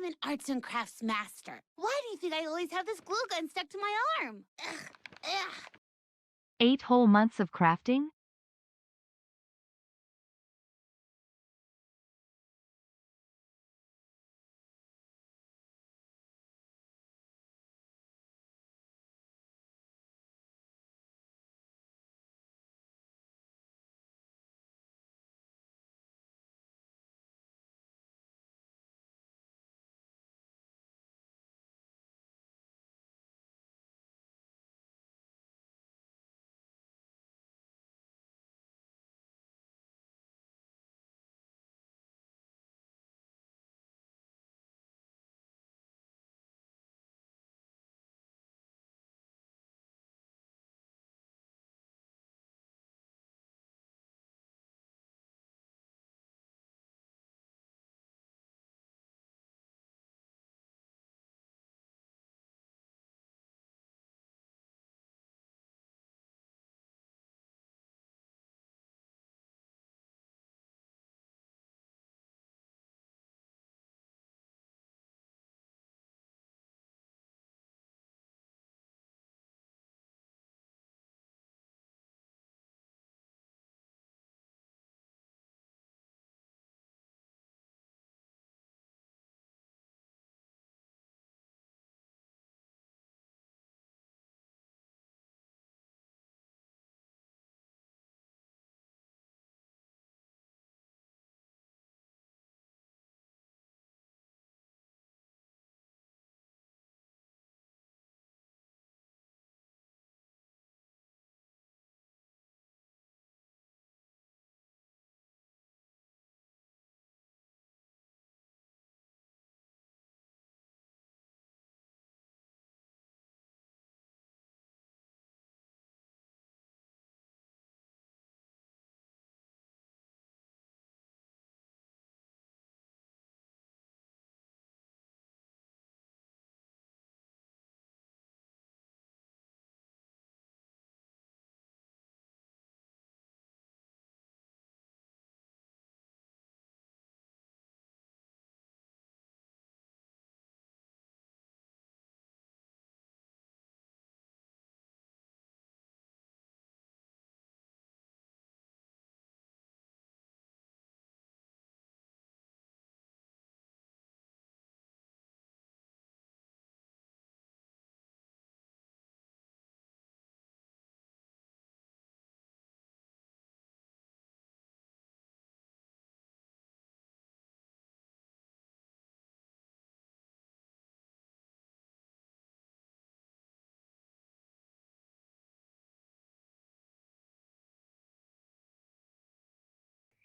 I'm an arts and crafts master. Why do you think I always have this glue gun stuck to my arm? Ugh, ugh. 8 whole months of crafting?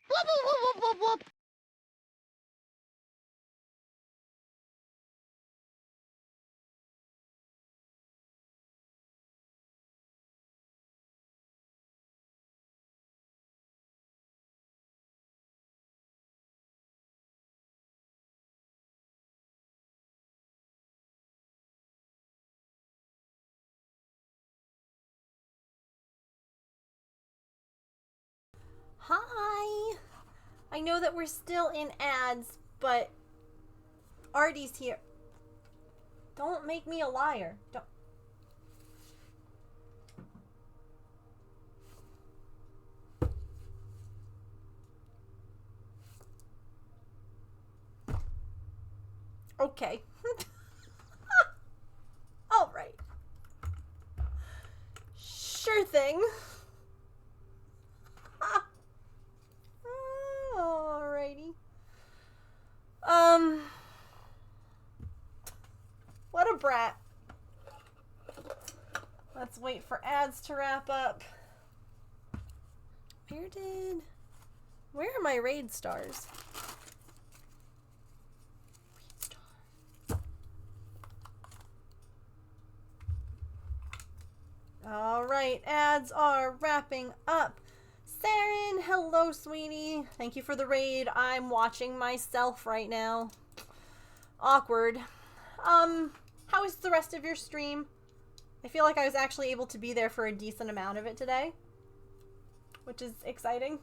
Whoop, whoop, whoop, whoop, whoop, whoop. Hi! I know that we're still in ads, but Artie's here. Don't make me a liar. Don't. Okay. All right. Sure thing. Alrighty. What a brat. Let's wait for ads to wrap up. Where are my raid stars? Alright, ads are wrapping up. Saren, hello, sweetie. Thank you for the raid. I'm watching myself right now. Awkward. How was the rest of your stream? I feel like I was actually able to be there for a decent amount of it today, which is exciting.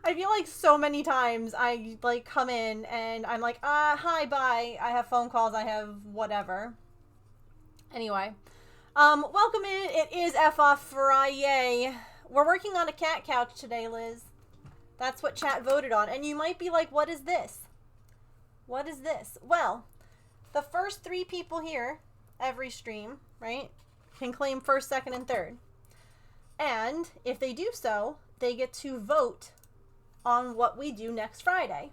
I feel like so many times I, like, come in and I'm like, hi, bye. I have phone calls. I have whatever. Anyway. Welcome in. It is F-Off Friday. We're working on a cat couch today, Liz. That's what chat voted on. And you might be like, what is this? What is this? Well, the first 3 people here, every stream, right, can claim first, second, and third. And if they do so, they get to vote on what we do next Friday.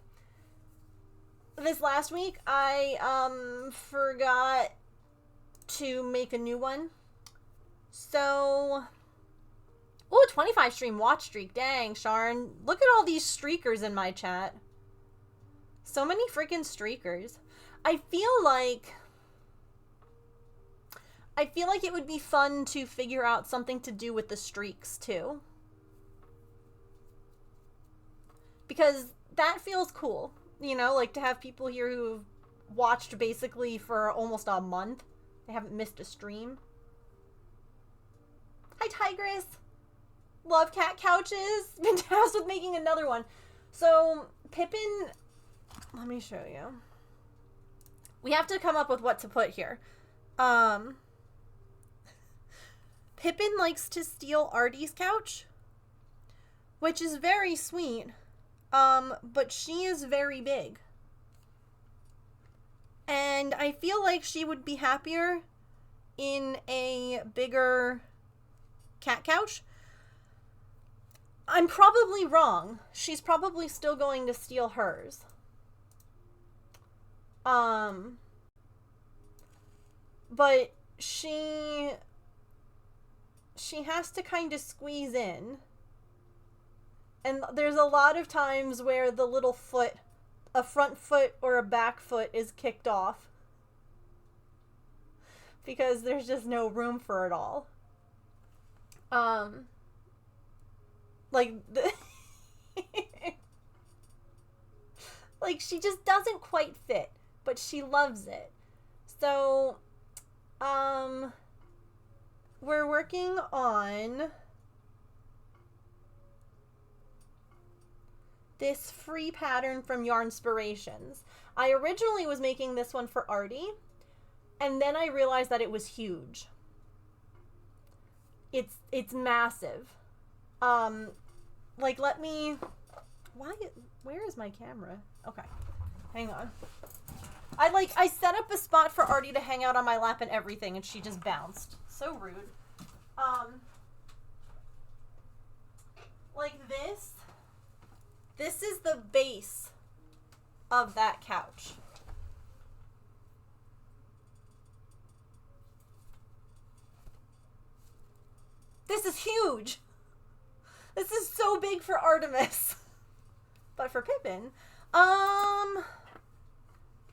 This last week, I forgot to make a new one. So, oh, 25 stream watch streak. Dang, Sharon. Look at all these streakers in my chat. So many freaking streakers. I feel like it would be fun to figure out something to do with the streaks too. Because that feels cool. You know, like to have people here who've watched basically for almost a month. They haven't missed a stream. Hi, Tigress. Love cat couches. Been tasked with making another one. So, Pippin... Let me show you. We have to come up with what to put here. Pippin likes to steal Artie's couch, which is very sweet, but she is very big. And I feel like she would be happier in a bigger cat couch. I'm probably wrong. She's probably still going to steal hers. But she has to kind of squeeze in. And there's a lot of times where the little foot, a front foot or a back foot, is kicked off. Because there's just no room for it all. Like, like, she just doesn't quite fit, but she loves it. So, we're working on this free pattern from Yarnspirations. I originally was making this one for Artie, and then I realized that it was huge. It's massive. Like, let me... Where is my camera? Okay. Hang on. I set up a spot for Artie to hang out on my lap and everything, and she just bounced. So rude. Like this. This is the base of that couch. This is huge. This is so big for Artemis. But for Pippin,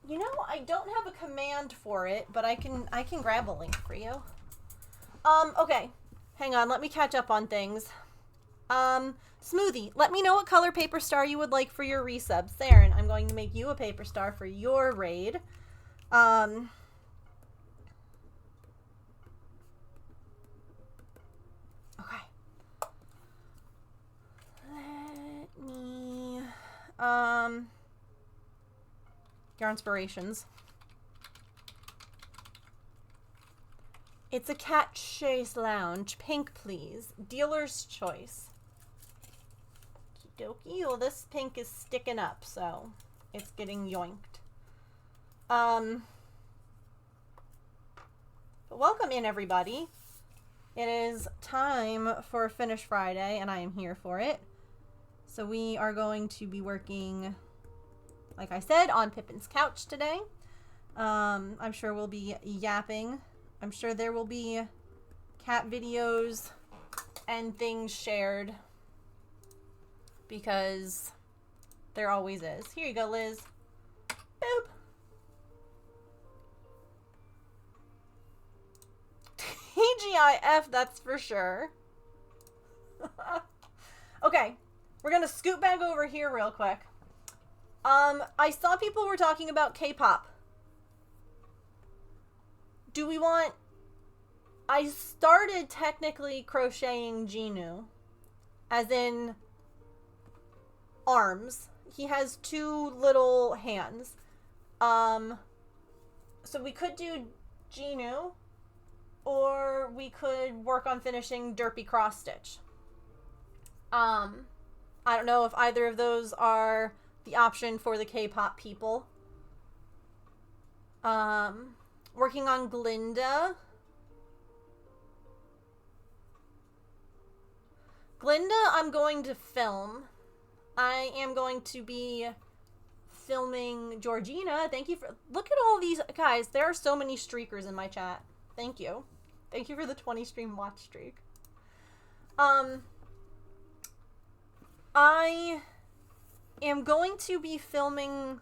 you know, I don't have a command for it, but I can grab a link for you. Okay. Hang on, let me catch up on things. Smoothie, let me know what color paper star you would like for your resub. Saren, I'm going to make you a paper star for your raid. Okay. Let me, Yarnspirations. It's a cat chaise lounge. Pink, please. Dealer's choice. Okie dokie. Well, this pink is sticking up, so it's getting yoinked. But welcome in, everybody. It is time for Finish Friday, and I am here for it. So we are going to be working, like I said, on Pippin's couch today. I'm sure we'll be yapping. I'm sure there will be cat videos and things shared, because there always is. Here you go, Liz. Boop. TGIF, that's for sure. Okay, we're gonna scoot back over here real quick. I saw people were talking about K-pop. Do we want... I started technically crocheting Genu. As in... arms. He has 2 little hands. So we could do Genu, or we could work on finishing Derpy Cross Stitch. I don't know if either of those are the option for the K-pop people. Working on Glinda. Glinda, I'm going to film. I am going to be filming Georgina. Thank you for... Look at all these... Guys, there are so many streakers in my chat. Thank you. Thank you for the 20 stream watch streak. I am going to be filming...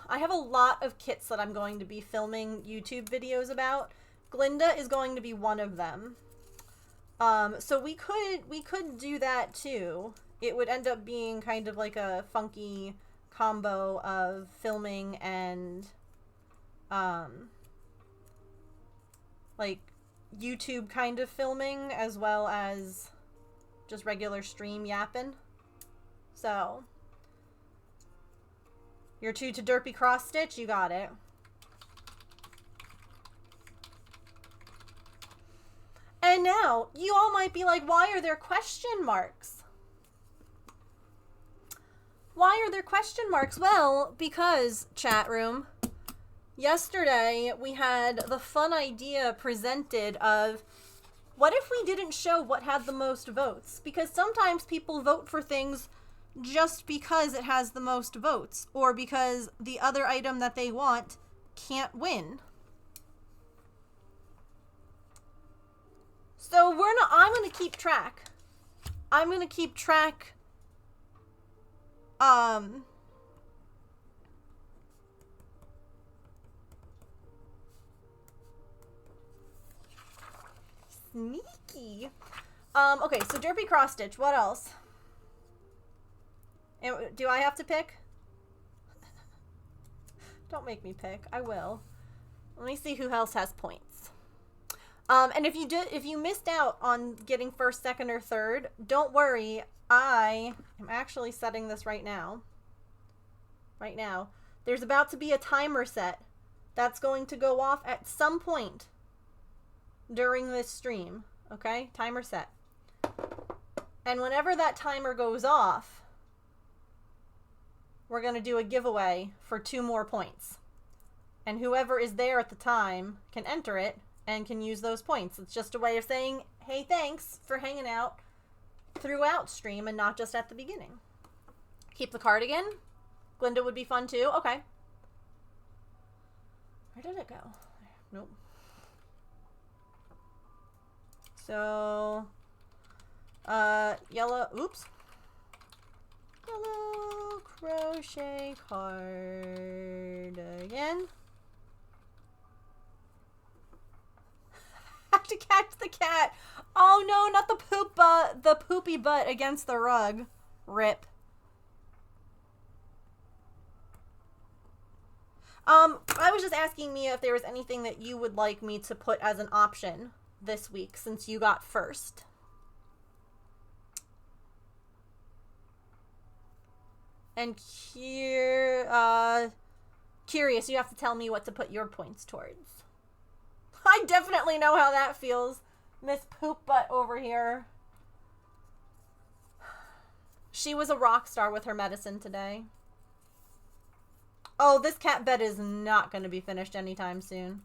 I have a lot of kits that I'm going to be filming YouTube videos about. Glinda is going to be one of them. So we could do that too. It would end up being kind of like a funky combo of filming and like YouTube kind of filming as well as just regular stream yapping. So you're 2 to Derpy Cross Stitch, you got it. And now, you all might be like, why are there question marks? Why are there question marks? Well, because, chat room, yesterday we had the fun idea presented of, what if we didn't show what had the most votes? Because sometimes people vote for things just because it has the most votes, or because the other item that they want can't win. So I'm gonna keep track. I'm gonna keep track. Sneaky. Okay, so Derpy Cross Stitch, what else? And do I have to pick? Don't make me pick. I will. Let me see who else has points. And if you missed out on getting first, second, or third, don't worry. I am actually setting this right now. Right now. There's about to be a timer set that's going to go off at some point during this stream. Okay? Timer set. And whenever that timer goes off, we're going to do a giveaway for 2 more points. And whoever is there at the time can enter it and can use those points. It's just a way of saying, hey, thanks for hanging out throughout stream and not just at the beginning. Keep the cardigan. Glinda would be fun too. Okay. Where did it go? Nope. So, yellow, oops. Yellow crochet cardigan. Have to catch the cat. Oh no, not the poopy butt against the rug. Rip. I was just asking Mia if there was anything that you would like me to put as an option this week since you got first. And here, curious, you have to tell me what to put your points towards. I definitely know how that feels. Miss Poop Butt over here. She was a rock star with her medicine today. Oh, this cat bed is not going to be finished anytime soon.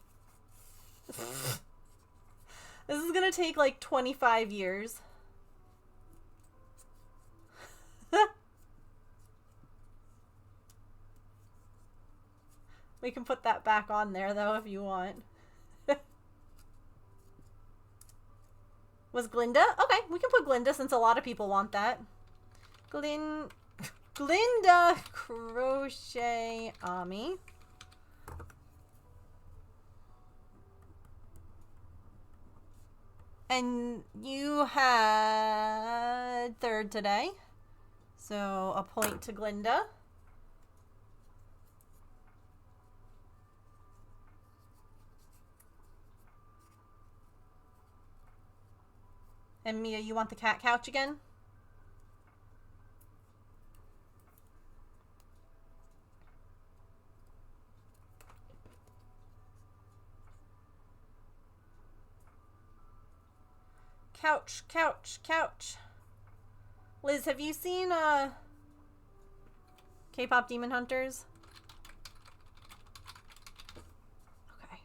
This is going to take like 25 years. We can put that back on there though if you want. Was Glinda? Okay, we can put Glinda since a lot of people want that. Glinda Crochet Ami. And you had third today. So a point to Glinda. And Mia, you want the cat couch again? Couch, couch, couch. Liz, have you seen K-pop Demon Hunters? Okay.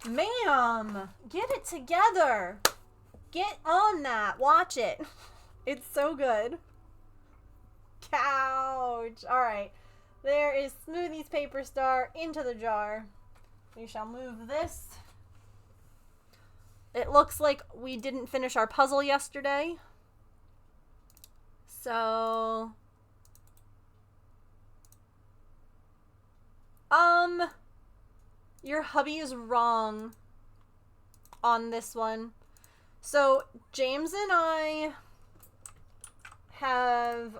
Ma'am, get it together. Get on that. Watch it. It's so good. Couch. All right. There is Smoothie's Paper Star into the jar. We shall move this. It looks like we didn't finish our puzzle yesterday. So... your hubby is wrong on this one. So, James and I have,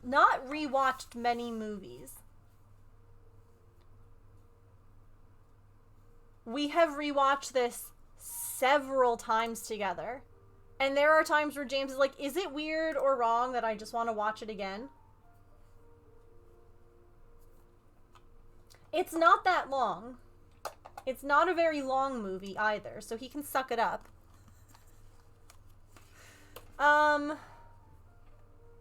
not rewatched many movies. We have rewatched this several times together. And there are times where James is like, is it weird or wrong that I just want to watch it again? It's not that long. It's not a very long movie either, so he can suck it up.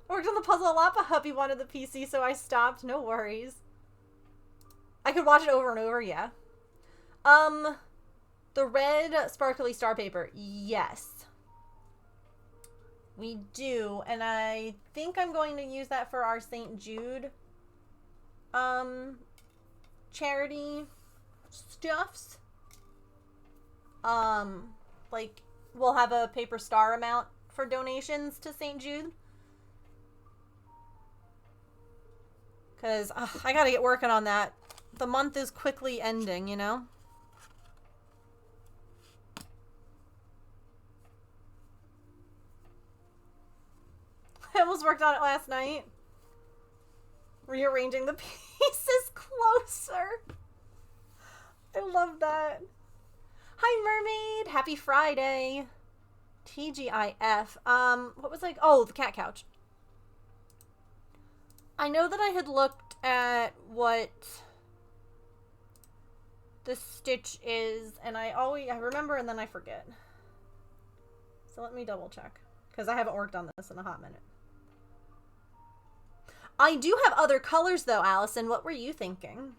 Worked on the puzzle a lot, but hubby wanted the PC, so I stopped. No worries. I could watch it over and over, yeah. The red sparkly star paper. Yes. We do, and I think I'm going to use that for our St. Jude, charity stuffs. Like, we'll have a paper star amount for donations to St. Jude. Because I gotta get working on that. The month is quickly ending, you know? I almost worked on it last night. Rearranging the pieces closer. I love that. Hi, Mermaid. Happy Friday. TGIF. What was I... Oh, the cat couch. I know that I had looked at what the stitch is, and I remember and then I forget. So let me double check, because I haven't worked on this in a hot minute. I do have other colors though, Allison. What were you thinking?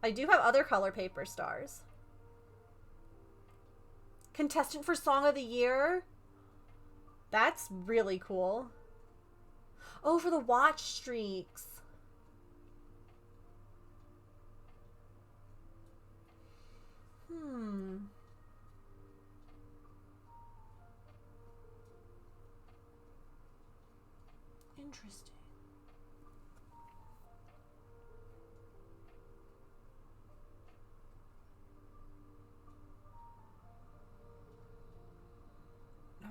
I do have other color paper stars. Contestant for Song of the Year? That's really cool. Oh, for the watch streaks. Interesting.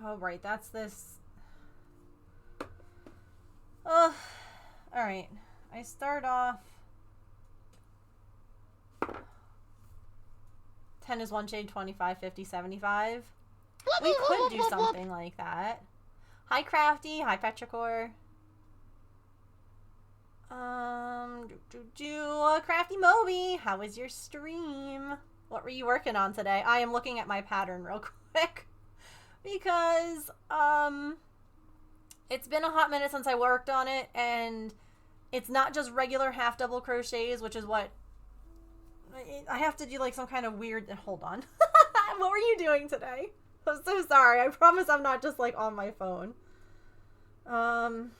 Oh, right, that's this. Alright. I start off. 10 is one shade, 25, 50, 75. We could do something like that. Hi, Crafty. Hi, Petrichor. Crafty Moby. How was your stream? What were you working on today? I am looking at my pattern real quick. Because, it's been a hot minute since I worked on it, and it's not just regular half double crochets, which is what I have to do, like some kind of weird. Hold on. What were you doing today? I'm so sorry. I promise I'm not just like on my phone. So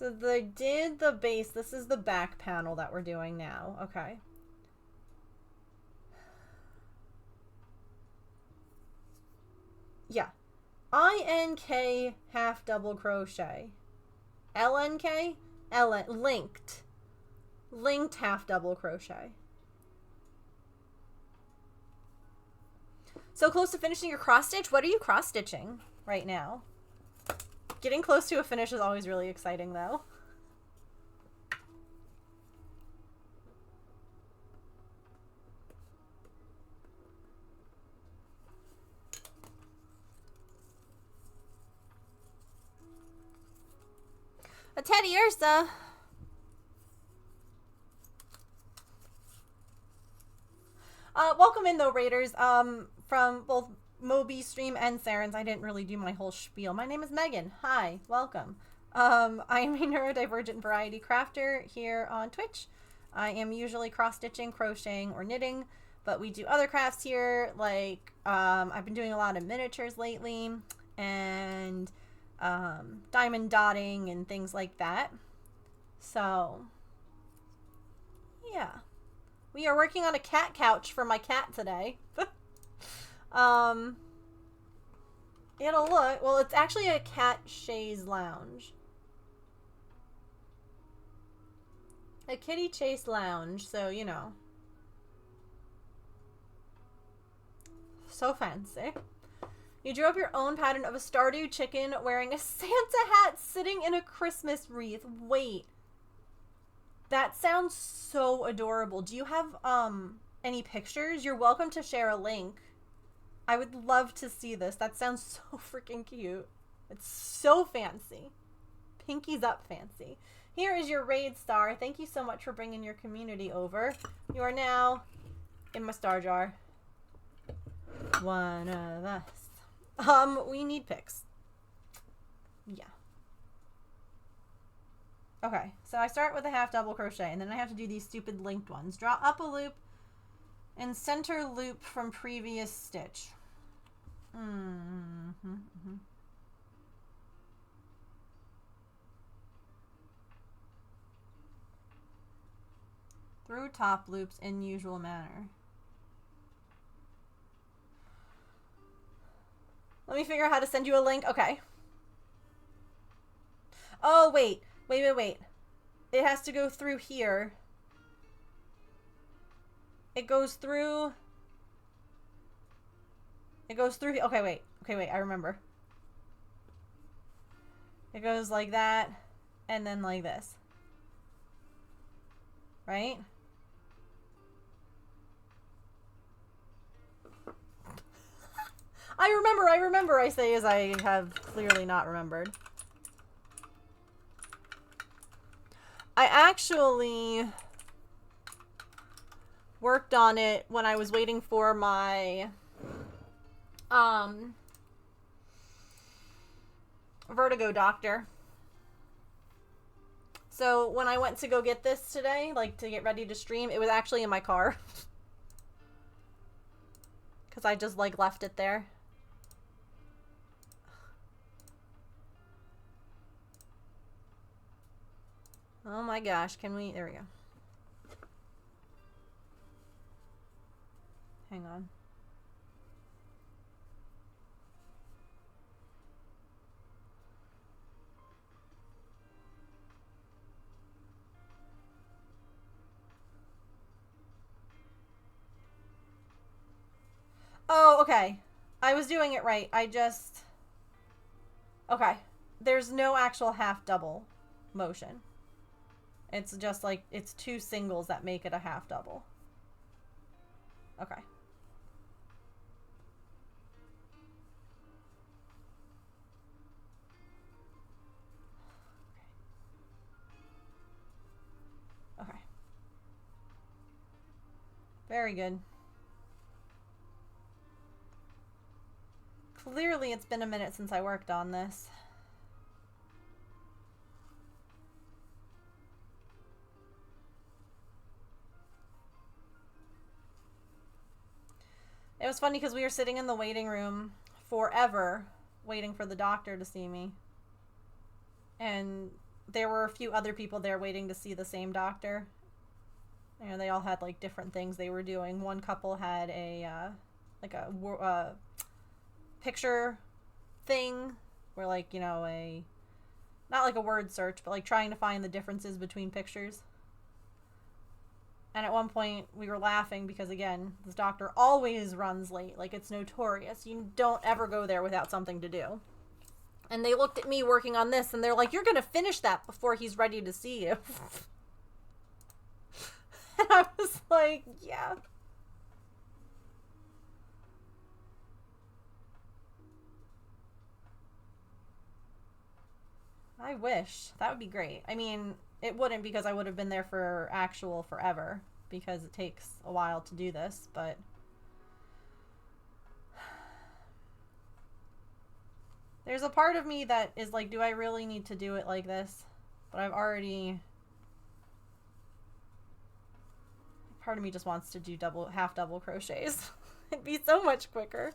they did the base. This is the back panel that we're doing now. Okay. Yeah. INK half double crochet. LNK? Linked. Linked half double crochet. So close to finishing your cross stitch? What are you cross stitching right now? Getting close to a finish is always really exciting though. Teddy Ursa. Welcome in though, Raiders. From both Moby Stream and Saren's. I didn't really do my whole spiel. My name is Megan. Hi, welcome. I am a neurodivergent variety crafter here on Twitch. I am usually cross-stitching, crocheting, or knitting, but we do other crafts here, like I've been doing a lot of miniatures lately, and diamond dotting and things like that. So, yeah. We are working on a cat couch for my cat today. It'll look, well, it's actually a cat chaise lounge. A kitty chase lounge, so, you know. So fancy. You drew up your own pattern of a Stardew chicken wearing a Santa hat sitting in a Christmas wreath. Wait. That sounds so adorable. Do you have, any pictures? You're welcome to share a link. I would love to see this. That sounds so freaking cute. It's so fancy. Pinky's up fancy. Here is your raid star. Thank you so much for bringing your community over. You are now in my star jar. One of us. We need pics. Yeah. Okay, so I start with a half double crochet, and then I have to do these stupid linked ones. Draw up a loop and center loop from previous stitch. Through top loops in usual manner. Let me figure out how to send you a link. Okay. Oh, wait. Wait. It has to go through here. It goes through... Okay, wait. I remember. It goes like that, and then like this. Right? I remember, I say as I have clearly not remembered. I actually worked on it when I was waiting for my vertigo doctor. So when I went to go get this today, like to get ready to stream, it was actually in my car. Because I just like left it there. Oh my gosh, can we... There we go. Hang on. Oh, okay. I was doing it right. I just... Okay. There's no actual half double motion. It's just like, it's two singles that make it a half double. Okay. Okay. Very good. Clearly it's been a minute since I worked on this. It was funny because we were sitting in the waiting room forever waiting for the doctor to see me. And there were a few other people there waiting to see the same doctor. And they all had like different things they were doing. One couple had a like a picture thing where like, you know, not like a word search, but like trying to find the differences between pictures. And at one point, we were laughing because, again, this doctor always runs late. Like, it's notorious. You don't ever go there without something to do. And they looked at me working on this, and they're like, you're going to finish that before he's ready to see you. And I was like, yeah. I wish. That would be great. I mean, it wouldn't because I would have been there for actual forever because it takes a while to do this, but there's a part of me that is like, do I really need to do it like this? But I've already... Part of me just wants to do half double crochets. It'd be so much quicker.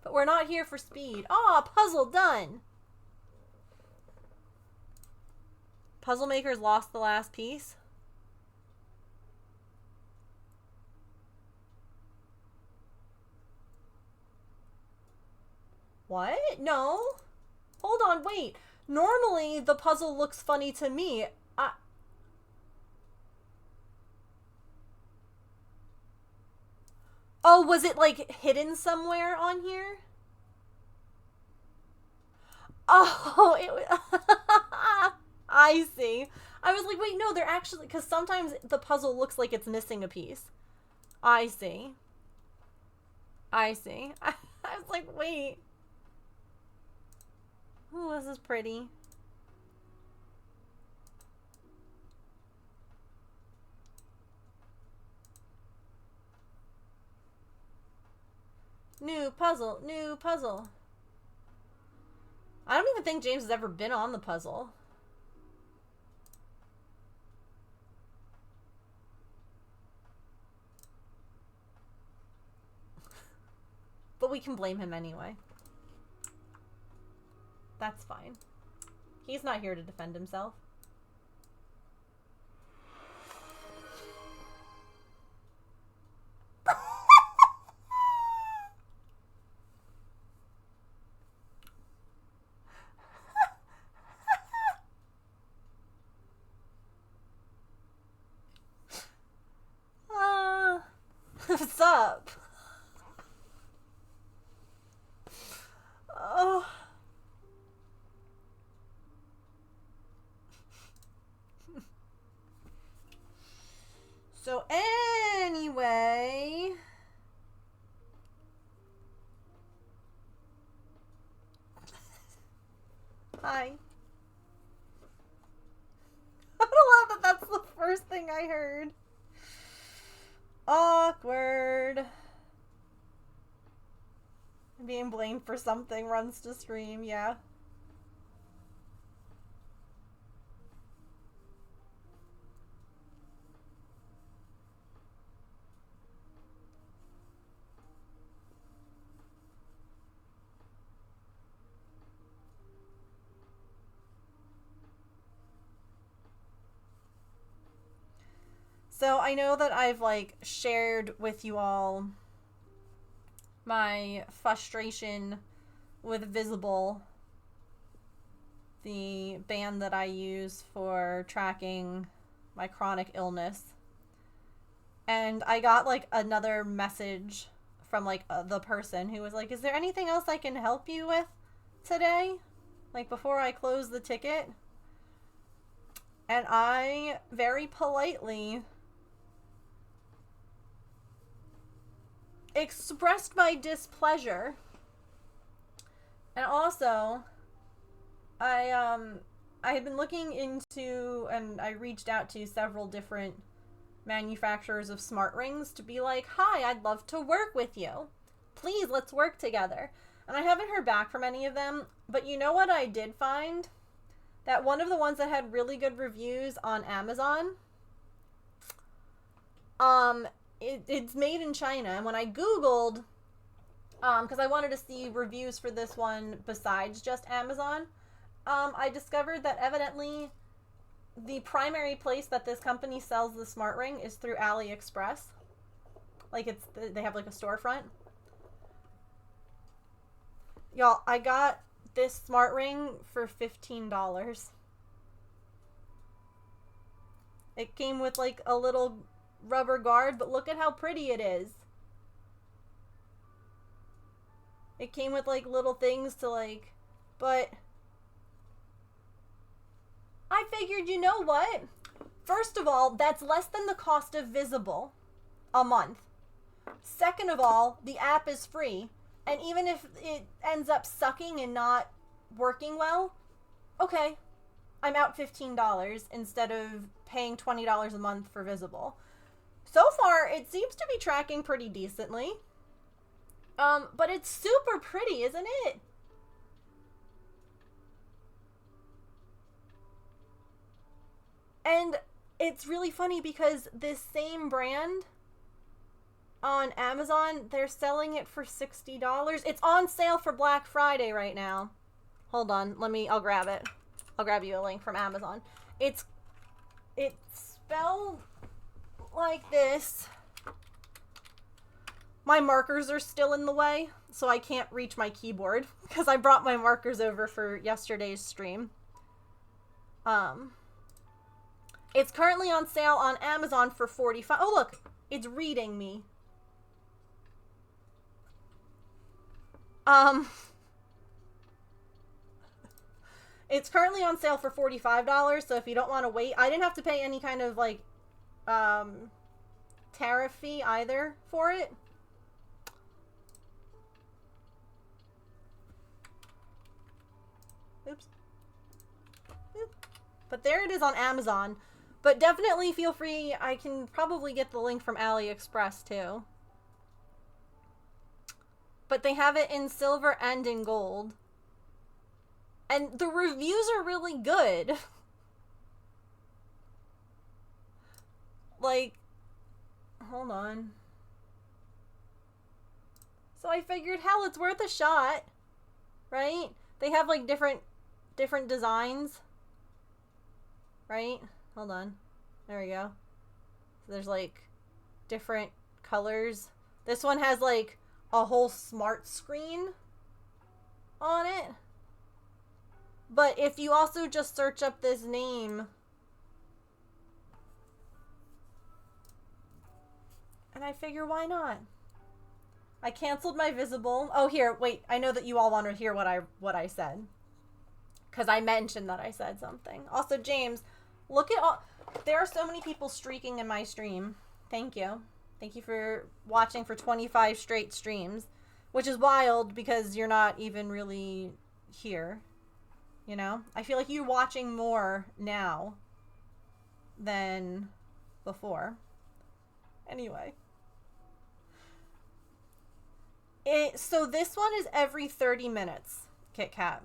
But we're not here for speed. Aw, puzzle done! Puzzle Maker's lost the last piece. What? No. Hold on, wait. Normally, the puzzle looks funny to me. Oh, was it, like, hidden somewhere on here? Oh, it was... I see. I was like, wait, no, they're actually... Because sometimes the puzzle looks like it's missing a piece. I see. I see. I was like, wait. Oh, this is pretty. New puzzle, new puzzle. I don't even think James has ever been on the puzzle. But we can blame him anyway. That's fine. He's not here to defend himself. What's up? Oh. So anyway, hi. I love that that's the first thing I heard. Awkward. Being blamed for something runs to stream, yeah. So I know that I've like shared with you all my frustration with Visible, the band that I use for tracking my chronic illness. And I got like another message from like the person who was like, is there anything else I can help you with today? Like before I close the ticket? And I very politely expressed my displeasure, and also I had been looking into, and I reached out to several different manufacturers of smart rings to be like, hi, I'd love to work with you, please, let's work together. And I haven't heard back from any of them, but you know what I did find? That one of the ones that had really good reviews on Amazon, it's made in China. And when I Googled, because I wanted to see reviews for this one besides just Amazon, I discovered that evidently the primary place that this company sells the smart ring is through AliExpress. Like they have like a storefront. Y'all, I got this smart ring for $15. It came with like a little rubber guard, but look at how pretty it is. It came with like little things to like, but I figured, you know what? First of all, that's less than the cost of Visible a month. Second of all, the app is free. And even if it ends up sucking and not working well, okay, I'm out $15 instead of paying $20 a month for Visible. So far, it seems to be tracking pretty decently. But it's super pretty, isn't it? And it's really funny because this same brand on Amazon, they're selling it for $60. It's on sale for Black Friday right now. Hold on, I'll grab it. I'll grab you a link from Amazon. It's spelled like this. My markers are still in the way, so I can't reach my keyboard because I brought my markers over for yesterday's stream. It's currently on sale on Amazon for $45. Oh, look, it's reading me. It's currently on sale for $45, so if you don't want to wait, I didn't have to pay any kind of, like, tariff fee either for it. Oops. Oop. But there it is on Amazon. But definitely feel free, I can probably get the link from AliExpress too. But they have it in silver and in gold. And the reviews are really good. Like, hold on. So I figured, hell, it's worth a shot, right? They have like different designs, right? Hold on. There we go. So there's like different colors. This one has like a whole smart screen on it. But if you also just search up this name, and I figure, why not? I canceled my Visible. Oh, here, wait. I know that you all want to hear what I said, because I mentioned that I said something. Also, James, look at all. There are so many people streaking in my stream. Thank you. Thank you for watching for 25 straight streams, which is wild because you're not even really here. You know? I feel like you're watching more now than before. Anyway. So this one is every 30 minutes, KitKat.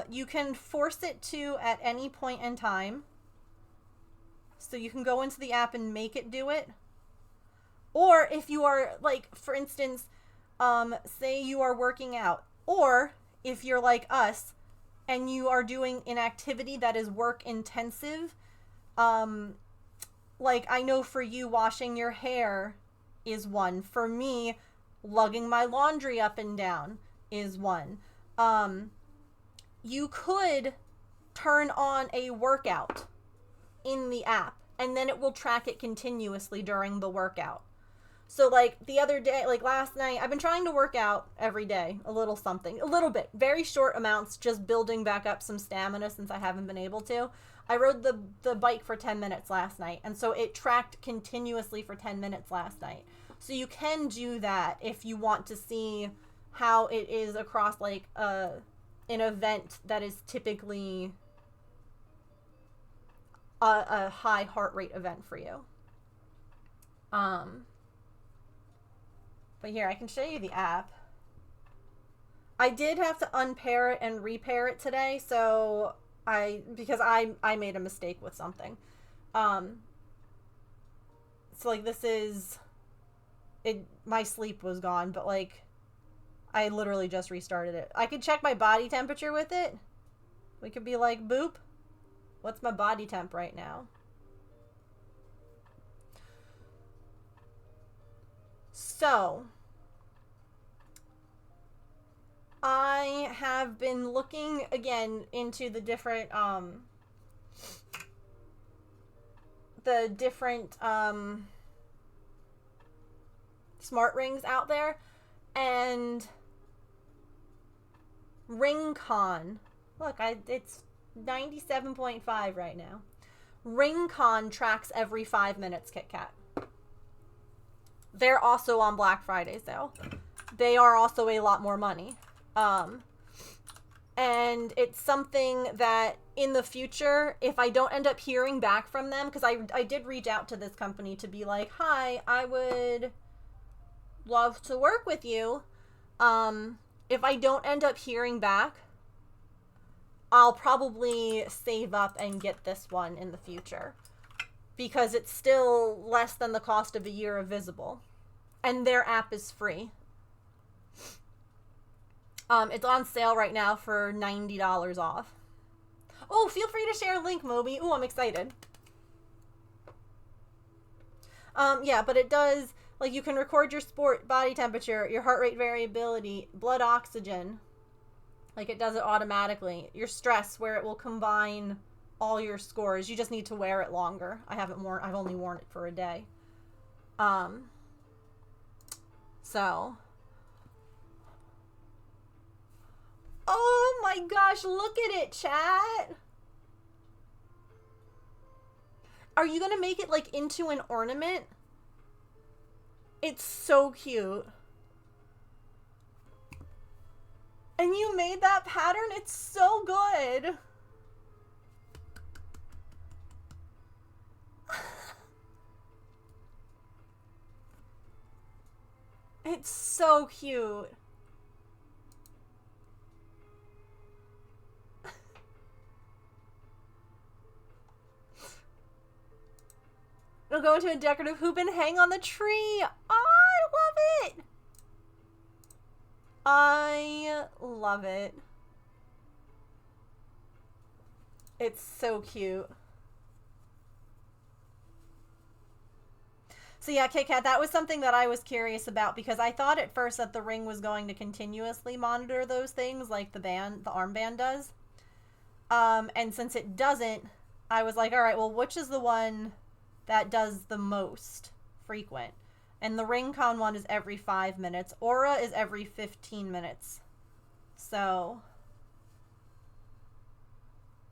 You can force it to at any point in time. So you can go into the app and make it do it. Or if you are, like, for instance, say you are working out. Or if you're like us and you are doing an activity that is work intensive, like I know for you, washing your hair is one. For me, lugging my laundry up and down is one. You could turn on a workout in the app and then it will track it continuously during the workout. So, like, the other day, like, last night, I've been trying to work out every day, a little something, a little bit, very short amounts, just building back up some stamina since I haven't been able to. I rode the bike for 10 minutes last night, and so it tracked continuously for 10 minutes last night. So you can do that if you want to see how it is across, like, an event that is typically a high heart rate event for you. But here, I can show you the app. I did have to unpair it and repair it today, so because I made a mistake with something. So like this is my sleep was gone, but like I literally just restarted it. I could check my body temperature with it. We could be like, boop. What's my body temp right now? So, I have been looking again into the different smart rings out there, and RingCon. Look, it's 97.5 right now. RingCon tracks every 5 minutes, KitKat. They're also on Black Friday sale. They are also a lot more money. And it's something that in the future, if I don't end up hearing back from them, because I did reach out to this company to be like, hi, I would love to work with you. If I don't end up hearing back, I'll probably save up and get this one in the future. Because it's still less than the cost of a year of Visible. And their app is free. It's on sale right now for $90 off. Oh, feel free to share a link, Moby. Oh, I'm excited. Yeah, but it does, like, you can record your body temperature, your heart rate variability, blood oxygen. Like, it does it automatically. Your stress, where it will combine all your scores. You just need to wear it longer. I've only worn it for a day. So... Oh my gosh, look at it, chat. Are you gonna make it, like, into an ornament? It's so cute. And you made that pattern? It's so good. It's so cute. It'll go into a decorative hoop and hang on the tree. Oh, I love it. I love it. It's so cute. So yeah, Kit Kat, that was something that I was curious about because I thought at first that the Ring was going to continuously monitor those things like the armband does. And since it doesn't, I was like, all right, well, which is the one that does the most frequent? And the Ring-Con one is every 5 minutes. Aura is every 15 minutes. So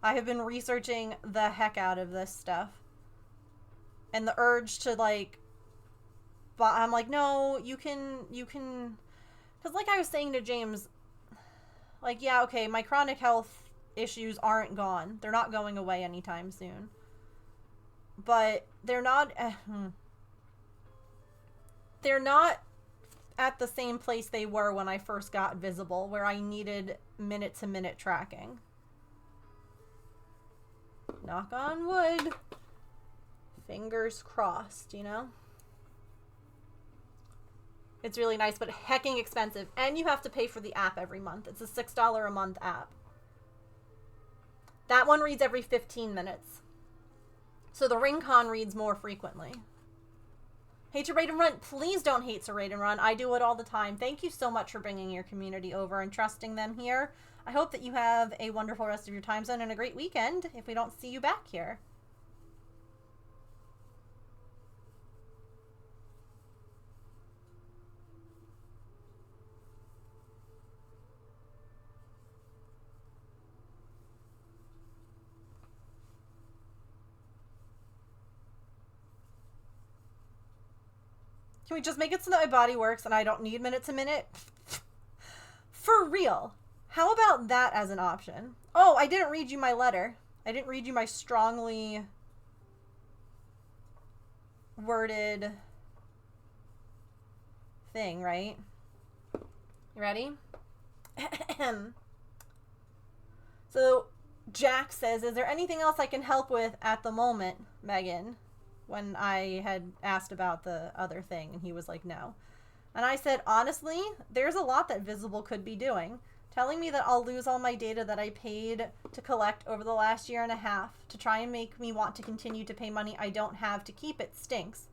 I have been researching the heck out of this stuff. And the urge to, like, but I'm like, no, you can, because like I was saying to James, like, yeah, okay, my chronic health issues aren't gone. They're not going away anytime soon. But they're not at the same place they were when I first got Visible, where I needed minute-to-minute tracking. Knock on wood. Fingers crossed, you know? It's really nice, but hecking expensive. And you have to pay for the app every month. It's a $6 a month app. That one reads every 15 minutes. So the Ring-Con reads more frequently. Hate to raid and run. Please don't hate to raid and run. I do it all the time. Thank you so much for bringing your community over and trusting them here. I hope that you have a wonderful rest of your time zone and a great weekend if we don't see you back here. Can we just make it so that my body works and I don't need minute to minute? For real. How about that as an option? Oh, I didn't read you my letter. I didn't read you my strongly worded thing, right? You ready? So, Jack says, is there anything else I can help with at the moment, Megan? When I had asked about the other thing, and he was like, no. And I said, honestly, there's a lot that Visible could be doing. Telling me that I'll lose all my data that I paid to collect over the last year and a half to try and make me want to continue to pay money I don't have to keep it stinks.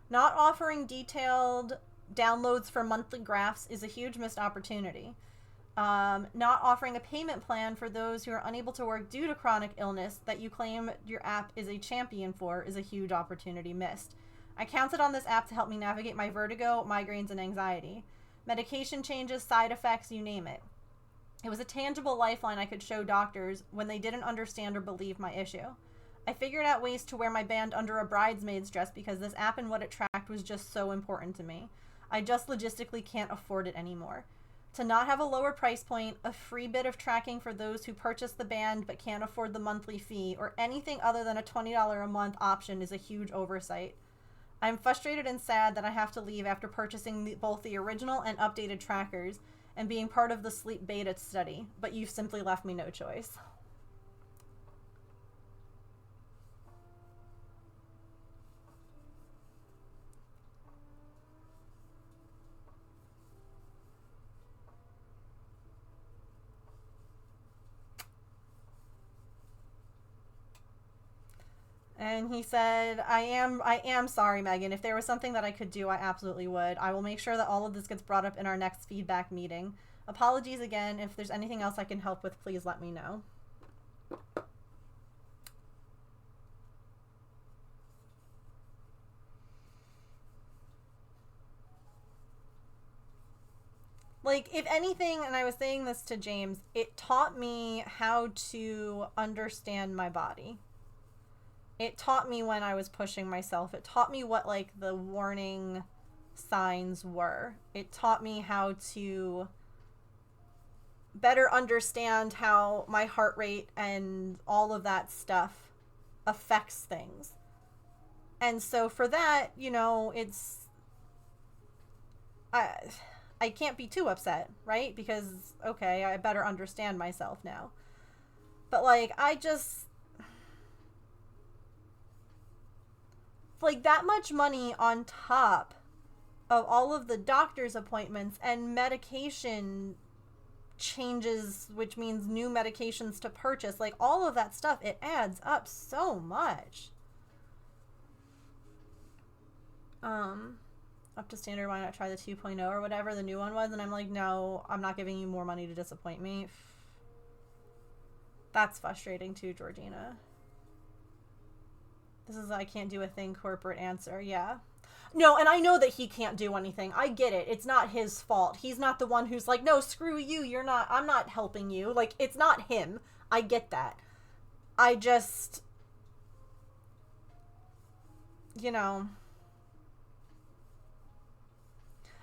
Not offering detailed downloads for monthly graphs is a huge missed opportunity. Not offering a payment plan for those who are unable to work due to chronic illness that you claim your app is a champion for is a huge opportunity missed. I counted on this app to help me navigate my vertigo, migraines, and anxiety. Medication changes, side effects, you name it. It was a tangible lifeline I could show doctors when they didn't understand or believe my issue. I figured out ways to wear my band under a bridesmaid's dress because this app and what it tracked was just so important to me. I just logistically can't afford it anymore. to not have a lower price point, a free bit of tracking for those who purchase the band but can't afford the monthly fee, or anything other than a $20 a month option is a huge oversight. I'm frustrated and sad that I have to leave after purchasing both the original and updated trackers and being part of the sleep beta study, but you've simply left me no choice. And he said, I am sorry, Megan. If there was something that I could do, I absolutely would. I will make sure that all of this gets brought up in our next feedback meeting. Apologies again. If there's anything else I can help with, please let me know. Like, if anything, and I was saying this to James, it taught me how to understand my body. It taught me when I was pushing myself. It taught me what, like, the warning signs were. It taught me how to better understand how my heart rate and all of that stuff affects things. And so for that, you know, it's... I can't be too upset, right? Because, okay, I better understand myself now. But, like, I just... like, that much money on top of all of the doctor's appointments and medication changes, which means new medications to purchase, like, all of that stuff, it adds up so much. Up to standard, why not try the 2.0 or whatever the new one was? And I'm like, no, I'm not giving you more money to disappoint me. That's frustrating too, Georgina. This is I can't do a thing corporate answer. Yeah. No, and I know that he can't do anything. I get it. It's not his fault. He's not the one who's like, no, screw you. You're not, I'm not helping you. Like, it's not him. I get that. I just, you know.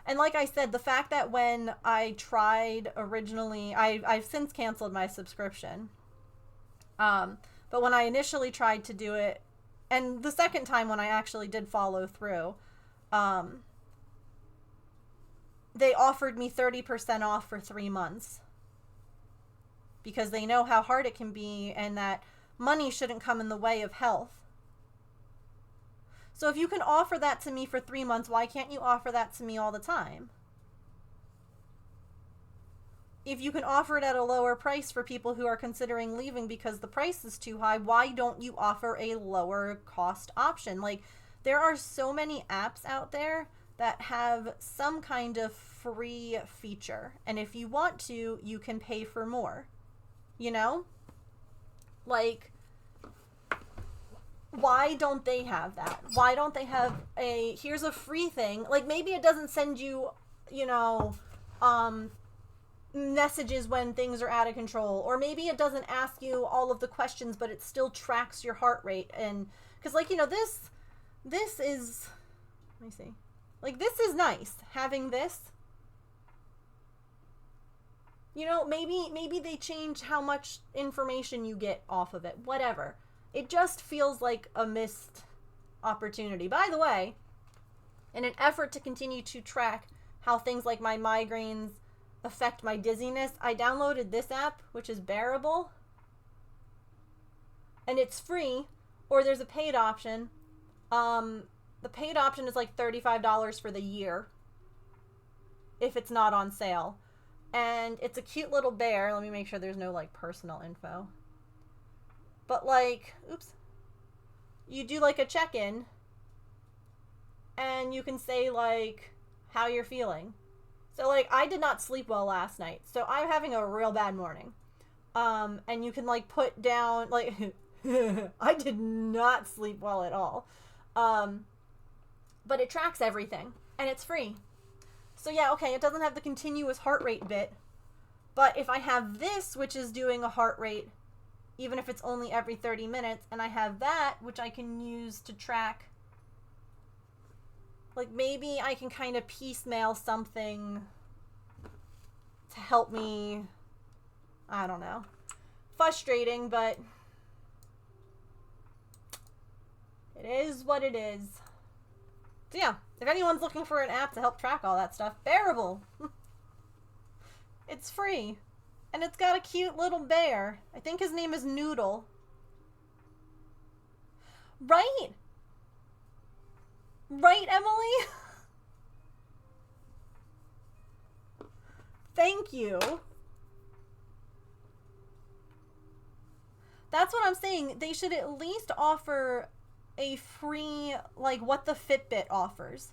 And like I said, the fact that when I tried originally, I've since canceled my subscription. But when I initially tried to do it, and the second time when I actually did follow through, they offered me 30% off for 3 months. Because they know how hard it can be and that money shouldn't come in the way of health. So if you can offer that to me for 3 months, why can't you offer that to me all the time? If you can offer it at a lower price for people who are considering leaving because the price is too high, why don't you offer a lower cost option? Like, there are so many apps out there that have some kind of free feature. And if you want to, you can pay for more. You know? Like, why don't they have that? Why don't they have a, here's a free thing? Like, maybe it doesn't send you, you know, messages when things are out of control, or maybe it doesn't ask you all of the questions, but it still tracks your heart rate. And because, like, you know, this is, let me see, like, this is nice having this, you know. Maybe they change how much information you get off of it, whatever. It just feels like a missed opportunity. By the way, in an effort to continue to track how things like my migraines affect my dizziness, I downloaded this app, which is Bearable. And it's free, or there's a paid option. The paid option is like $35 for the year, if it's not on sale. And it's a cute little bear. Let me make sure there's no, like, personal info. But, like, oops. You do, like, a check-in, and you can say, like, how you're feeling. So, like, I did not sleep well last night, so I'm having a real bad morning. And you can, like, put down, like, I did not sleep well at all. But it tracks everything, and it's free. So, yeah, okay, it doesn't have the continuous heart rate bit, but if I have this, which is doing a heart rate, even if it's only every 30 minutes, and I have that, which I can use to track, like, maybe I can kind of piecemeal something to help me, I don't know. Frustrating, but it is what it is. So yeah, if anyone's looking for an app to help track all that stuff, Bearable. It's free. And it's got a cute little bear. I think his name is Noodle. Right? Right, Emily? Thank you. That's what I'm saying. They should at least offer a free, like, what the Fitbit offers.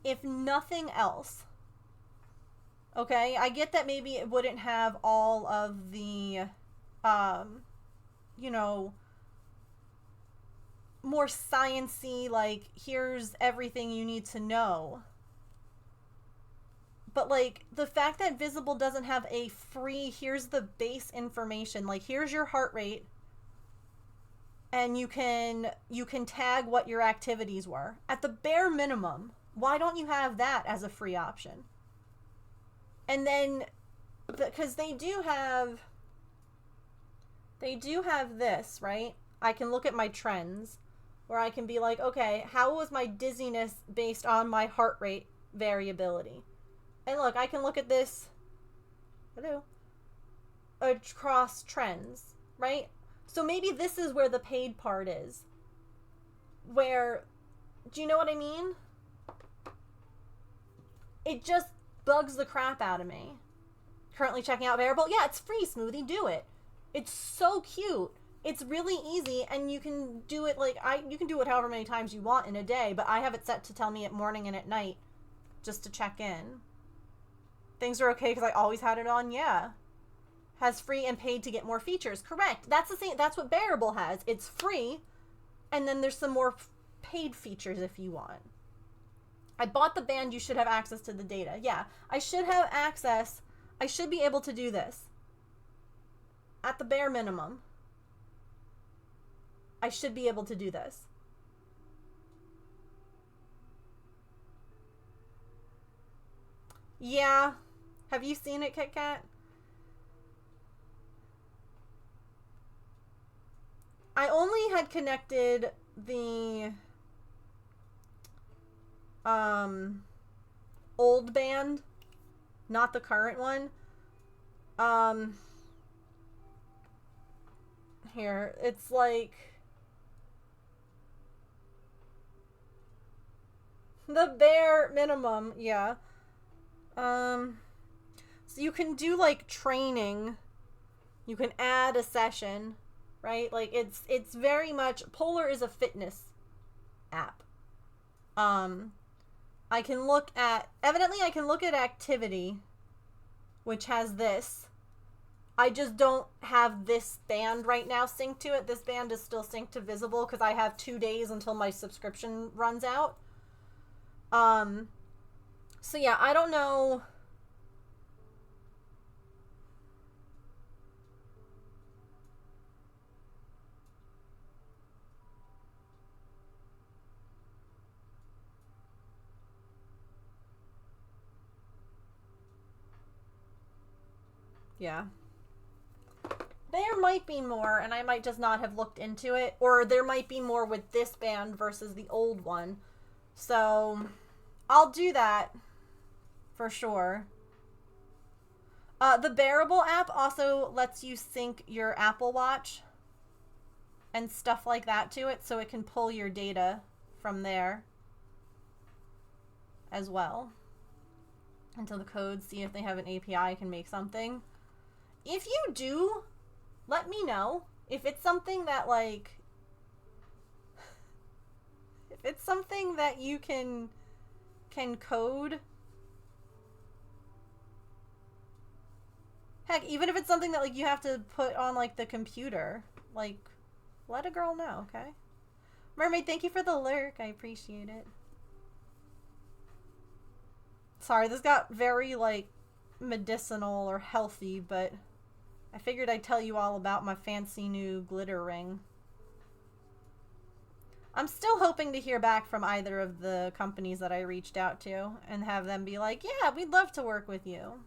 If nothing else. Okay? I get that maybe it wouldn't have all of the, you know, more science-y, like, here's everything you need to know. But, like, the fact that Visible doesn't have a free, here's the base information, like, here's your heart rate, and you can tag what your activities were. At the bare minimum, why don't you have that as a free option? And then, because they do have this, right? I can look at my trends, where I can be like, okay, how was my dizziness based on my heart rate variability? And look, I can look at this, across trends, right? So maybe this is where the paid part is. Where, do you know what I mean? It just bugs the crap out of me. Currently checking out Bearable. Yeah, it's free, Smoothie. Do it. It's so cute. It's really easy, and you can do it like, you can do it however many times you want in a day, but I have it set to tell me at morning and at night, just to check in. Things are okay because I always had it on, yeah. Has free and paid to get more features. Correct. That's the same, that's what Bearable has. It's free, and then there's some more paid features if you want. I bought the band, you should have access to the data. Yeah, I should have access. I should be able to do this. At the bare minimum. I should be able to do this. Yeah. Have you seen it, Kit Kat? I only had connected the old band, not the current one. Here, it's like the bare minimum, yeah. So you can do like training. You can add a session, right? Like it's very much, Polar is a fitness app. I can look at, evidently I can look at activity, which has this. I just don't have this band right now synced to it. This band is still synced to Visible because I have 2 days until my subscription runs out. So yeah, I don't know. Yeah. There might be more, and I might just not have looked into it. Or there might be more with this band versus the old one. So, I'll do that. For sure. The Bearable app also lets you sync your Apple Watch and stuff like that to it, so it can pull your data from there as well. Until the codes, see if they have an API, I can make something. If you do, let me know. If it's something that, like, if it's something that you can code. Heck, even if it's something that, like, you have to put on, like, the computer. Like, let a girl know, okay? Mermaid, thank you for the lurk. I appreciate it. Sorry, this got very, like, medicinal or healthy, but I figured I'd tell you all about my fancy new glitter ring. I'm still hoping to hear back from either of the companies that I reached out to and have them be like, yeah, we'd love to work with you.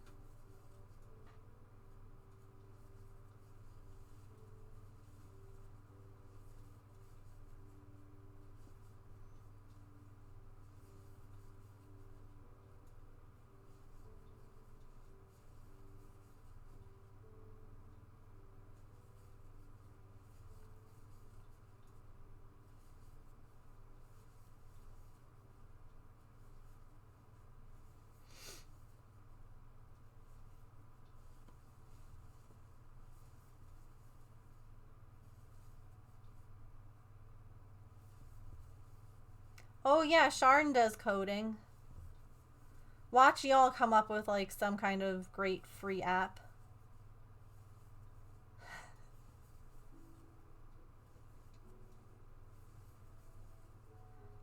Oh yeah, Sharn does coding. Watch y'all come up with like some kind of great free app.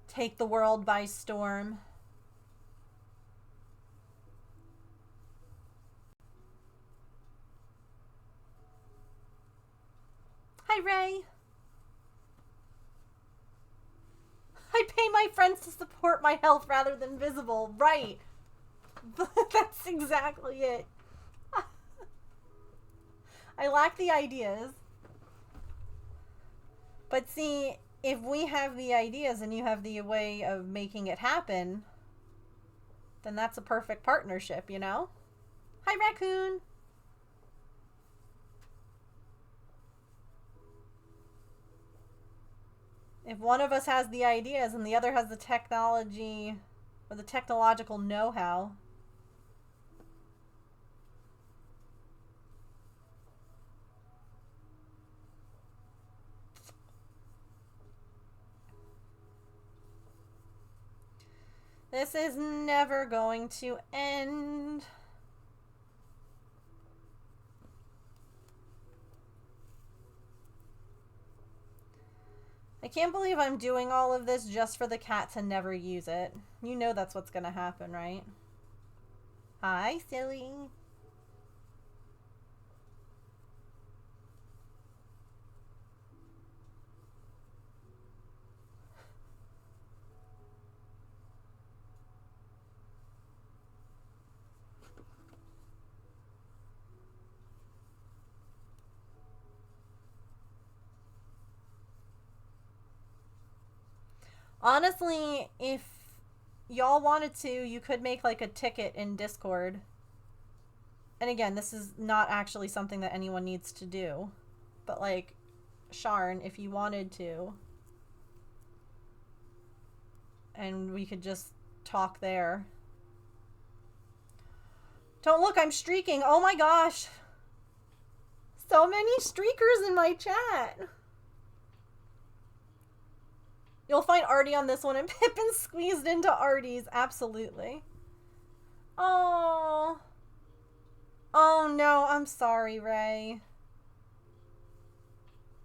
Take the world by storm. Hi, Ray. I pay my friends to support my health rather than visible. Right. That's exactly it. I lack the ideas. But see, if we have the ideas and you have the way of making it happen, then that's a perfect partnership, you know? Hi, Raccoon. If one of us has the ideas and the other has the technology or the technological know-how, this is never going to end. I can't believe I'm doing all of this just for the cat to never use it. You know that's what's gonna happen, right? Hi, silly. Honestly, if y'all wanted to, you could make like a ticket in Discord. And again, this is not actually something that anyone needs to do. But like, Sharn, if you wanted to. And we could just talk there. Don't look, I'm streaking. Oh my gosh. So many streakers in my chat. You'll find Artie on this one, and Pippin squeezed into Artie's. Absolutely. Oh. Oh no, I'm sorry, Ray.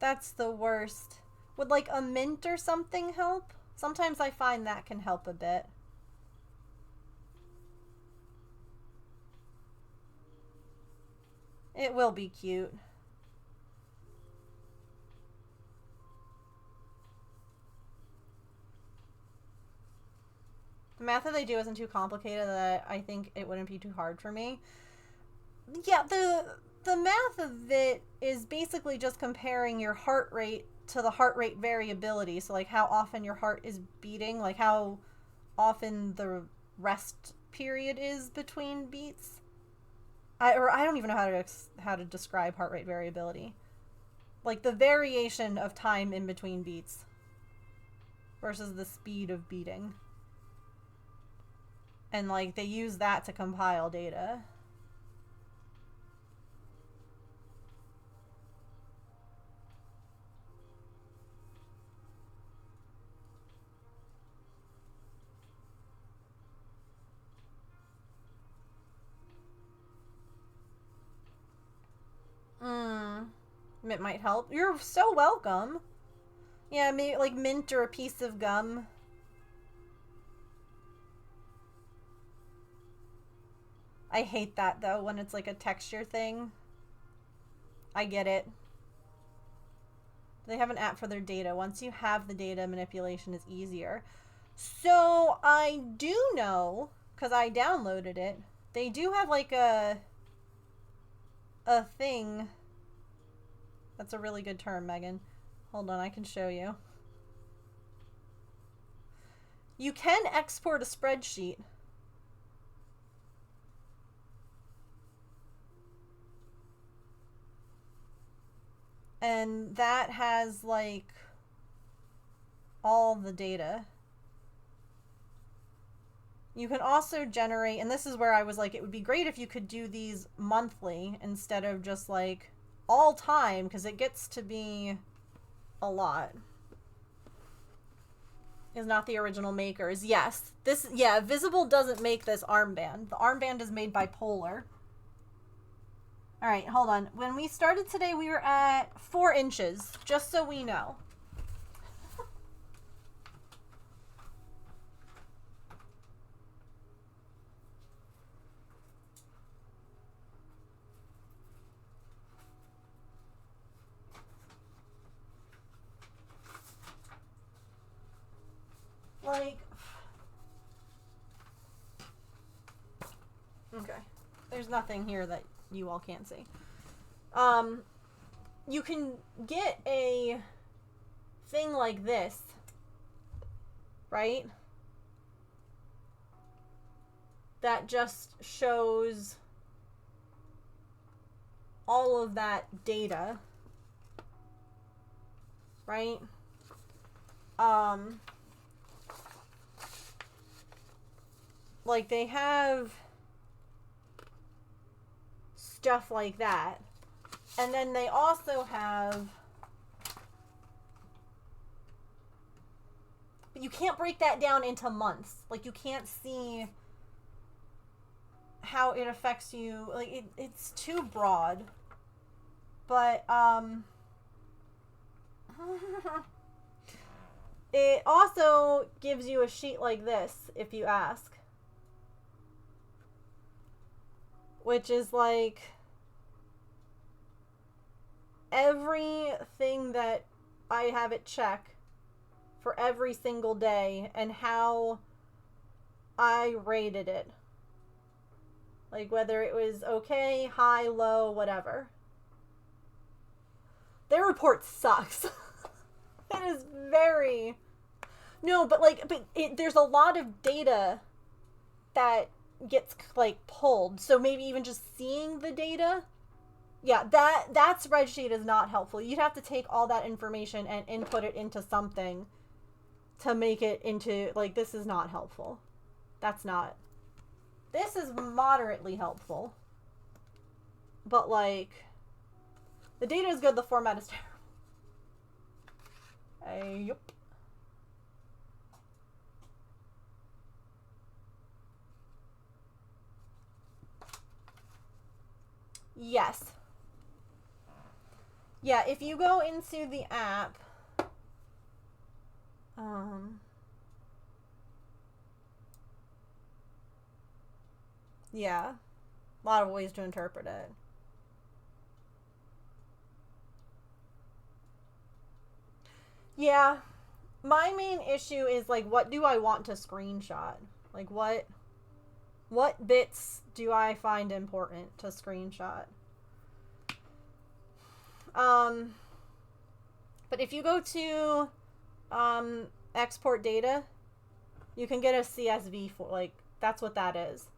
That's the worst. Would like a mint or something help? Sometimes I find that can help a bit. It will be cute. The math that they do isn't too complicated that I think it wouldn't be too hard for me. Yeah, the math of it is basically just comparing your heart rate to the heart rate variability. So like how often your heart is beating, like how often the rest period is between beats. I don't even know how to describe heart rate variability. Like the variation of time in between beats versus the speed of beating. And like they use that to compile data. It might help. You're so welcome. Yeah, maybe like mint or a piece of gum. I hate that though when it's like a texture thing. I get it. They have an app for their data. Once you have the data, manipulation is easier. So I do know, because I downloaded it, they do have like a thing. That's a really good term, Megan. Hold on, I can show you. You can export a spreadsheet. And that has like all the data. You can also generate, and this is where I was like, it would be great if you could do these monthly instead of just like all time, because it gets to be a lot. is not the original makers. Yes. This, yeah, Visible doesn't make this armband. The armband is made by Polar. Alright, hold on. When we started today, we were at 4 inches, just so we know. Like, okay, there's nothing here that you all can't see. You can get a thing like this, right? That just shows all of that data, right? Like, they have stuff like that. And then they also have... But you can't break that down into months. Like, you can't see how it affects you. Like, it's too broad. But, it also gives you a sheet like this, if you ask. Which is like everything that I have it check for every single day and how I rated it. Like whether it was okay, high, low, whatever. Their report sucks. It is very... No, but like, there's a lot of data that gets like pulled, so maybe even just seeing the data, yeah, that spreadsheet is not helpful. You'd have to take all that information and input it into something to make it into, like, this is not helpful. That's not. This is moderately helpful, but like, the data is good, the format is terrible. Yup. Yes. Yeah, if you go into the app, yeah, a lot of ways to interpret it. Yeah, my main issue is like, what do I want to screenshot? Like, what bits do I find important to screenshot? But if you go to export data, you can get a CSV for, like, that's what that is.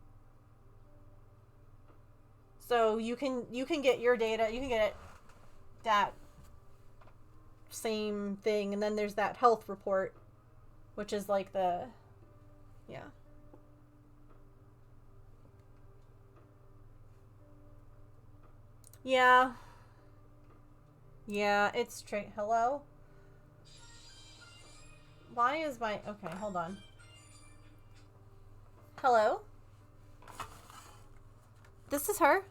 So you can get your data, you can get it, that same thing, and then there's that health report, which is like the, yeah. Yeah. Yeah, it's straight. Hello? Why is my... Okay, hold on. Hello? This is her?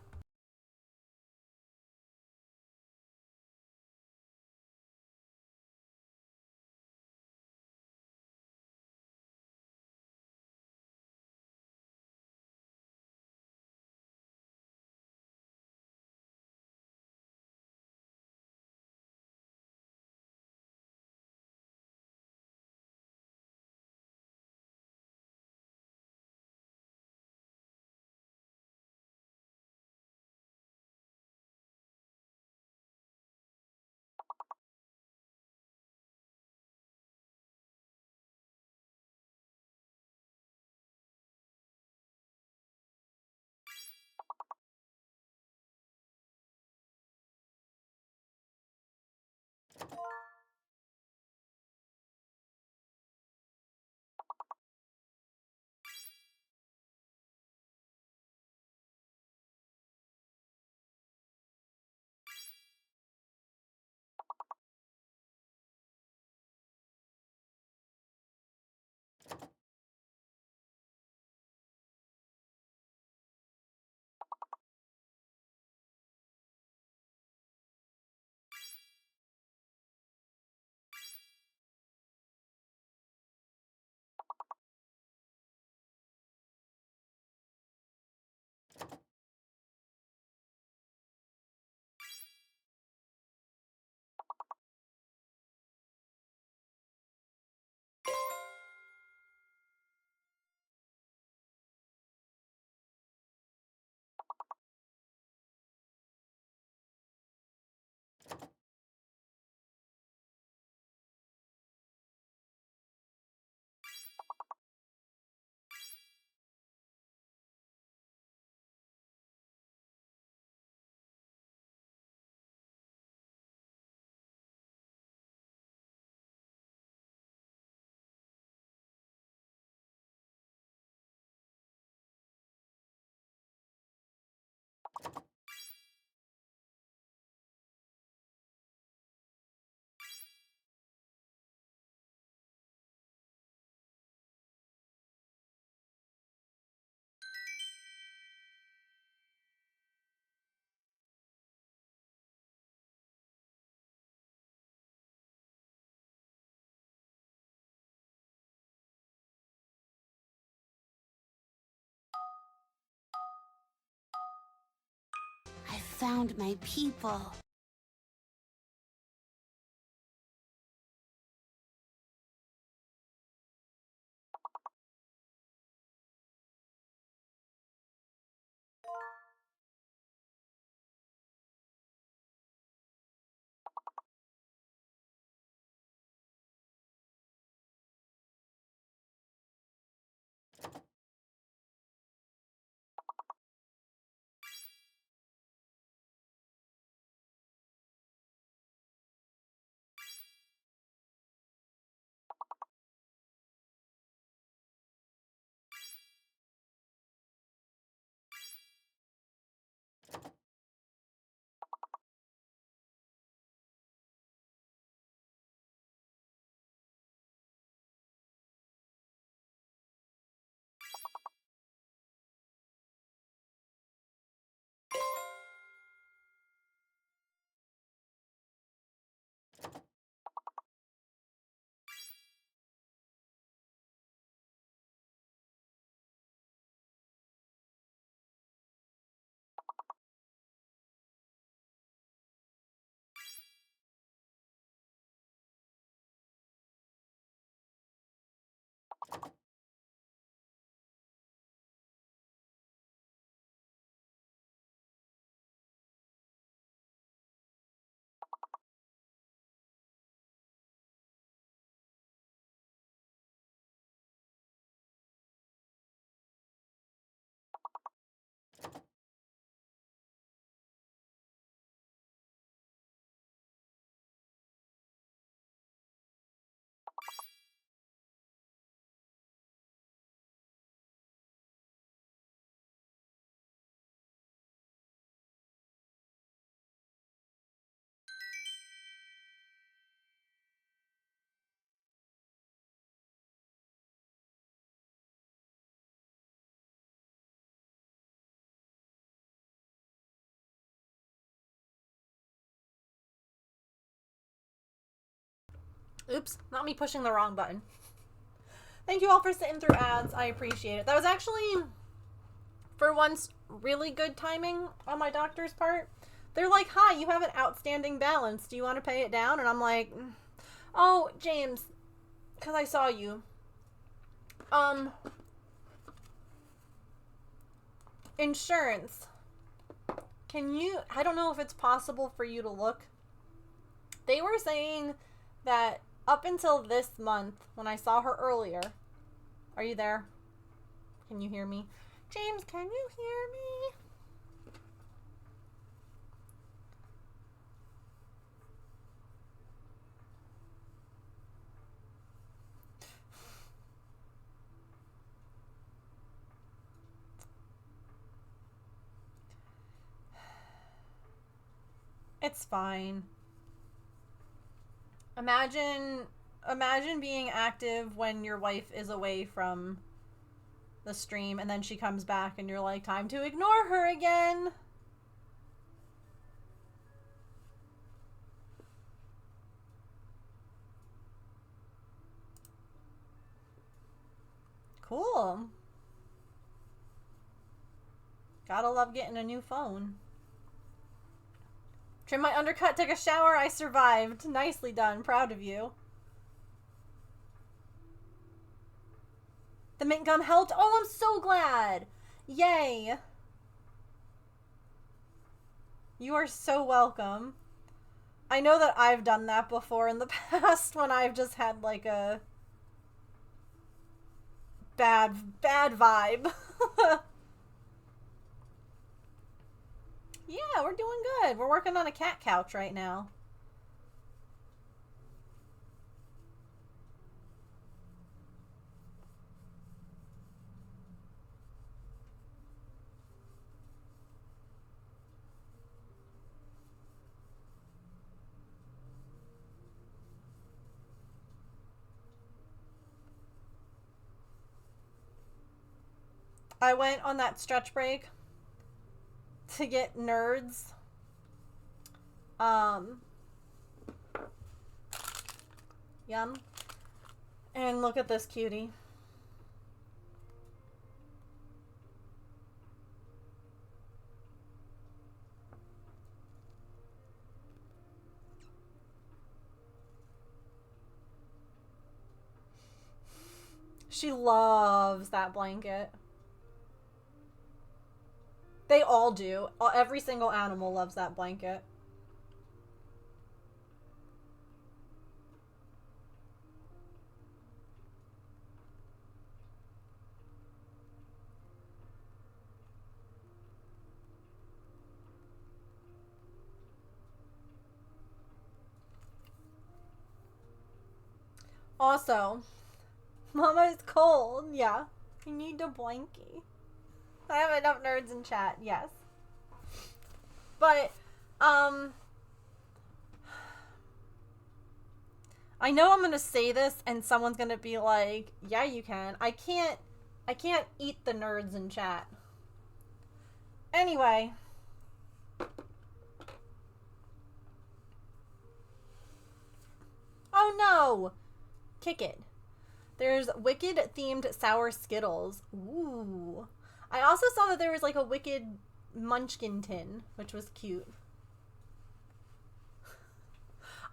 found my people. Oops, not me pushing the wrong button. Thank you all for sitting through ads. I appreciate it. That was actually, for once, really good timing on my doctor's part. They're like, hi, you have an outstanding balance. Do you want to pay it down? And I'm like, oh, James, because I saw you. Insurance. Can you, I don't know if it's possible for you to look. They were saying that up until this month, when I saw her earlier, are you there? Can you hear me? James, can you hear me? It's fine. Imagine being active when your wife is away from the stream and then she comes back and you're like, time to ignore her again. Cool. Gotta love getting a new phone. Trim my undercut, took a shower, I survived. Nicely done, proud of you. The mint gum helped. Oh, I'm so glad. Yay. You are so welcome. I know that I've done that before in the past when I've just had like a bad vibe. Yeah, we're doing good. We're working on a cat couch right now. I went on that stretch break to get Nerds. Yum. And look at this cutie. She loves that blanket. They all do. Every single animal loves that blanket. Also, Mama is cold. Yeah. You need a blankie. I have enough nerds in chat. Yes. But, I know I'm gonna say this and someone's gonna be like, yeah, you can. I can't eat the nerds in chat. Anyway. Oh no! Kick it. There's Wicked themed sour Skittles. Ooh. I also saw that there was like a Wicked Munchkin tin, which was cute.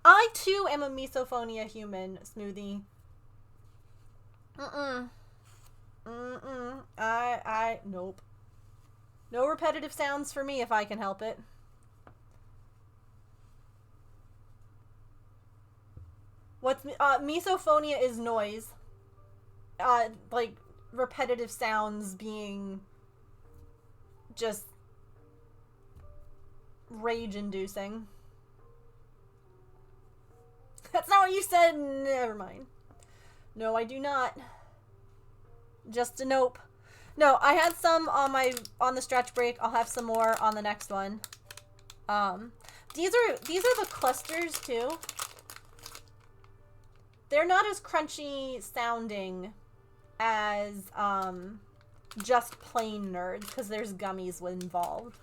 I too am a misophonia human, Smoothie. Nope. No repetitive sounds for me if I can help it. What's misophonia is noise. Like repetitive sounds being just rage-inducing. That's not what you said. Never mind. No, I do not. Just a nope. No, I had some on the stretch break. I'll have some more on the next one. These are the clusters too. They're not as crunchy sounding as just plain nerds because there's gummies involved.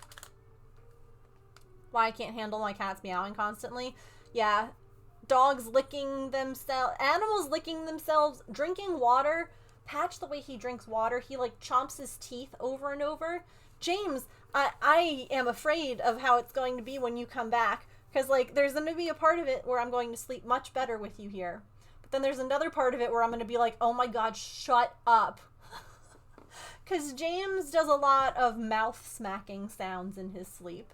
Why I can't handle my cats meowing constantly? Yeah. Dogs licking themselves, animals licking themselves, drinking water. Patch, the way he drinks water, he like chomps his teeth over and over. James, I am afraid of how it's going to be when you come back, because like there's going to be a part of it where I'm going to sleep much better with you here, but then there's another part of it where I'm going to be like, oh my god, shut up. Because James does a lot of mouth smacking sounds in his sleep.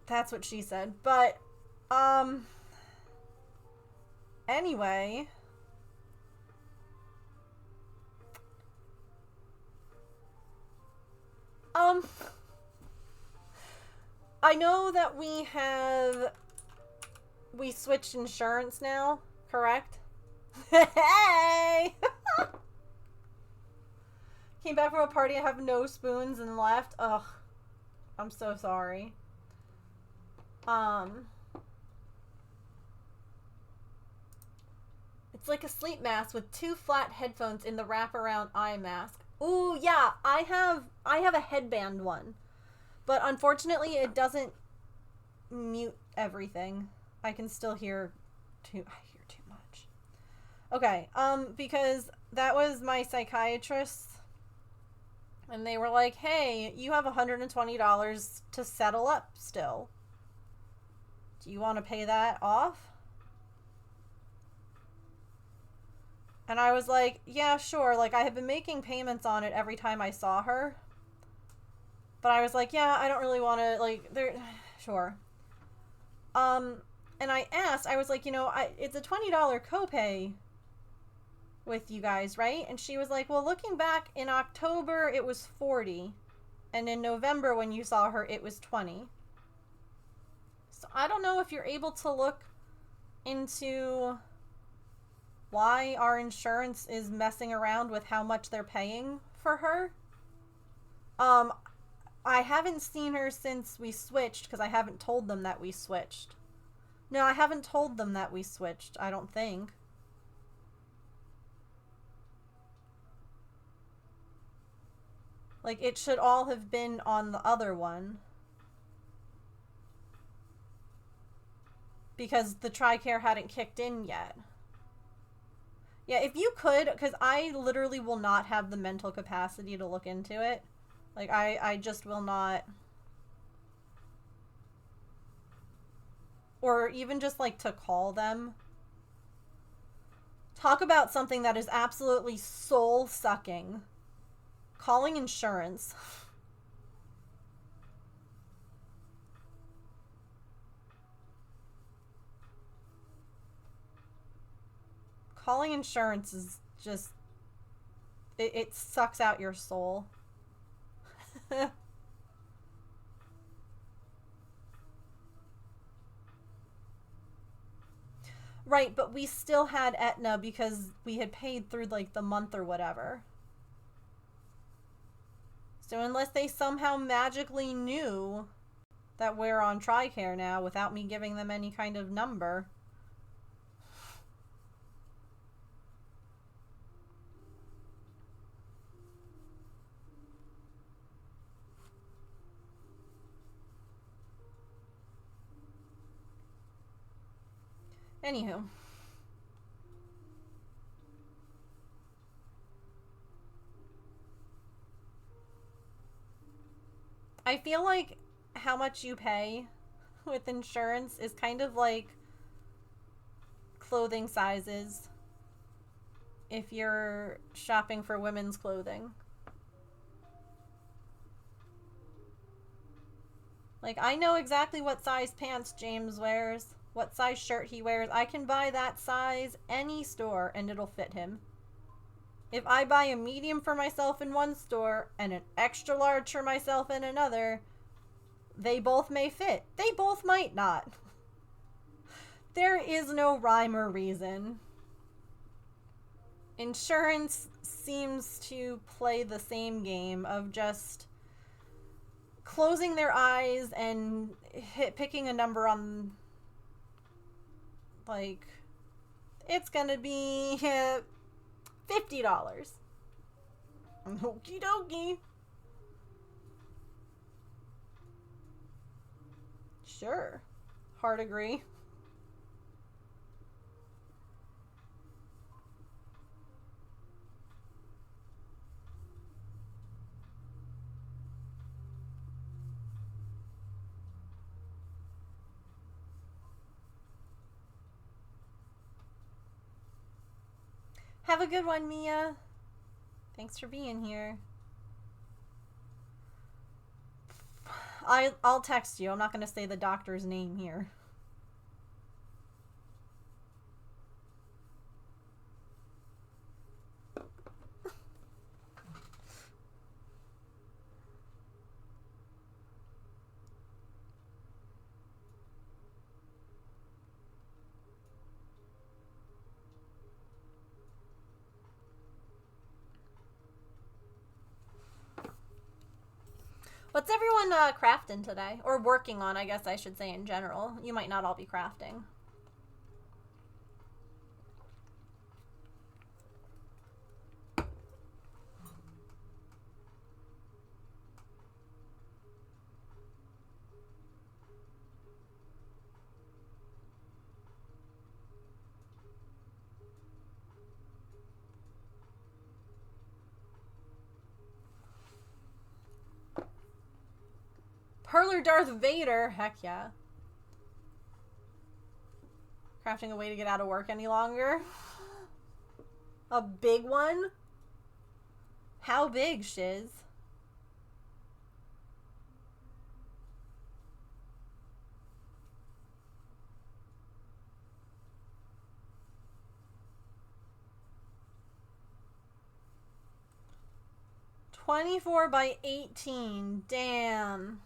That's what she said. But, anyway. I know that we switched insurance now, correct? Hey! Came back from a party, I have no spoons and left. Ugh. I'm so sorry. It's like a sleep mask with 2 flat headphones in the wraparound eye mask. Ooh, yeah, I have a headband one. But unfortunately, it doesn't mute everything. I can still hear I hear too much. Okay, because that was my psychiatrist. And they were like, hey, you have $120 to settle up still. Do you want to pay that off? And I was like, yeah, sure. Like, I had been making payments on it every time I saw her. But I was like, yeah, I don't really want to, like, sure. And I asked, I was like, you know, it's a $20 copay with you guys, right? And she was like, well, looking back in October, it was $40. And in November, when you saw her, it was $20. So I don't know if you're able to look into why our insurance is messing around with how much they're paying for her. I haven't seen her since we switched because I haven't told them that we switched. No, I haven't told them that we switched, I don't think. Like, it should all have been on the other one. Because the TRICARE hadn't kicked in yet. Yeah, if you could, because I literally will not have the mental capacity to look into it. Like, I just will not. or even just like to call them. Talk about something that is absolutely soul-sucking. Calling insurance. Calling insurance is just... It sucks out your soul. Right, but we still had Aetna because we had paid through, like, the month or whatever. So unless they somehow magically knew that we're on TRICARE now without me giving them any kind of number... Anywho. I feel like how much you pay with insurance is kind of like clothing sizes if you're shopping for women's clothing. Like, I know exactly what size pants James wears, what size shirt he wears. I can buy that size any store and it'll fit him. If I buy a medium for myself in one store and an extra large for myself in another, they both may fit. They both might not. There is no rhyme or reason. Insurance seems to play the same game of just closing their eyes and picking a number on, like, it's gonna be $50. Okie dokie. Sure. Hard agree. Have a good one, Mia. Thanks for being here. I'll text you. I'm not going to say the doctor's name here. What's everyone crafting today? Or working on, I guess I should say in general. You might not all be crafting. Perler Darth Vader? Heck yeah. Crafting a way to get out of work any longer? A big one? How big, Shiz? (24 by 18). Damn.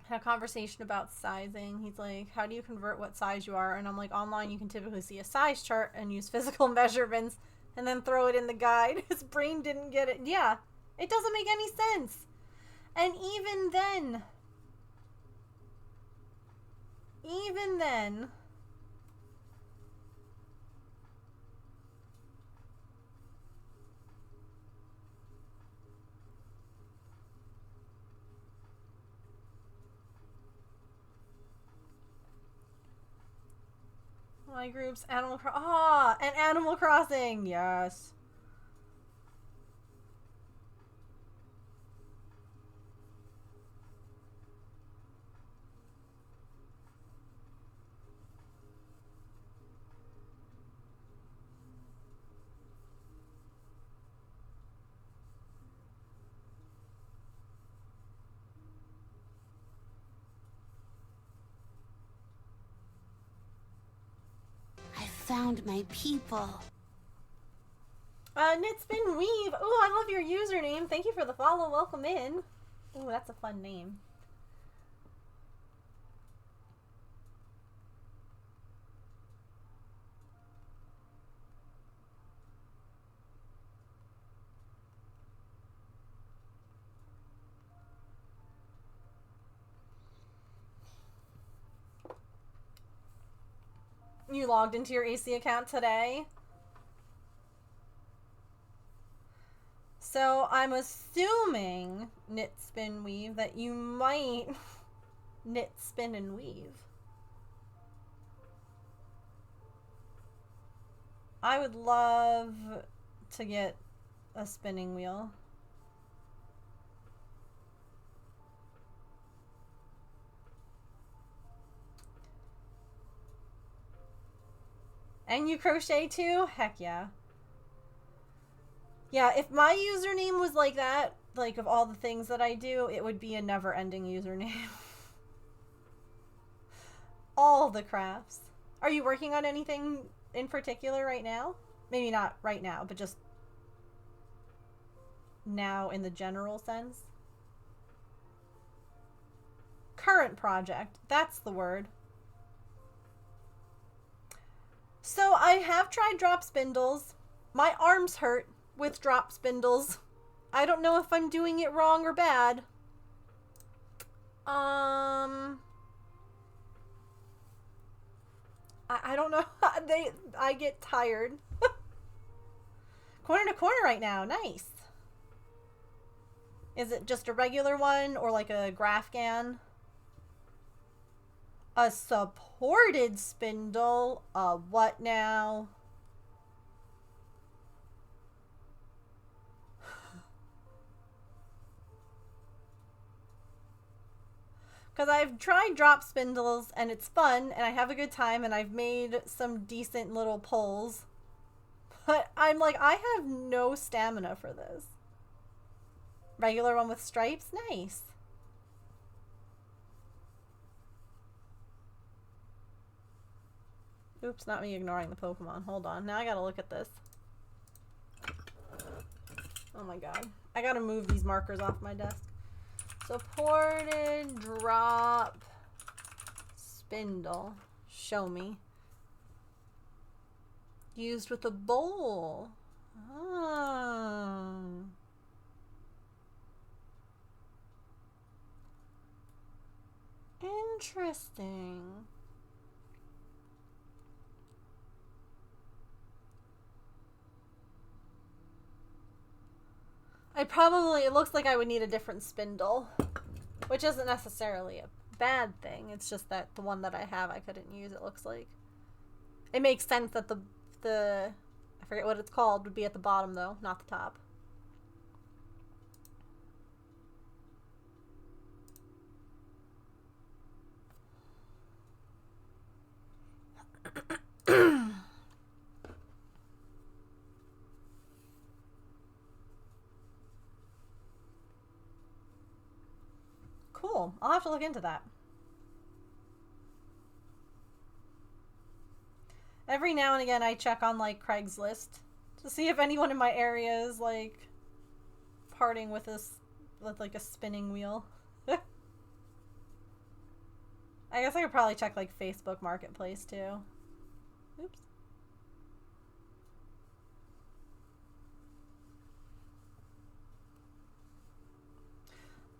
Had a conversation about sizing. He's like, how do you convert what size you are? And I'm like, online you can typically see a size chart and use physical measurements and then throw it in the guide. His brain didn't get it. Yeah, it doesn't make any sense. And even then, my group's Animal Crossing. Ah, and Animal Crossing. Yes. found my people. Knitspin Weave. Ooh, I love your username. Thank you for the follow. Welcome in. Ooh, that's a fun name. You logged into your AC account today? So I'm assuming, Knit, Spin, Weave, that you might knit, spin, and weave. I would love to get a spinning wheel. And you crochet too? Heck yeah. Yeah, if my username was like that, like of all the things that I do, it would be a never-ending username. All the crafts. Are you working on anything in particular right now? Maybe not right now, but just now in the general sense. Current project. That's the word. So I have tried drop spindles. My arms hurt with drop spindles. I don't know if I'm doing it wrong or bad. I don't know. I get tired. Corner to corner right now. Nice. Is it just a regular one or like a Grafgan? A supported spindle? A what now? Because I've tried drop spindles and it's fun and I have a good time and I've made some decent little pulls. But I'm like, I have no stamina for this. Regular one with stripes? Nice. Oops, not me ignoring the Pokemon. Hold on. Now I gotta look at this. Oh my god. I gotta move these markers off my desk. Supported drop spindle. Show me. Used with a bowl. Oh. Interesting. It looks like I would need a different spindle, which isn't necessarily a bad thing. It's just that the one that I have I couldn't use, it looks like. It makes sense that the I forget what it's called, would be at the bottom though, not the top. Cool. I'll have to look into that. Every now and again I check on like Craigslist to see if anyone in my area is like parting with like a spinning wheel. I guess I could probably check like Facebook Marketplace too. Oops.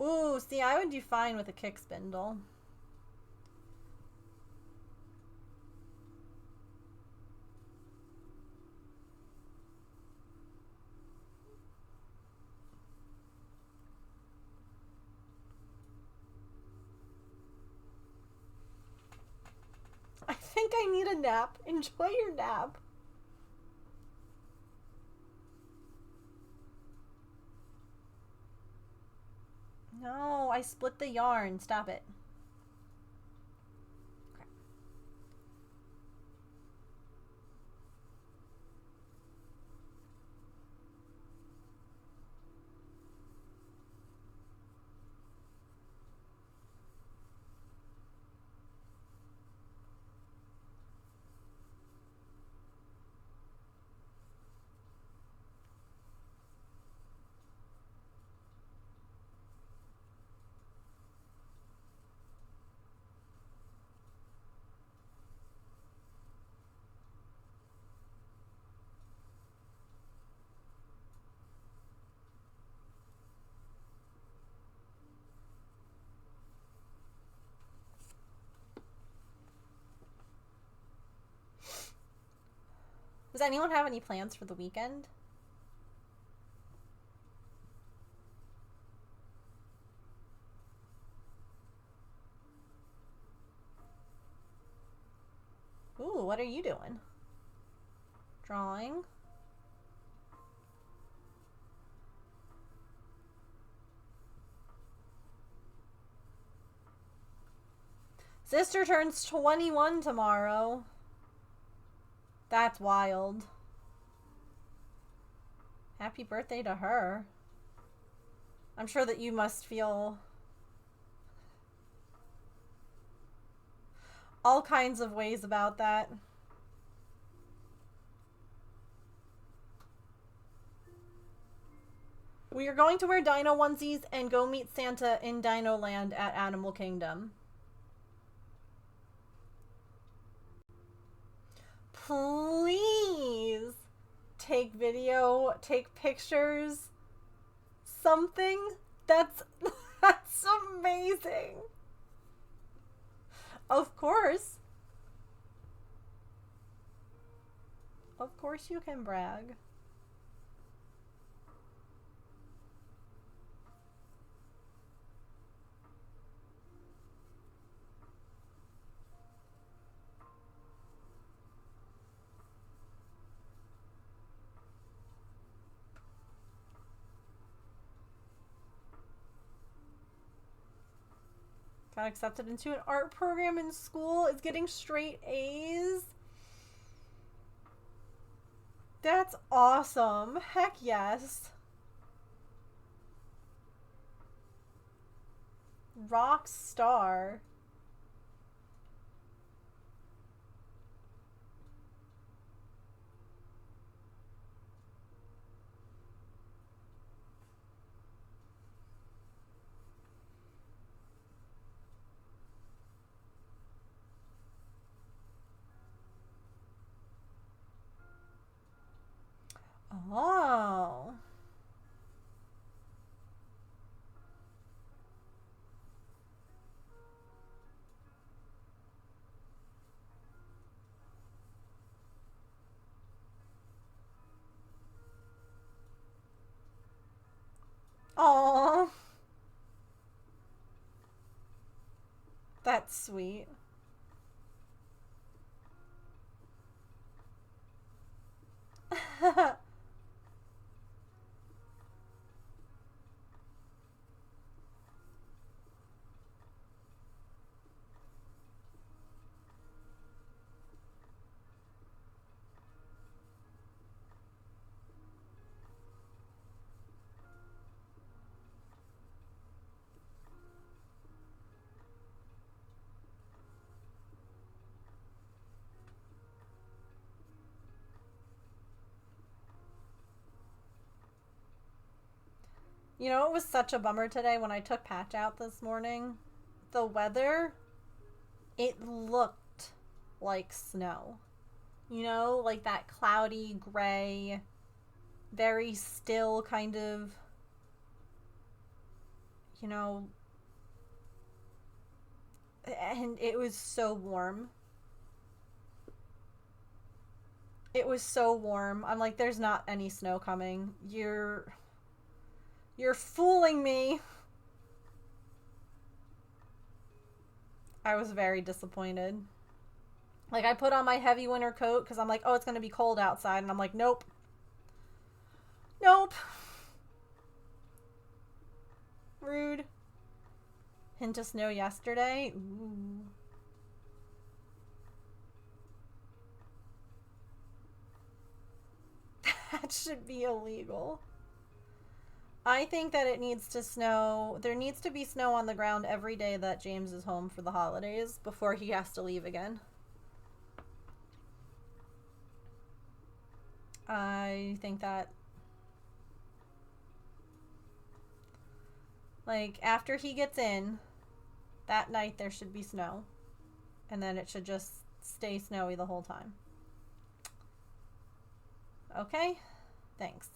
Ooh, see, I would do fine with a kick spindle. I think I need a nap. Enjoy your nap. No, I split the yarn. Stop it. Okay. Does anyone have any plans for the weekend? Ooh, what are you doing? Drawing. Sister turns 21 tomorrow. That's wild. Happy birthday to her. I'm sure that you must feel all kinds of ways about that. We are going to wear dino onesies and go meet Santa in Dino Land at Animal Kingdom. Please take video, take pictures, something. That's amazing. Of course. Of course you can brag. Got accepted into an art program in school. Is getting straight A's. That's awesome. Heck yes. Rock star. Oh. Oh. That's sweet. You know, it was such a bummer today when I took Patch out this morning. The weather, it looked like snow. You know, like that cloudy, gray, very still kind of, you know, and it was so warm. It was so warm. I'm like, there's not any snow coming. You're fooling me. I was very disappointed. Like, I put on my heavy winter coat because I'm like, oh, it's going to be cold outside. And I'm like, nope. Nope. Rude. Hint of snow yesterday. Ooh. That should be illegal. I think that it needs to snow. There needs to be snow on the ground every day that James is home for the holidays before he has to leave again. I think that, like, after he gets in, that night there should be snow. And then it should just stay snowy the whole time. Okay? Thanks.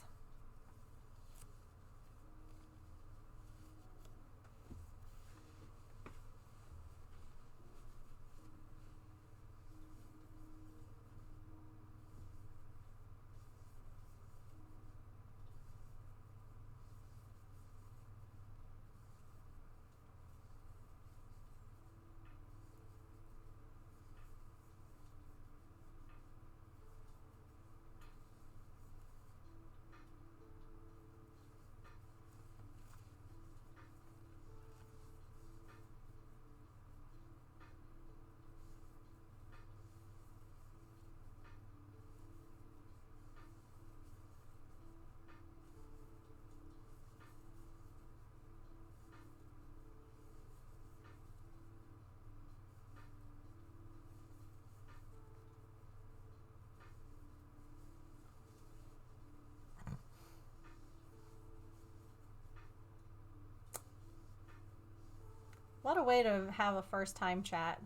What a way to have a first time chat.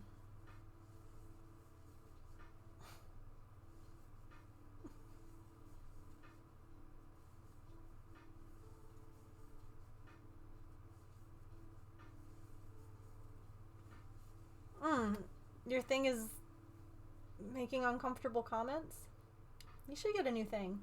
Your thing is making uncomfortable comments? You should get a new thing.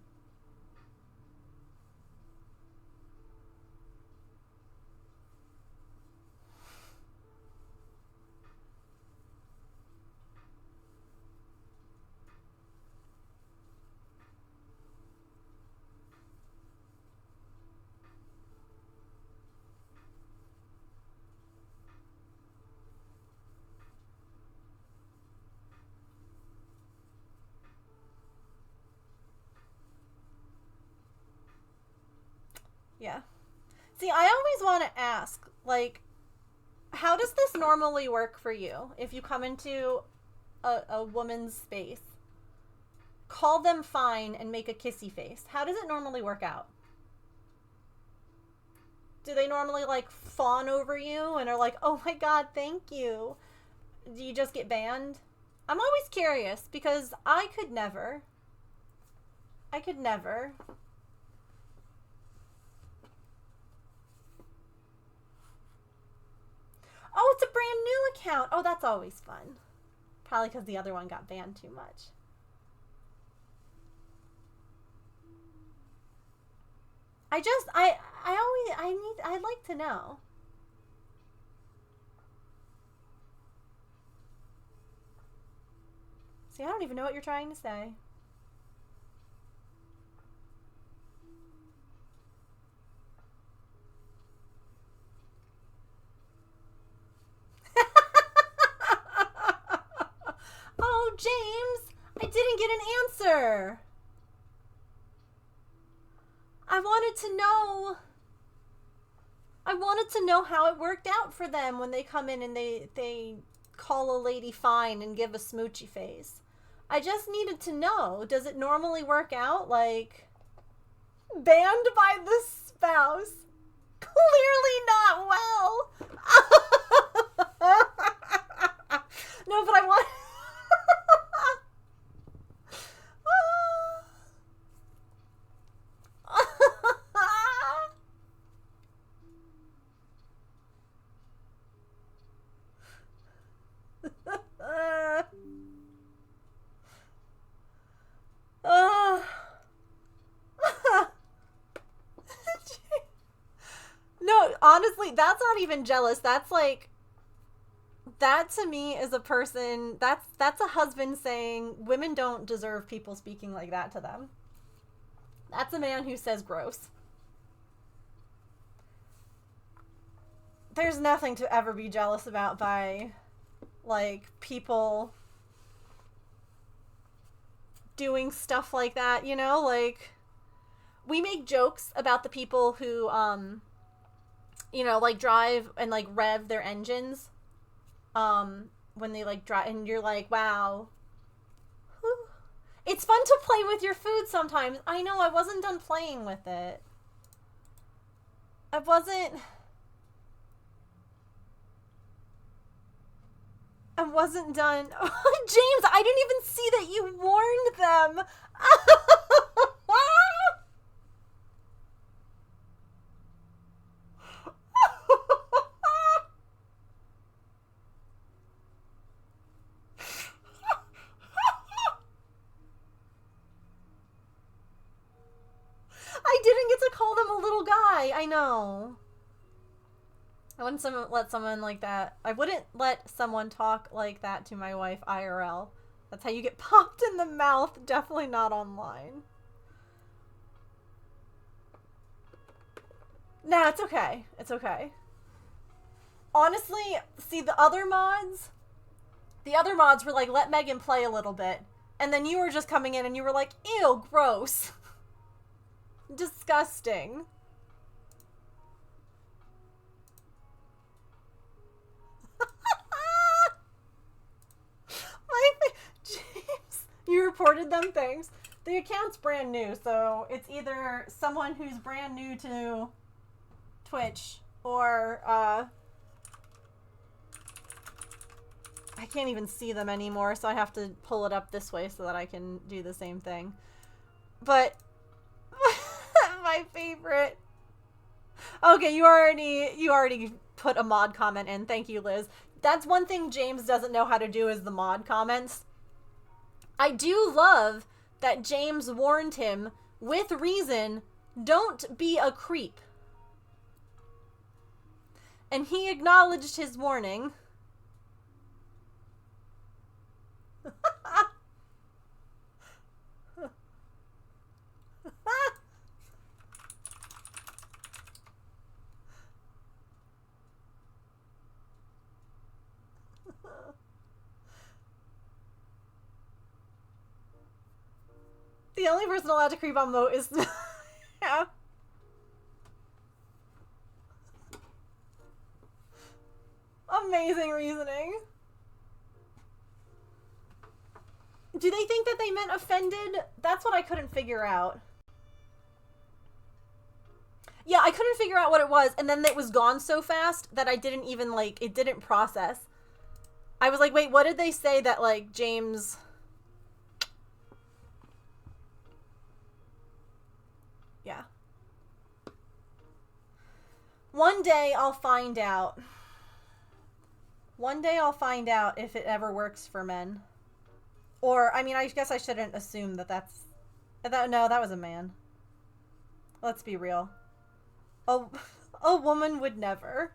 Yeah. See, I always want to ask, like, how does this normally work for you? If you come into a woman's space, call them fine and make a kissy face. How does it normally work out? Do they normally, like, fawn over you and are like, oh my god, thank you? Do you just get banned? I'm always curious because I could never. I could never. Oh, it's a brand new account. Oh, that's always fun. Probably because the other one got banned too much. I'd like to know. See, I don't even know what you're trying to say. Oh, James, I didn't get an answer. I wanted to know how it worked out for them when they come in and they call a lady fine and give a smoochy face. I just needed to know, does it normally work out like banned by the spouse? Clearly not well. No, but I want No, honestly, that's not even jealous. That's like, that to me is a person, that's a husband saying women don't deserve people speaking like that to them. That's a man who says gross. There's nothing to ever be jealous about by, like, people doing stuff like that, you know? Like, we make jokes about the people who, you know, like, drive and, like, rev their engines, when they, like, drive, and you're like, wow. It's fun to play with your food sometimes. I know, I wasn't done playing with it. I wasn't done. James, I didn't even see that you warned them. I didn't get to call them a little guy. I know. I wouldn't let someone like that. I wouldn't let someone talk like that to my wife IRL. That's how you get popped in the mouth. Definitely not online. Nah, it's okay. It's okay. Honestly, see, the other mods were like, let Megan play a little bit. And then you were just coming in and you were like, ew, gross. Disgusting. James, you reported them things. The account's brand new, so it's either someone who's brand new to Twitch or I can't even see them anymore, so I have to pull it up this way so that I can do the same thing. But my favorite. Okay, you already put a mod comment in. Thank you, Liz. That's one thing James doesn't know how to do is the mod comments. I do love that James warned him with reason, don't be a creep. And he acknowledged his warning. The only person allowed to creep on Moat is... yeah. Amazing reasoning. Do they think that they meant offended? That's what I couldn't figure out. Yeah, I couldn't figure out what it was, and then it was gone so fast that I didn't even, like, it didn't process. I was like, wait, what did they say that, like, James... Yeah. One day I'll find out. One day I'll find out if it ever works for men. Or, I mean, I guess I shouldn't assume that that's... No, that was a man. Let's be real. A woman would never.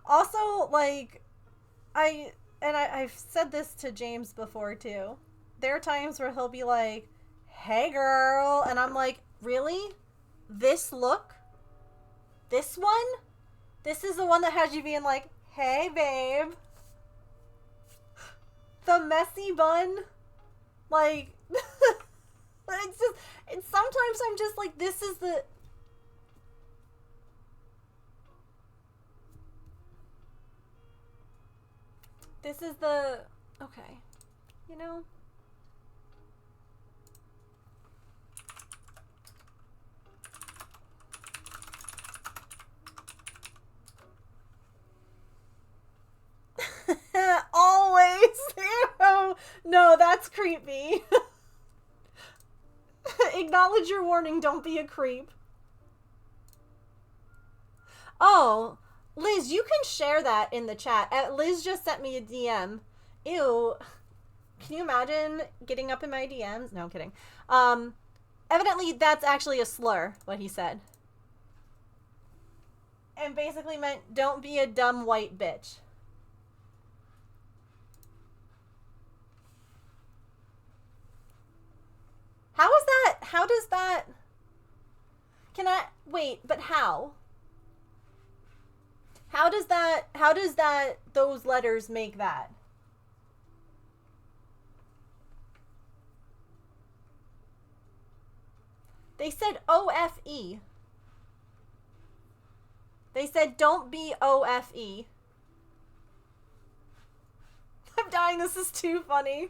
Also, like, I've said this to James before, too. There are times where he'll be like, hey, girl. And I'm like, really? This look? This one? This is the one that has you being like, hey, babe. The messy bun? Like, it's just, sometimes I'm just like, this is the... This is the... Okay. You know? Always. Ew. No, that's creepy. Acknowledge your warning. Don't be a creep. Oh, Liz, you can share that in the chat. Liz just sent me a DM. Ew. Can you imagine getting up in my DMs? No, I'm kidding. Evidently, that's actually a slur, what he said. And basically meant, don't be a dumb white bitch. How is that? How does that... Can I... Wait, but how? How does that, those letters make that? They said OFE. They said don't be OFE. I'm dying, this is too funny.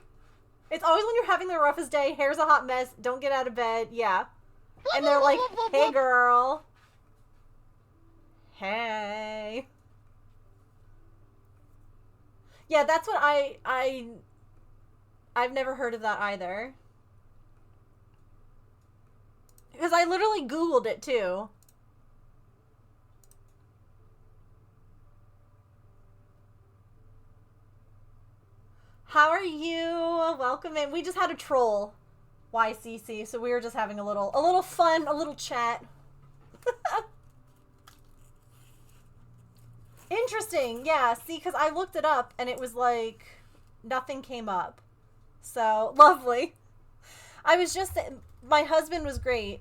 It's always when you're having the roughest day, hair's a hot mess, don't get out of bed, yeah. And they're like, hey girl. Hey. Yeah, that's what I've never heard of that either. Because I literally Googled it too. How are you? Welcome in. We just had a troll, YCC, so we were just having a little fun, a little chat. Interesting. Yeah, see, because I looked it up and it was like nothing came up. So, lovely. I was just, my husband was great.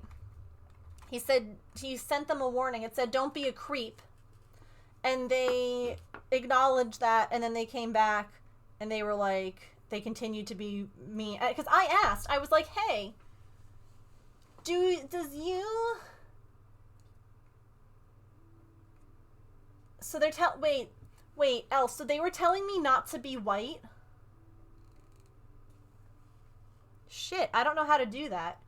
He said, he sent them a warning. It said, don't be a creep. And they acknowledged that, and then they came back and they were like, they continued to be mean. Because I asked, I was like, hey, does you... So they're wait, Elle, so they were telling me not to be white? Shit, I don't know how to do that.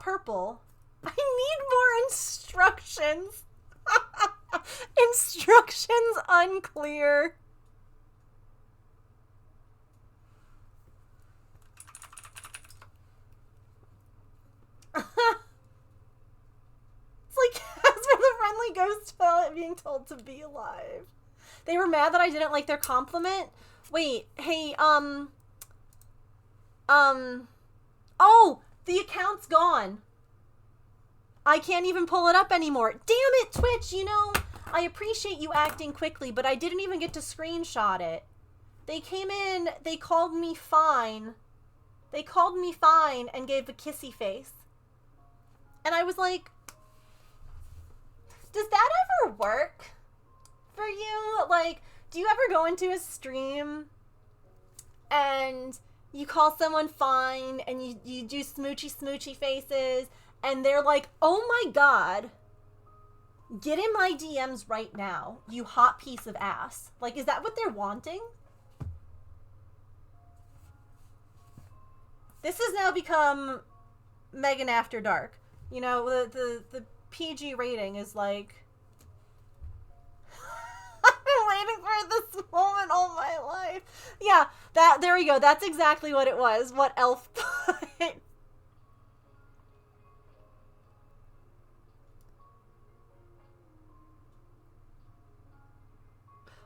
purple. I need more instructions. Instructions unclear. It's like as for the friendly ghost pilot being told to be alive. They were mad that I didn't like their compliment. Wait, hey, oh, the account's gone. I can't even pull it up anymore. Damn it, Twitch, you know, I appreciate you acting quickly, but I didn't even get to screenshot it. They came in, they called me fine. They called me fine and gave a kissy face. And I was like, does that ever work for you? Like, do you ever go into a stream and you call someone fine and you do smoochy faces and they're like, oh my god, get in my DMs right now, you hot piece of ass. Like, is that what they're wanting? This has now become Megan After Dark. You know, the PG rating is like... I've been waiting for this moment all my life. Yeah, there we go. That's exactly what it was. What Elf put.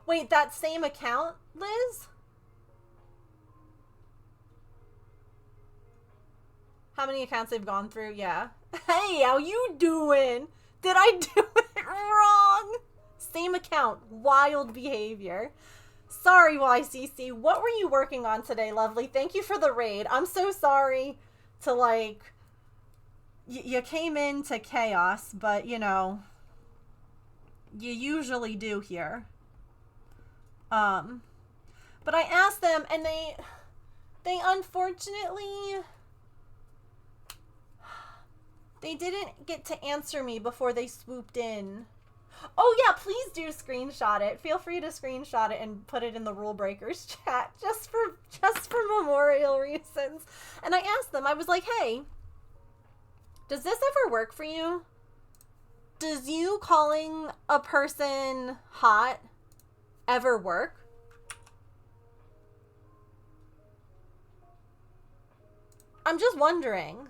Wait, that same account, Liz? How many accounts they've gone through? Yeah. Hey, how you doing? Did I do it wrong? Same account. Wild behavior. Sorry, YCC. What were you working on today, lovely? Thank you for the raid. I'm so sorry to, like... you came into chaos, but, you know... you usually do here. But I asked them, and they unfortunately... they didn't get to answer me before they swooped in. Oh yeah, please do screenshot it. Feel free to screenshot it and put it in the Rule Breakers chat just for memorial reasons. And I asked them, I was like, hey, does this ever work for you? Does you calling a person hot ever work? I'm just wondering.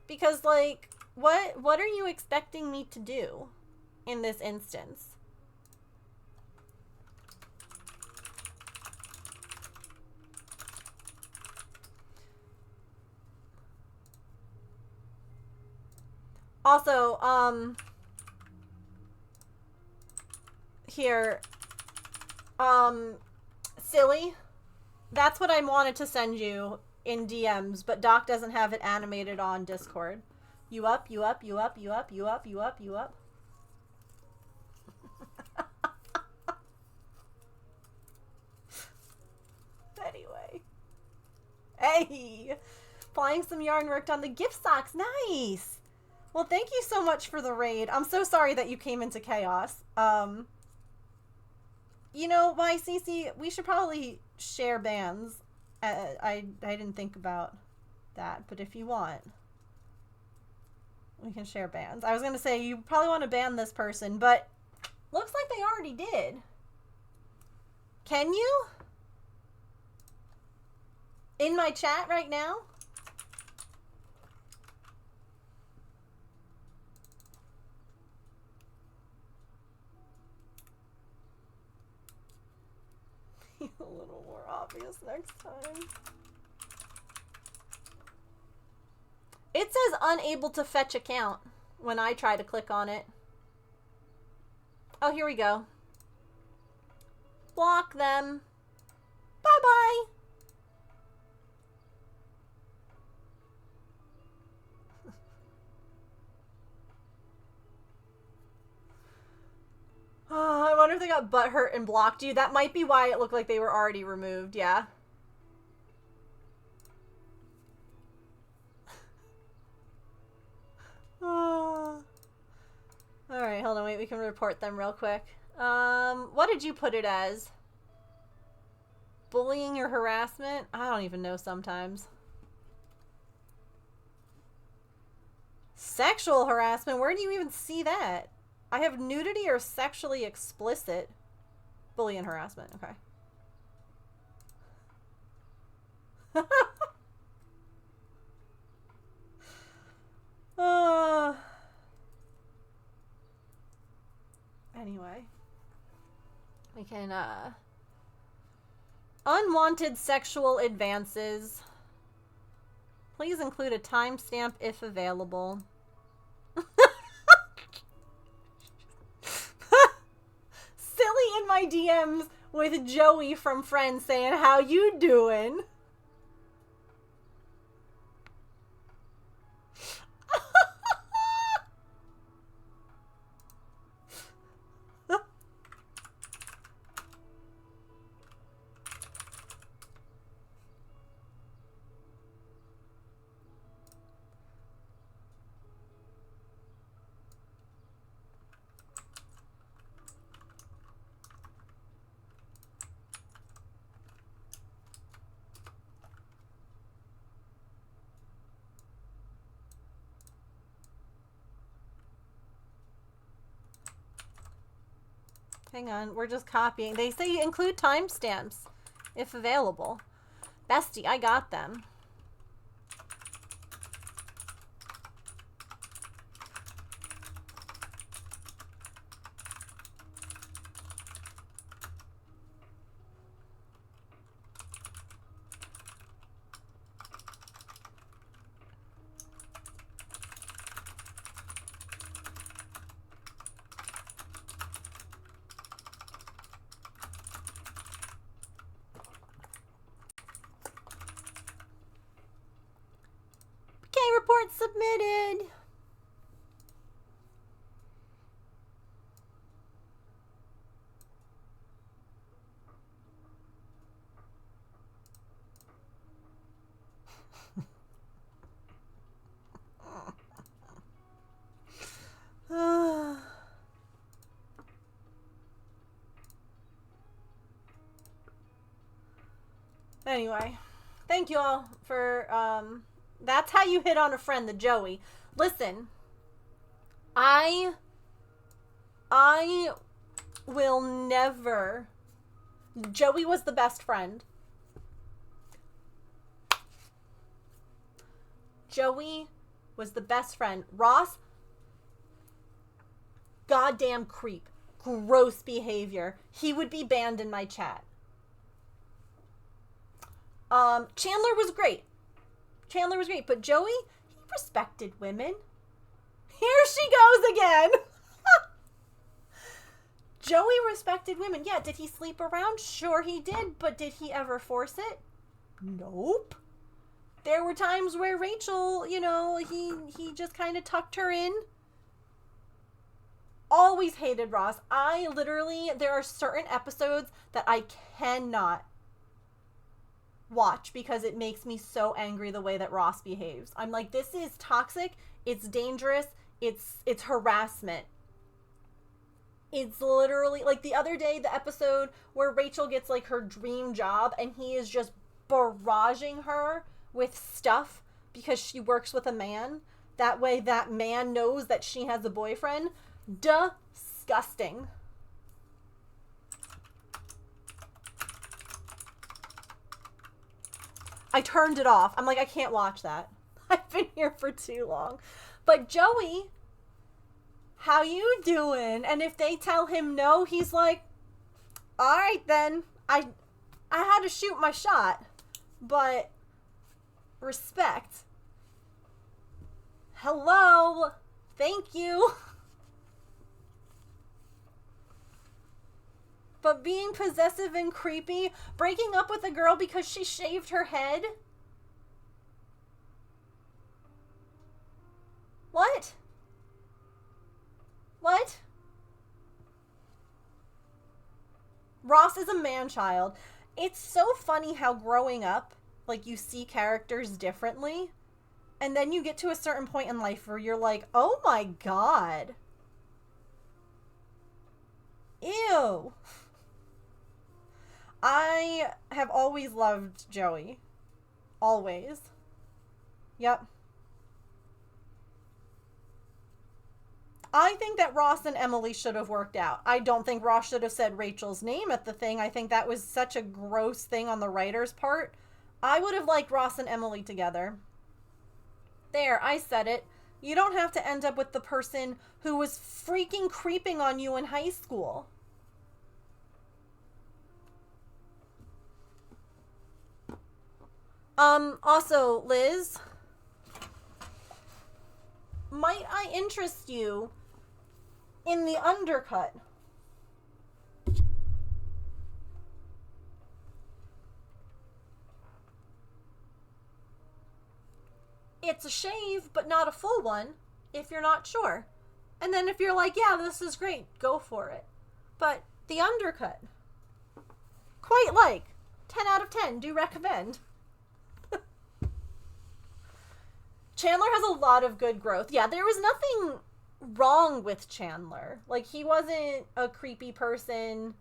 Because, like, what are you expecting me to do in this instance? Also, here, silly, that's what I wanted to send you in DMs, but Doc doesn't have it animated on Discord. You up, you up, you up, you up, you up, you up, you up. Anyway. Hey! Applying some yarn worked on the gift socks. Nice! Well, thank you so much for the raid. I'm so sorry that you came into chaos. You know, YCC, we should probably share bans. I didn't think about that, but if you want, we can share bans. I was going to say, you probably want to ban this person, but looks like they already did. Can you? In my chat right now? Be a little more obvious next time. It says unable to fetch account when I try to click on it. Oh, here we go. Block them. Bye-bye. Oh, I wonder if they got butthurt and blocked you. That might be why it looked like they were already removed, yeah. Oh. Alright, hold on, wait, we can report them real quick. What did you put it as? Bullying or harassment? I don't even know sometimes. Sexual harassment? Where do you even see that? I have nudity or sexually explicit. Bullying harassment. Okay. Anyway. We can, unwanted sexual advances. Please include a timestamp if available. Silly in my DMs with Joey from Friends saying, "How you doing?" Hang on, we're just copying. They say include timestamps if available. Bestie, I got them. Okay, report submitted. Anyway, thank you all for, that's how you hit on a friend, the Joey. Listen, I will never, Joey was the best friend. Joey was the best friend. Ross, goddamn creep. Gross behavior. He would be banned in my chat. Chandler was great. Chandler was great, but Joey, he respected women. Here she goes again. Joey respected women. Yeah, did he sleep around? Sure he did, but did he ever force it? Nope. There were times where Rachel, you know, he just kind of tucked her in. Always hated Ross. I literally, there are certain episodes that I cannot watch because it makes me so angry the way that Ross behaves. I'm like, this is toxic, it's dangerous, it's harassment. It's literally, like the other day, the episode where Rachel gets like her dream job and he is just barraging her with stuff because she works with a man. That way that man knows that she has a boyfriend. Disgusting. I turned it off. I'm like, I can't watch that. I've been here for too long. But Joey, how you doing? And if they tell him no, he's like, all right then. I had to shoot my shot. But respect. Hello. Thank you. But being possessive and creepy, breaking up with a girl because she shaved her head? What? What? Ross is a man-child. It's so funny how growing up, like, you see characters differently, and then you get to a certain point in life where you're like, oh my god. Ew. I have always loved Joey. Always. Yep. I think that Ross and Emily should have worked out. I don't think Ross should have said Rachel's name at the thing. I think that was such a gross thing on the writer's part. I would have liked Ross and Emily together. There, I said it. You don't have to end up with the person who was freaking creeping on you in high school. Also, Liz, might I interest you in the undercut? It's a shave, but not a full one, if you're not sure. And then if you're like, yeah, this is great, go for it. But the undercut, quite like. 10 out of 10, do recommend. Chandler has a lot of good growth. Yeah, there was nothing wrong with Chandler. Like, he wasn't a creepy person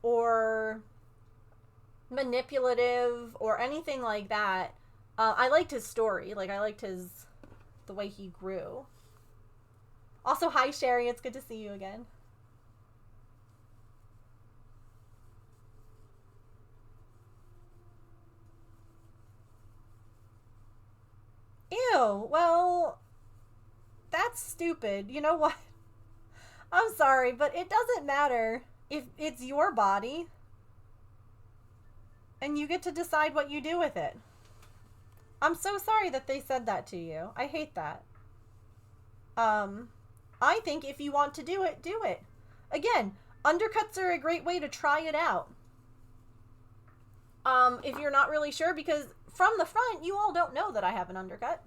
or manipulative or anything like that. I liked his story. Like, I liked the way he grew. Also, hi, Sherry. It's good to see you again. Ew, well, that's stupid. You know what? I'm sorry, but it doesn't matter if it's your body. And you get to decide what you do with it. I'm so sorry that they said that to you. I hate that. I think if you want to do it, do it. Again, undercuts are a great way to try it out. If you're not really sure, because from the front, you all don't know that I have an undercut.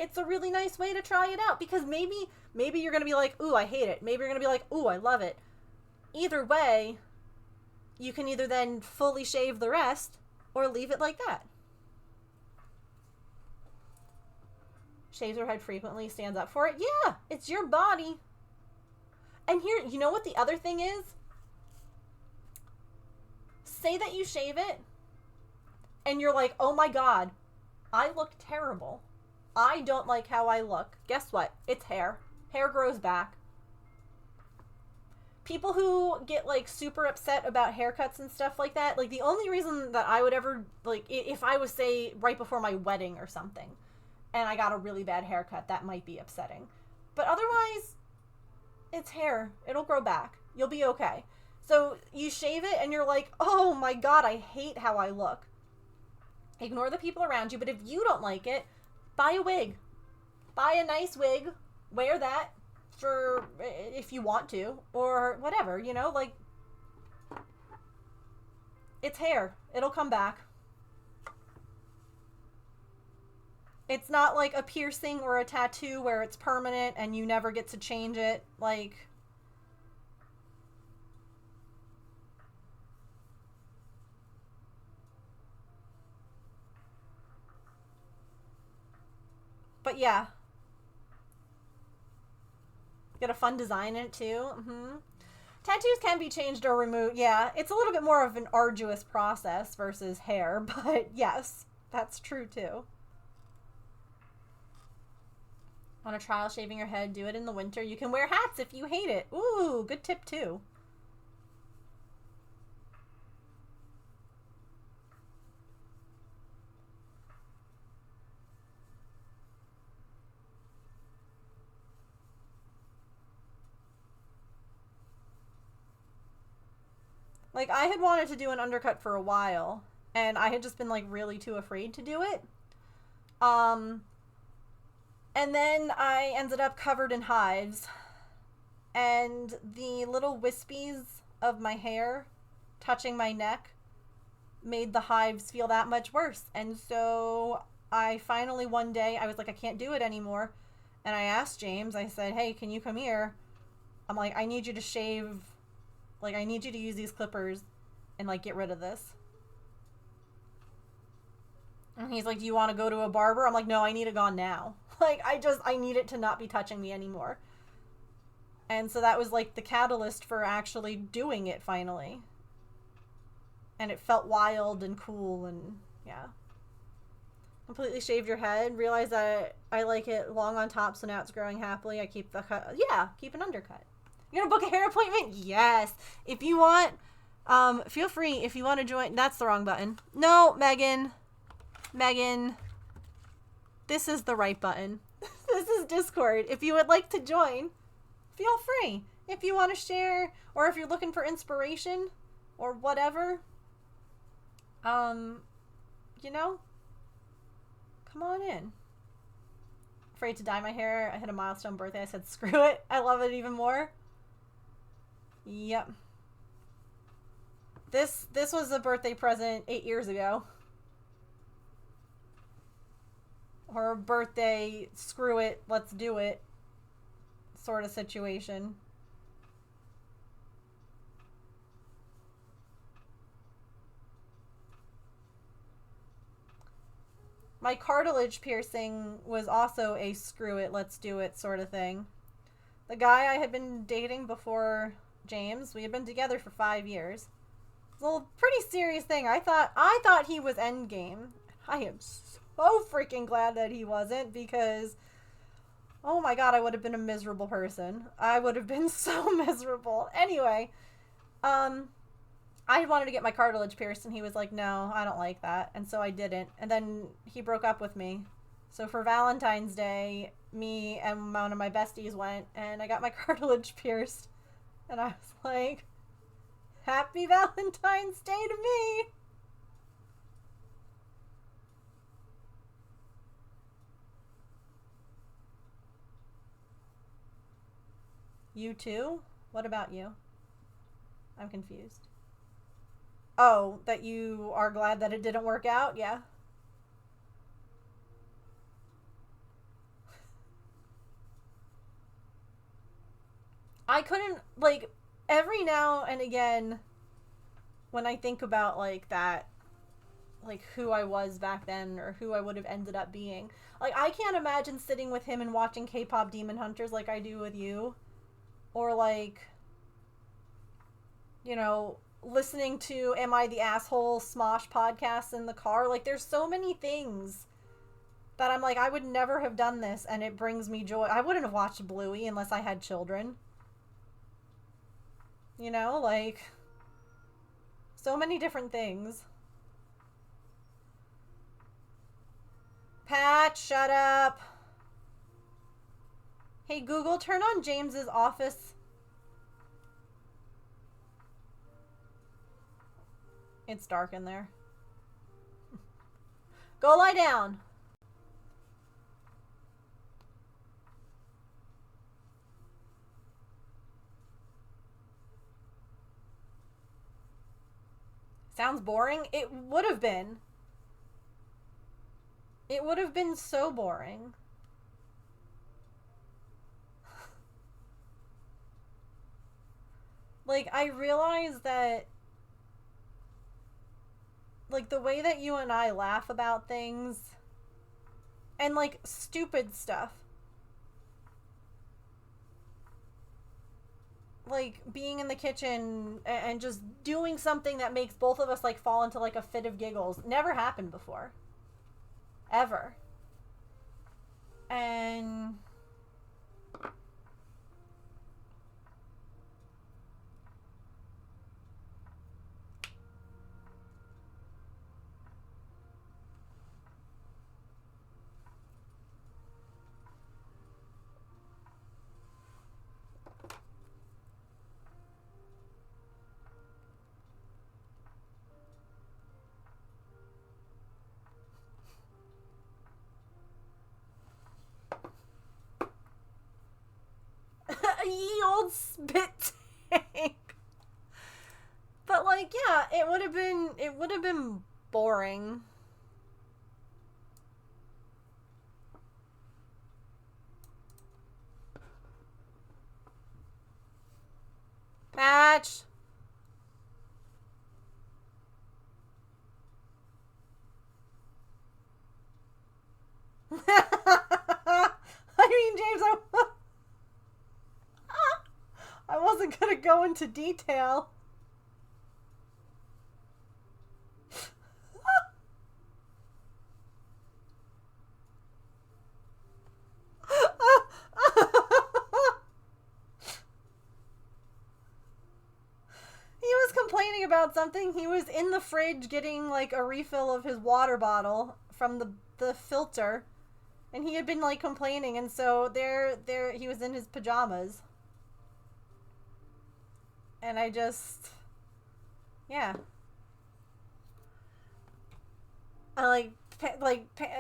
It's a really nice way to try it out, because maybe you're going to be like, ooh, I hate it. Maybe you're going to be like, ooh, I love it. Either way, you can either then fully shave the rest or leave it like that. Shaves her head frequently, stands up for it. Yeah, it's your body. And here, you know what the other thing is? Say that you shave it, and you're like, oh my god, I look terrible. I don't like how I look. Guess what? It's hair. Hair grows back. People who get, like, super upset about haircuts and stuff like that, like, the only reason that I would ever, like, if I was, say, right before my wedding or something, and I got a really bad haircut, that might be upsetting. But otherwise, it's hair. It'll grow back. You'll be okay. So you shave it, and you're like, oh my god, I hate how I look. Ignore the people around you, but if you don't like it, buy a wig. Buy a nice wig. Wear that for if you want to, or whatever, you know, like, it's hair. It'll come back. It's not like a piercing or a tattoo where it's permanent and you never get to change it. Like, but yeah. Get a fun design in it too. Tattoos can be changed or removed. Yeah, it's a little bit more of an arduous process versus hair, but yes, that's true too. Want to trial shaving your head? Do it in the winter. You can wear hats if you hate it. Ooh, good tip too. Like, I had wanted to do an undercut for a while, and I had just been, like, really too afraid to do it. And then I ended up covered in hives, and the little wispies of my hair touching my neck made the hives feel that much worse. And so I finally, one day, I was like, I can't do it anymore. And I asked James, I said, hey, can you come here? I'm like, I need you to shave, like, I need you to use these clippers and, like, get rid of this. And he's like, do you want to go to a barber? I'm like, no, I need it gone now. Like, I need it to not be touching me anymore. And so that was, like, the catalyst for actually doing it finally. And it felt wild and cool and, yeah. Completely shaved your head. Realize that I like it long on top, so now it's growing happily. I keep the cut. Yeah, keep an undercut. You're gonna book a hair appointment? Yes. If you want, feel free. If you want to join, that's the wrong button. No, Megan. Megan. This is the right button. This is Discord. If you would like to join, feel free. If you want to share, or if you're looking for inspiration, or whatever, you know, come on in. Afraid to dye my hair. I hit a milestone birthday. I said, screw it. I love it even more. Yep. This was a birthday present 8 years ago. Or a birthday, screw it, let's do it sort of situation. My cartilage piercing was also a screw it, let's do it sort of thing. The guy I had been dating before James, we had been together for 5 years. It's a little pretty serious thing. I thought he was endgame. I am so freaking glad that he wasn't, because oh my god, I would have been a miserable person. I would have been so miserable. Anyway, I wanted to get my cartilage pierced, and he was like, no, I don't like that. And so I didn't. And then he broke up with me. So for Valentine's Day, me and one of my besties went, and I got my cartilage pierced. And I was like, happy Valentine's Day to me. You too? What about you? I'm confused. Oh, that you are glad that it didn't work out? Yeah. I couldn't, like, every now and again, when I think about, like, that, like, who I was back then, or who I would have ended up being, like, I can't imagine sitting with him and watching K-pop Demon Hunters like I do with you. Or, like, you know, listening to Am I the Asshole Smosh podcasts in the car. Like, there's so many things that I'm like, I would never have done this, and it brings me joy. I wouldn't have watched Bluey unless I had children. You know, like, so many different things. Pat, shut up. Hey, Google, turn on James's office. It's dark in there. Go lie down. Sounds boring? It would have been. It would have been so boring. Like, I realize that, like, the way that you and I laugh about things, and, like, stupid stuff. Like, being in the kitchen and just doing something that makes both of us, like, fall into, like, a fit of giggles. Never happened before. Ever. And ye old spit tank. But, like, yeah, it would have been boring. Patch. I mean, James, I wasn't gonna go into detail. about something? He was in the fridge getting like a refill of his water bottle from the filter, and he had been like complaining, and so there he was in his pajamas. And I just, yeah. I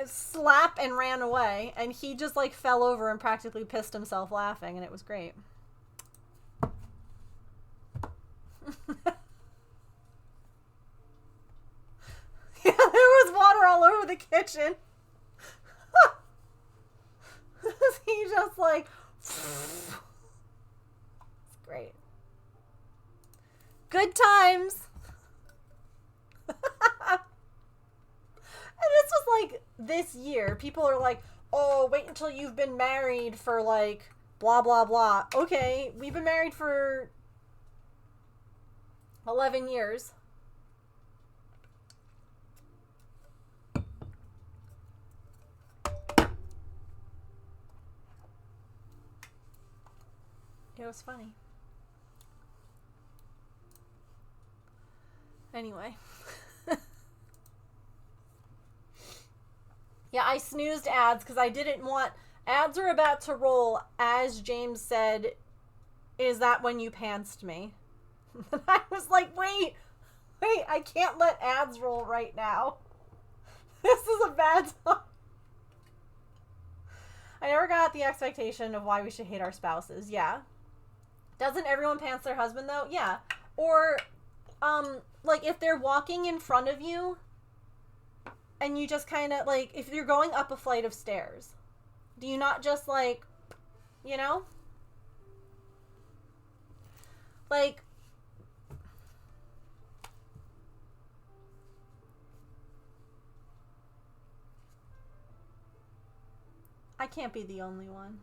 slap and ran away, and he just like fell over and practically pissed himself laughing, and it was great. Yeah, there was water all over the kitchen. He just like, it's great. Good times. And this was like this year. People are like, oh, wait until you've been married for like blah, blah, blah. Okay, we've been married for 11 years. It was funny. Anyway. Yeah, I snoozed ads because I didn't want... Ads are about to roll, as James said, is that when you pantsed me? And I was like, wait, I can't let ads roll right now. This is a bad time. I never got the expectation of why we should hate our spouses. Yeah. Doesn't everyone pants their husband, though? Yeah. Or, like, if they're walking in front of you... And you just kind of, like, if you're going up a flight of stairs, do you not just, like, you know? Like, I can't be the only one.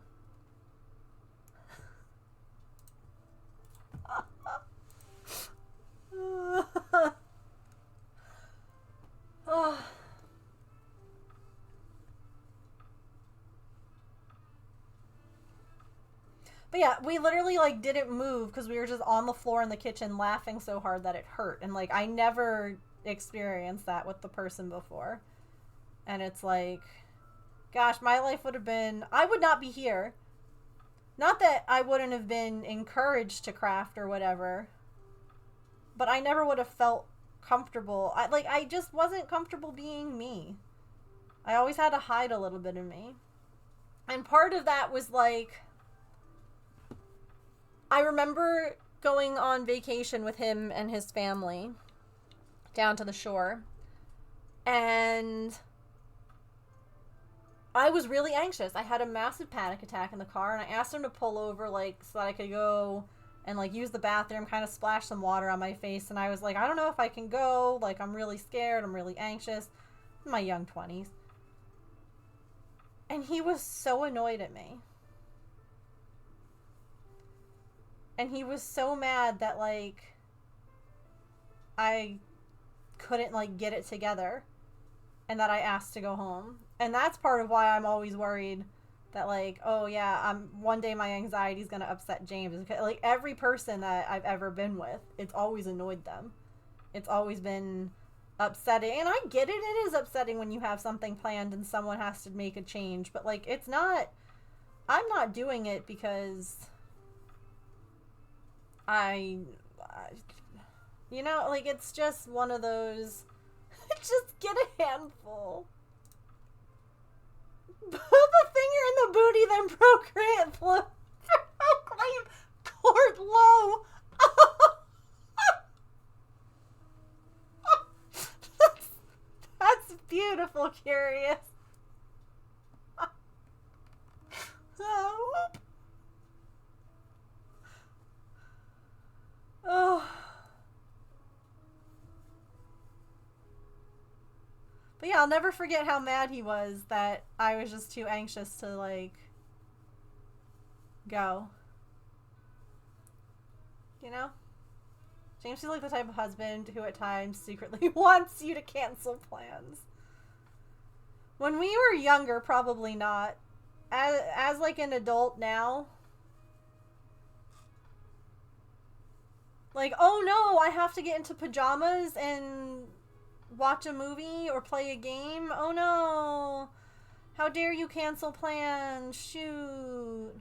Oh. But yeah, we literally, like, didn't move because we were just on the floor in the kitchen laughing so hard that it hurt. And, like, I never experienced that with the person before. And it's like, gosh, my life would have been... I would not be here. Not that I wouldn't have been encouraged to craft or whatever. But I never would have felt comfortable. I just wasn't comfortable being me. I always had to hide a little bit of me. And part of that was, like... I remember going on vacation with him and his family down to the shore, and I was really anxious. I had a massive panic attack in the car, and I asked him to pull over, like, so that I could go and, like, use the bathroom, kind of splash some water on my face, and I was like, I don't know if I can go, like, I'm really scared, I'm really anxious, in my young 20s. And he was so annoyed at me. And he was so mad that, like, I couldn't, like, get it together. And that I asked to go home. And that's part of why I'm always worried that, like, oh, yeah, one day my anxiety is going to upset James. Like, every person that I've ever been with, it's always annoyed them. It's always been upsetting. And I get it. It is upsetting when you have something planned and someone has to make a change. But, like, it's not... I'm not doing it because... you know, like, it's just one of those, just get a handful. Put the finger in the booty, then proclaim court low. That's beautiful, Curious. Oh. But yeah, I'll never forget how mad he was that I was just too anxious to, like, go. You know? James is like the type of husband who at times secretly wants you to cancel plans. When we were younger, probably not. As like an adult now, Like, oh no, I have to get into pajamas and watch a movie or play a game? Oh no. How dare you cancel plans? Shoot.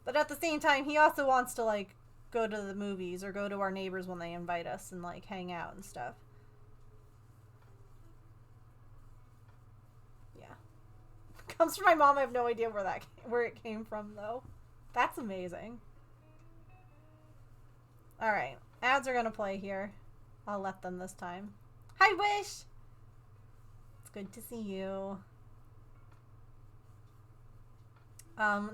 But at the same time, he also wants to, like, go to the movies or go to our neighbors when they invite us and, like, hang out and stuff. Yeah. Comes from my mom. I have no idea where it came from, though. That's amazing. Alright. Ads are gonna play here. I'll let them this time. Hi, Wish! It's good to see you.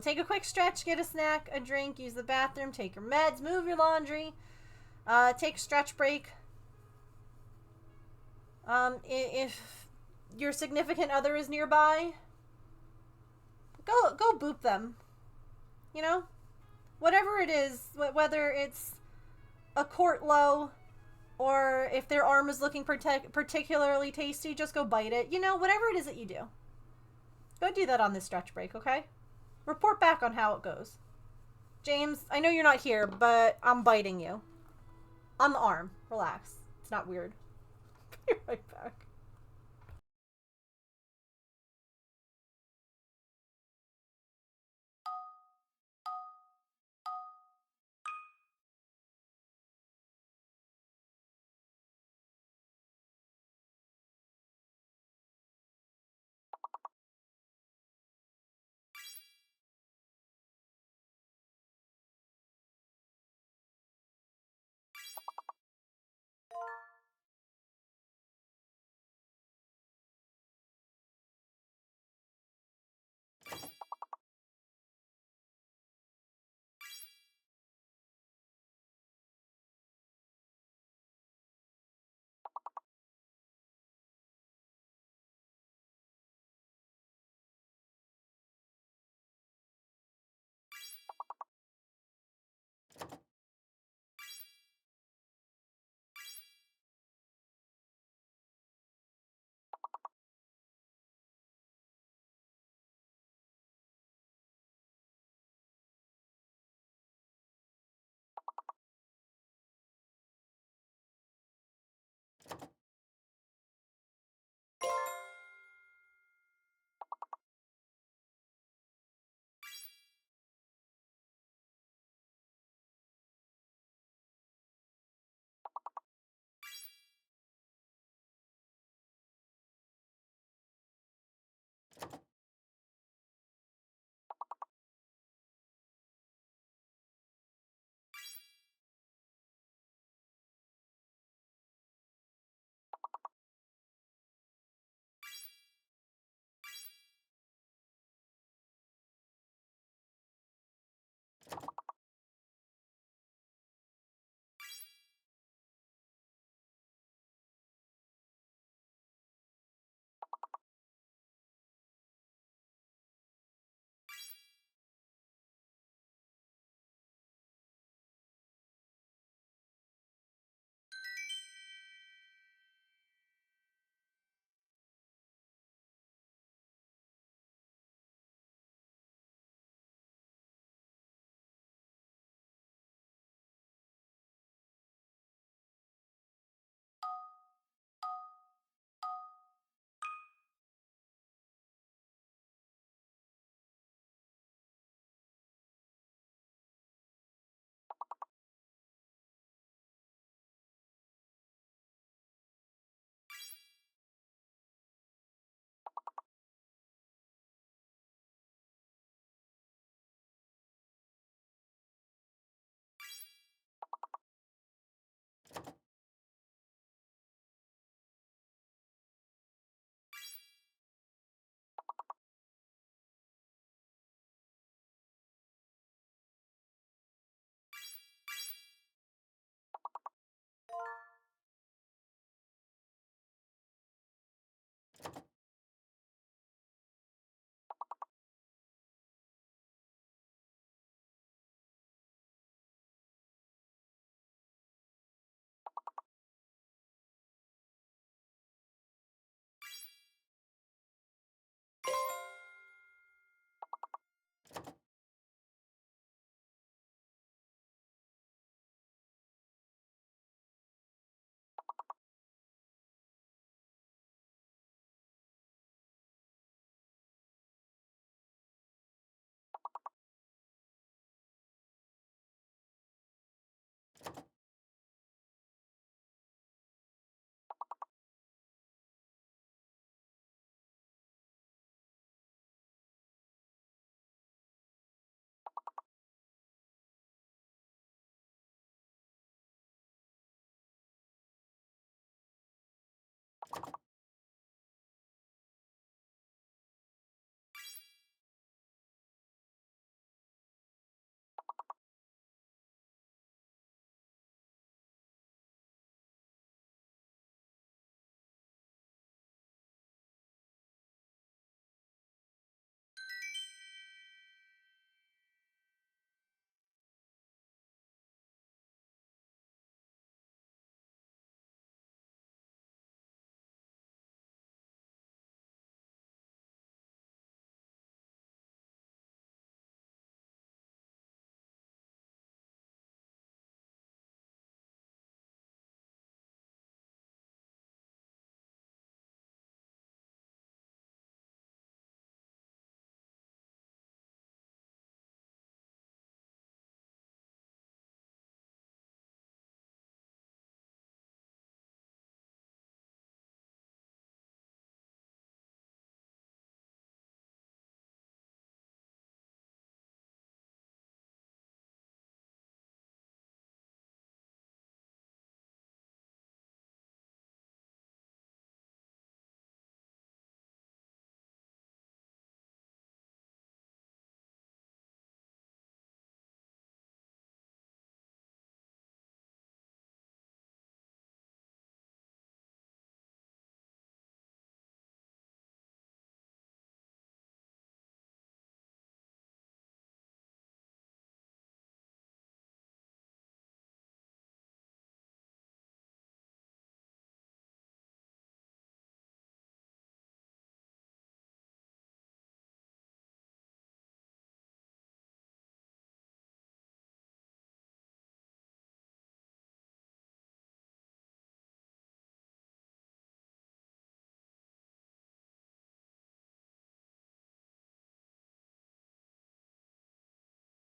Take a quick stretch, get a snack, a drink, use the bathroom, take your meds, move your laundry, take a stretch break. If your significant other is nearby, go boop them. You know? Whatever it is, whether it's a court low, or if their arm is looking particularly tasty, just go bite it. You know, whatever it is that you do. Go do that on this stretch break, okay? Report back on how it goes. James, I know you're not here, but I'm biting you. On the arm. Relax. It's not weird. Be right back.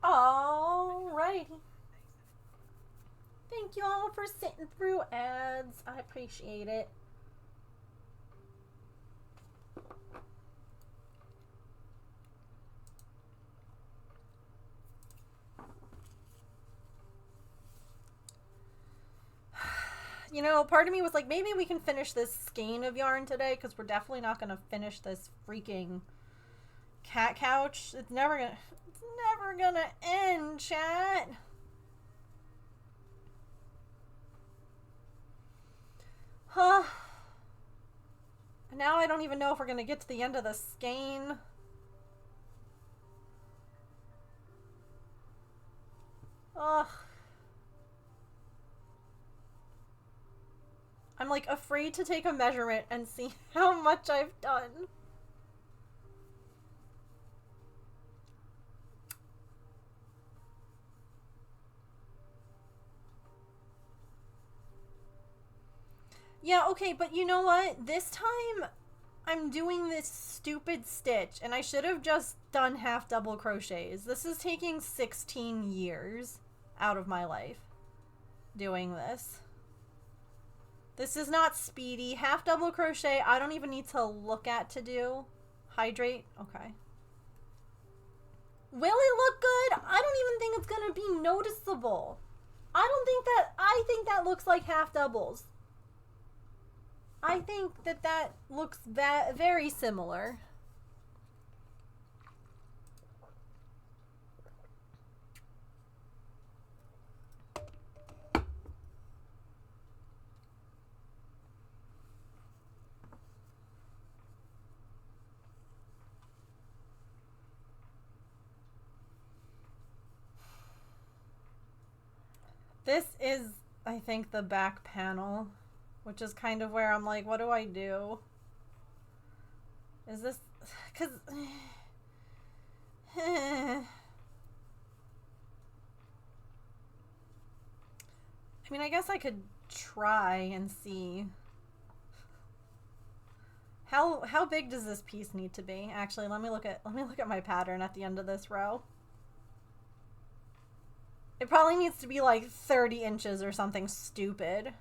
Alrighty. Thank you all for sitting through ads. I appreciate it. You know, part of me was like, maybe we can finish this skein of yarn today, because we're definitely not going to finish this freaking cat couch. It's never gonna end, chat. Huh. Now I don't even know if we're gonna get to the end of the skein. Ugh. I'm like afraid to take a measurement and see how much I've done. Yeah, okay, but you know what? This time I'm doing this stupid stitch and I should have just done half double crochets. This is taking 16 years out of my life doing this. This is not speedy. Half double crochet, I don't even need to look at to do. Hydrate, okay. Will it look good? I don't even think it's gonna be noticeable. I think that looks like half doubles. I think that looks very similar. This is, I think, the back panel, which is kind of where I'm like, what do I do? Is this, because, I mean, I guess I could try and see. How big does this piece need to be? Actually, let me look at my pattern at the end of this row. It probably needs to be like 30 inches or something stupid.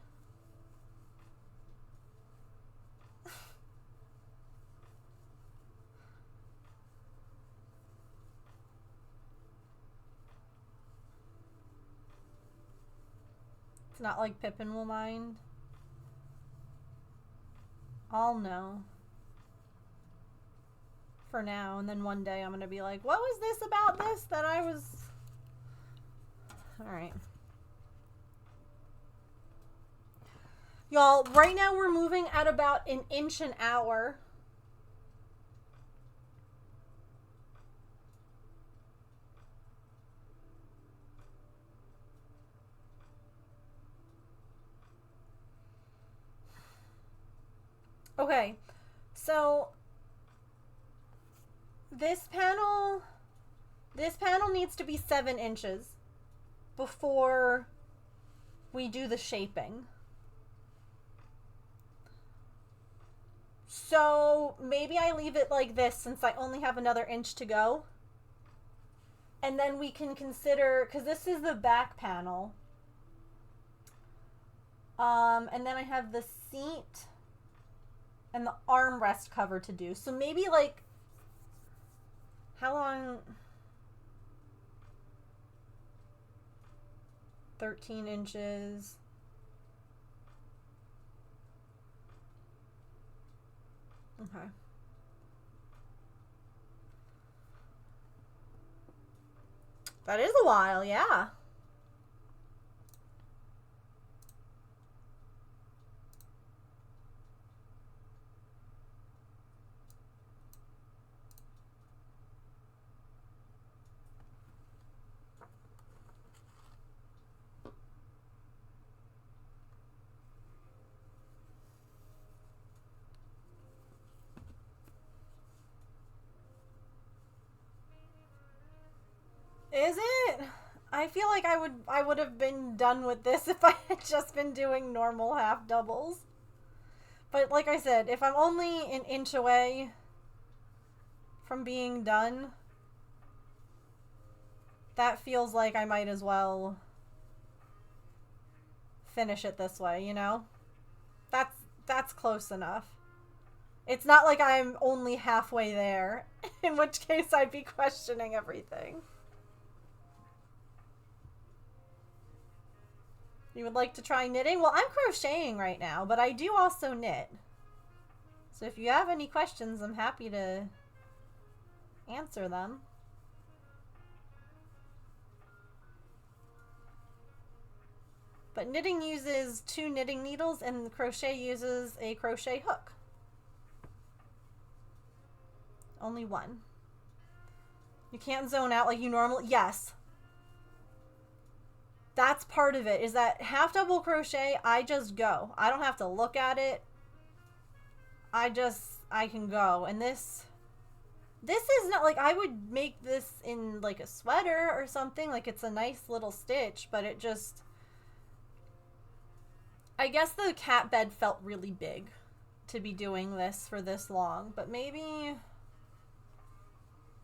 It's not like Pippin will mind. I'll know. For now, and then one day I'm gonna be like, what was this about this that I was... Alright. Y'all, right now we're moving at about an inch an hour. Okay, so this panel needs to be 7 inches before we do the shaping. So maybe I leave it like this since I only have another inch to go. And then we can consider, because this is the back panel. And then I have the seat and the armrest cover to do. So maybe like, how long? 13 inches. Okay. That is a while, yeah. Is it? I feel like I would have been done with this if I had just been doing normal half doubles. But like I said, if I'm only an inch away from being done, that feels like I might as well finish it this way, you know? That's close enough. It's not like I'm only halfway there, in which case I'd be questioning everything. You would like to try knitting? Well, I'm crocheting right now, but I do also knit. So if you have any questions, I'm happy to answer them. But knitting uses 2 knitting needles and crochet uses a crochet hook. Only 1. You can't zone out like you normally... Yes. That's part of it, is that half double crochet, I just go. I don't have to look at it. I can go. And this is not like, I would make this in like a sweater or something. Like it's a nice little stitch, but it just... I guess the cat bed felt really big to be doing this for this long, but maybe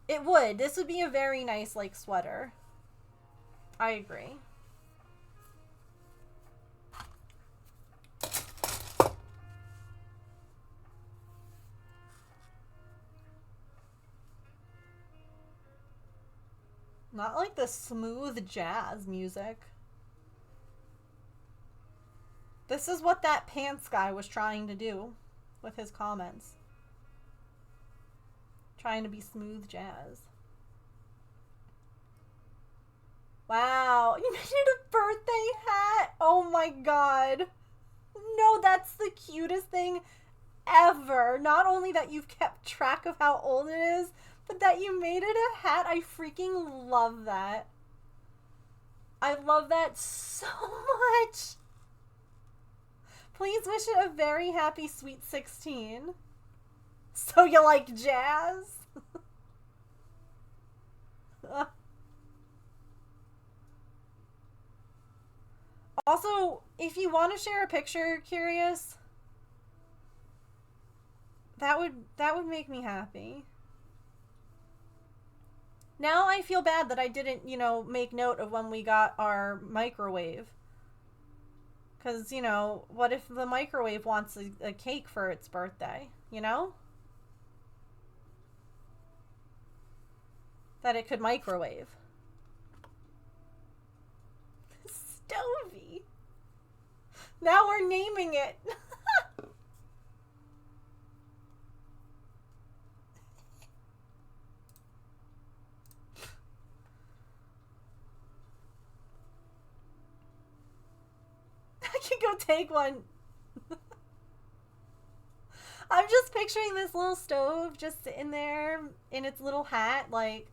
it would. This would be a very nice like sweater. I agree. Not like the smooth jazz music. This is what that pants guy was trying to do with his comments. Trying to be smooth jazz. Wow, you made it a birthday hat? Oh my god. No, that's the cutest thing ever. Not only that you've kept track of how old it is, but that you made it a hat. I freaking love that. I love that so much. Please wish it a very happy sweet 16. So you like jazz? Also, if you want to share a picture, Curious, that would make me happy. Now I feel bad that I didn't, you know, make note of when we got our microwave. Because, you know, what if the microwave wants a cake for its birthday, you know? That it could microwave. Stovey. Now we're naming it. I can go take one. I'm just picturing this little stove just sitting there in its little hat, like,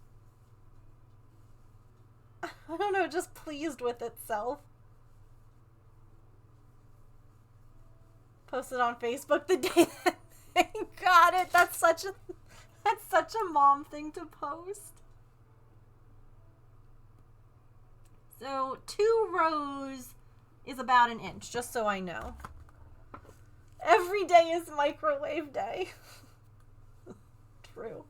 I don't know, just pleased with itself. Posted on Facebook the day that they got it. That's such a mom thing to post. So 2 rows is about an inch, just so I know. Every day is microwave day. True.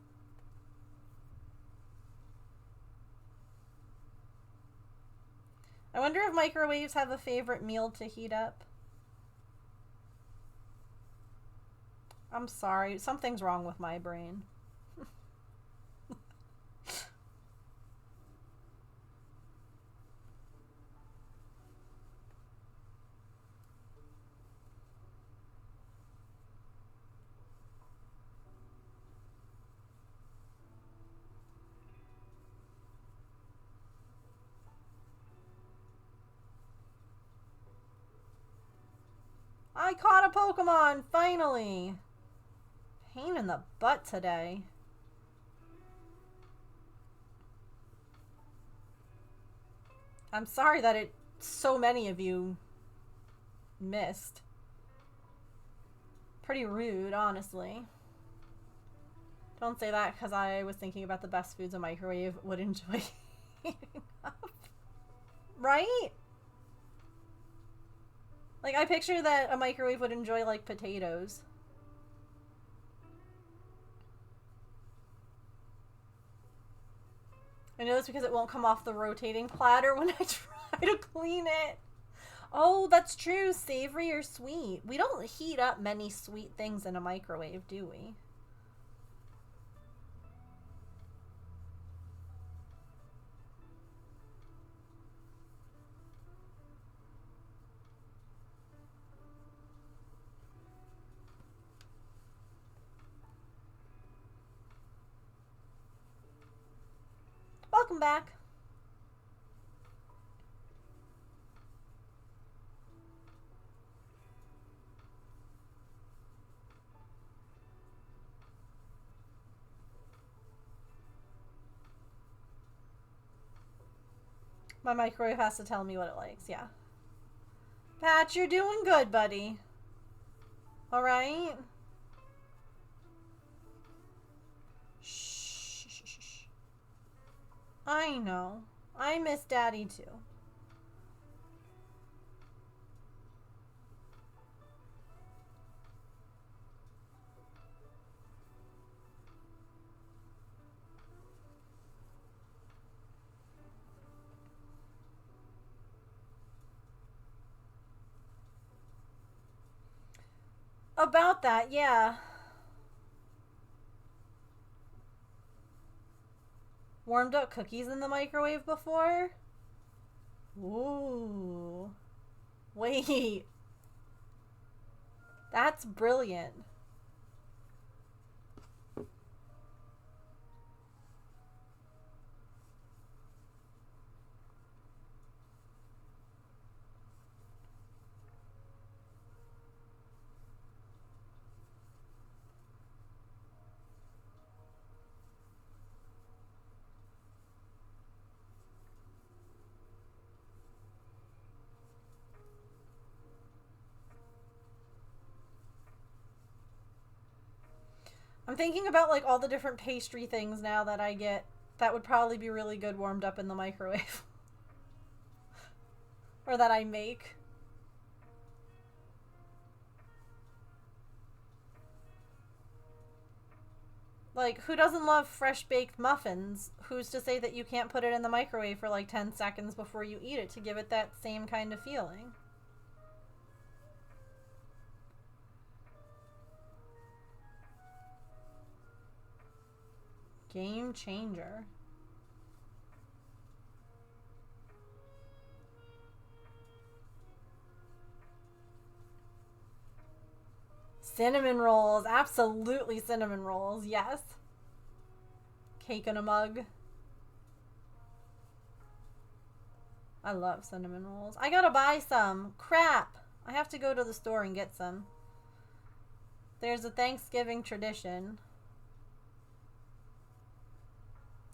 I wonder if microwaves have a favorite meal to heat up. I'm sorry, something's wrong with my brain. I caught a Pokemon, finally! Pain in the butt today. I'm sorry that so many of you missed. Pretty rude, honestly. Don't say that because I was thinking about the best foods a microwave would enjoy heating up. Right? Like, I picture that a microwave would enjoy, like, potatoes. I know that's because it won't come off the rotating platter when I try to clean it. Oh, that's true. Savory or sweet. We don't heat up many sweet things in a microwave, do we? Welcome back. My microwave has to tell me what it likes, yeah. Pat, you're doing good, buddy. Alright? Shh, shh, shh, shh. I know. I miss Daddy too. About that, yeah. Warmed up cookies in the microwave before? Ooh. Wait. That's brilliant. I'm thinking about like all the different pastry things now that I get that would probably be really good warmed up in the microwave. Or that I make. Like, who doesn't love fresh baked muffins? Who's to say that you can't put it in the microwave for like 10 seconds before you eat it to give it that same kind of feeling? Game changer. Cinnamon rolls. Absolutely cinnamon rolls. Yes. Cake in a mug. I love cinnamon rolls. I gotta buy some. Crap. I have to go to the store and get some. There's a Thanksgiving tradition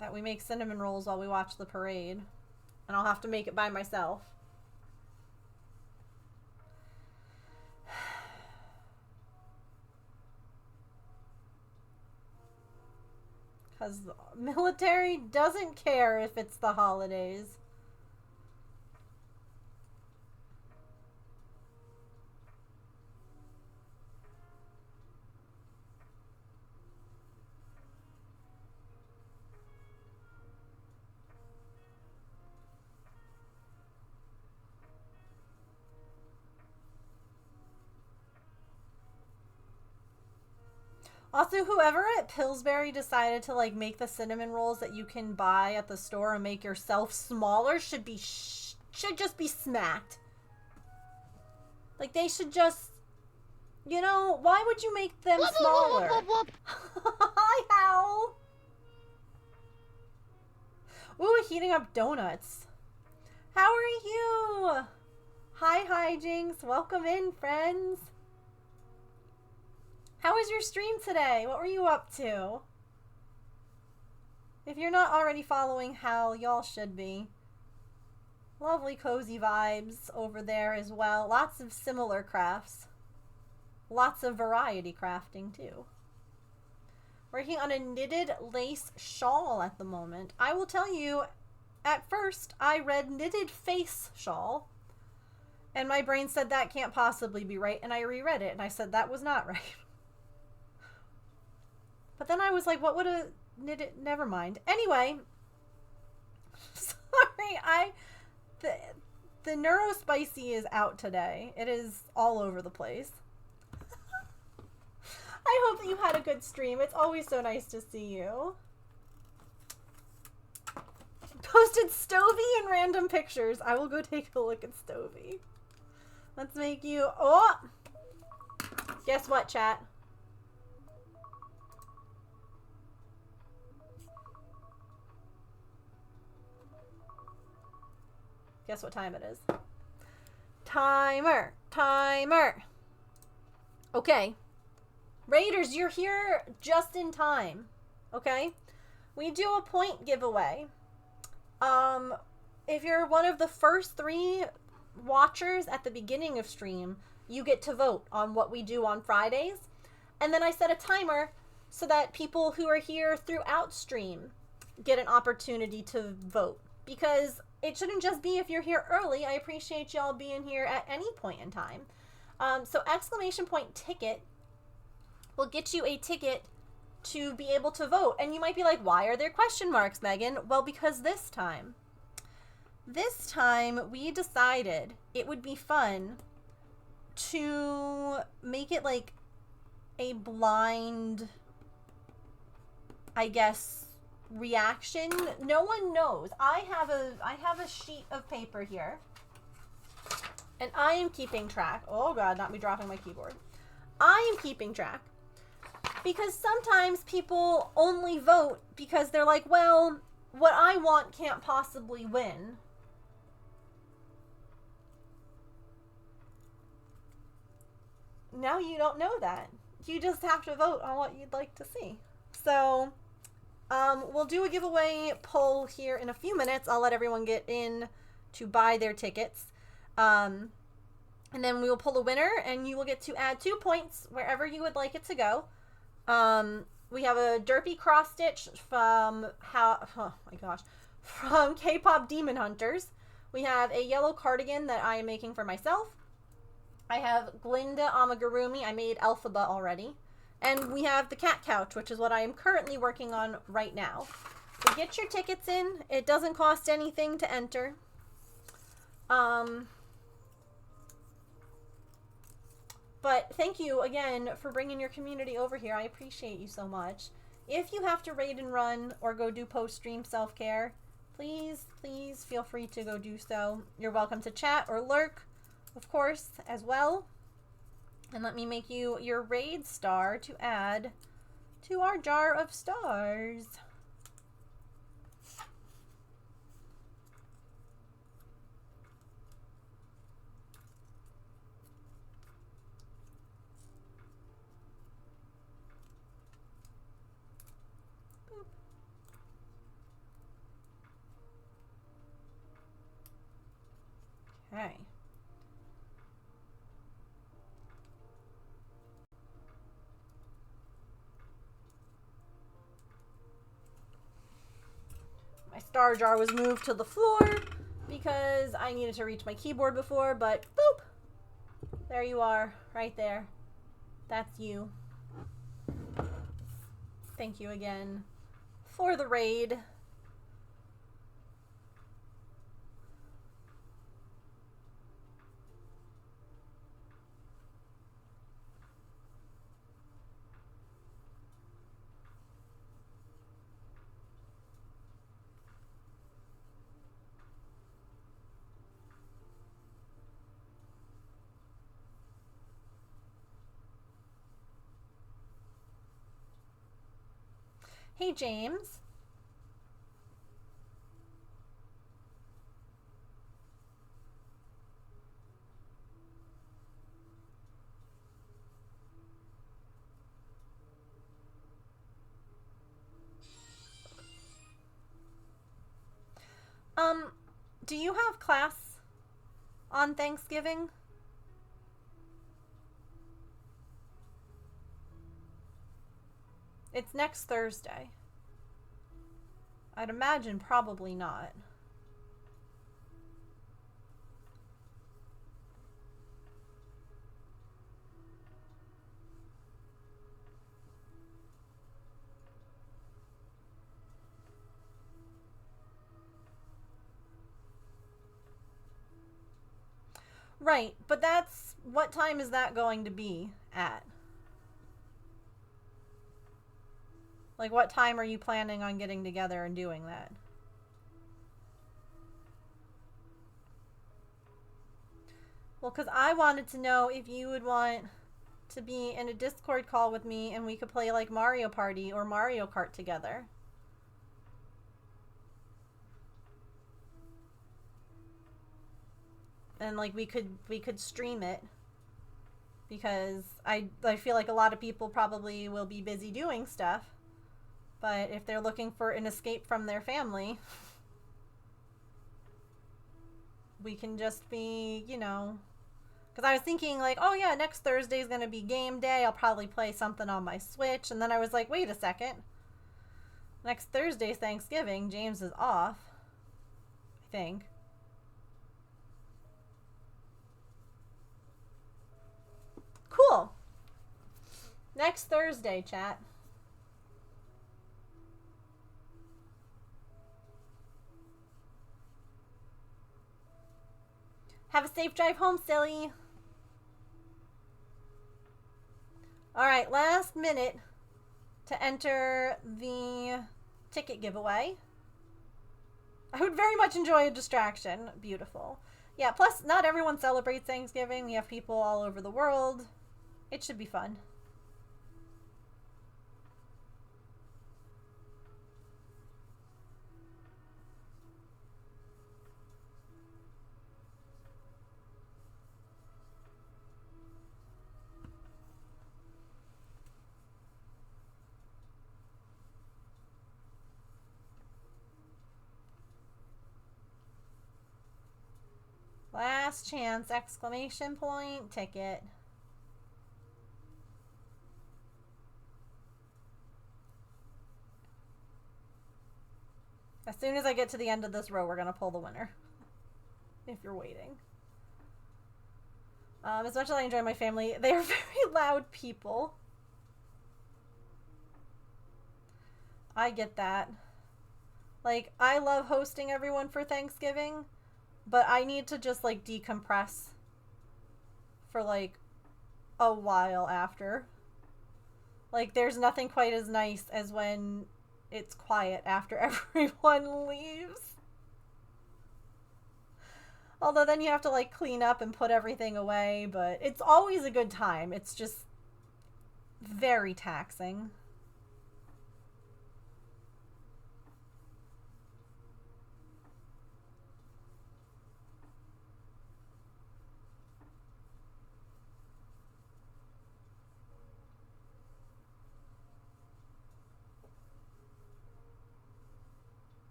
that we make cinnamon rolls while we watch the parade. And I'll have to make it by myself. Because the military doesn't care if it's the holidays. Also, whoever at Pillsbury decided to like make the cinnamon rolls that you can buy at the store and make yourself smaller should just be smacked. Like they should just, you know, why would you make them smaller? Hi, Hal. Ooh, heating up donuts. How are you? Hi, Hijinks. Welcome in, friends. How was your stream today? What were you up to? If you're not already following Hal, y'all should be. Lovely cozy vibes over there as well. Lots of similar crafts. Lots of variety crafting too. Working on a knitted lace shawl at the moment. I will tell you, at first I read knitted face shawl. And my brain said that can't possibly be right. And I reread it and I said that was not right. But then I was like, what would a knitted... Never mind. Anyway, The Neurospicy is out today. It is all over the place. I hope that you had a good stream. It's always so nice to see you. Posted Stovey in random pictures. I will go take a look at Stovey. Let's make you... Oh! Guess what, chat? Guess what time it is? Timer! Timer! Okay. Raiders, you're here just in time. Okay? We do a point giveaway. If you're one of the first 3 watchers at the beginning of stream, you get to vote on what we do on Fridays. And then I set a timer so that people who are here throughout stream get an opportunity to vote. Because it shouldn't just be if you're here early. I appreciate y'all being here at any point in time. So exclamation point ticket will get you a ticket to be able to vote. And you might be like, why are there question marks, Megan? Well, because this time we decided it would be fun to make it like a blind, I guess, reaction. No one knows. I have a sheet of paper here, and I am keeping track. Oh God, not me dropping my keyboard. I am keeping track because sometimes people only vote because they're like, well, what I want can't possibly win. Now you don't know that. You just have to vote on what you'd like to see. So, we'll do a giveaway poll here in a few minutes. I'll let everyone get in to buy their tickets. And then we will pull a winner, and you will get to add 2 points wherever you would like it to go. We have a derpy cross stitch from from K-pop Demon Hunters. We have a yellow cardigan that I am making for myself. I have Glinda Amigurumi. I made Elphaba already. And we have the cat couch, which is what I am currently working on right now. So get your tickets in. It doesn't cost anything to enter. But thank you again for bringing your community over here. I appreciate you so much. If you have to raid and run or go do post-stream self-care, please feel free to go do so. You're welcome to chat or lurk, of course, as well. And let me make you your raid star to add to our jar of stars. Boop. Okay. My star jar was moved to the floor because I needed to reach my keyboard before, but boop! There you are, right there. That's you. Thank you again for the raid. Hey, James. Do you have class on Thanksgiving? It's next Thursday. I'd imagine probably not. Right, but that's... What time is that going to be at? Like, what time are you planning on getting together and doing that? Well, because I wanted to know if you would want to be in a Discord call with me and we could play, like, Mario Party or Mario Kart together. And, like, we could stream it. Because I feel like a lot of people probably will be busy doing stuff. But if they're looking for an escape from their family, we can just be, you know... Because I was thinking, like, oh yeah, next Thursday is going to be game day. I'll probably play something on my Switch. And then I was like, wait a second. Next Thursday's Thanksgiving. James is off. I think. Cool. Next Thursday, chat. Have a safe drive home, silly. Alright, last minute to enter the ticket giveaway. I would very much enjoy a distraction. Beautiful. Yeah, plus not everyone celebrates Thanksgiving. We have people all over the world. It should be fun. Last chance, exclamation point, ticket. As soon as I get to the end of this row, we're going to pull the winner. If you're waiting. As much as I enjoy my family, they are very loud people. I get that. Like, I love hosting everyone for Thanksgiving, but I need to just, like, decompress for, like, a while after. Like, there's nothing quite as nice as when it's quiet after everyone leaves. Although then you have to, like, clean up and put everything away, but it's always a good time. It's just very taxing.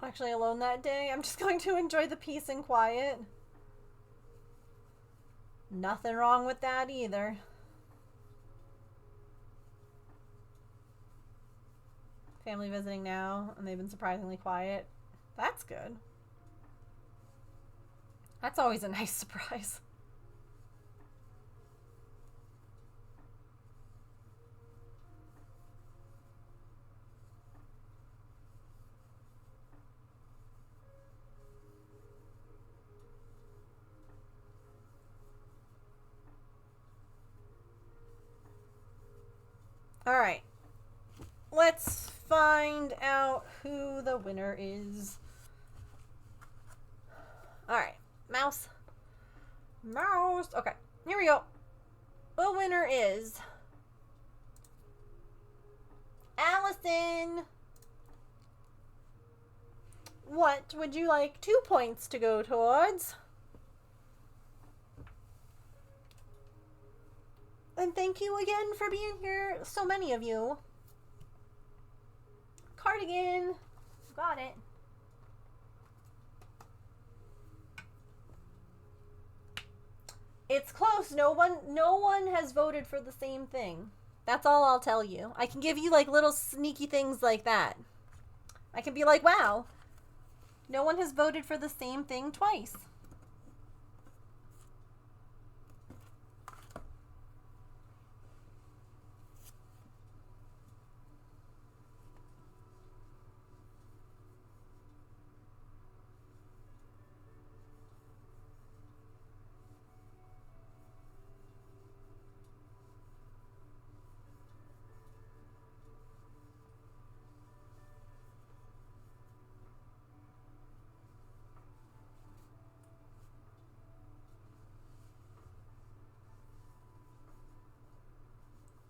Actually alone that day. I'm just going to enjoy the peace and quiet. Nothing wrong with that either. Family visiting now, and they've been surprisingly quiet. That's good. That's always a nice surprise. Alright. Let's find out who the winner is. Alright. Mouse. Mouse. Okay. Here we go. The winner is Allison. What would you like 2 points to go towards? And thank you again for being here, so many of you. Cardigan. Got it. It's close. No one has voted for the same thing. That's all I'll tell you. I can give you like little sneaky things like that. I can be like, wow, no one has voted for the same thing twice.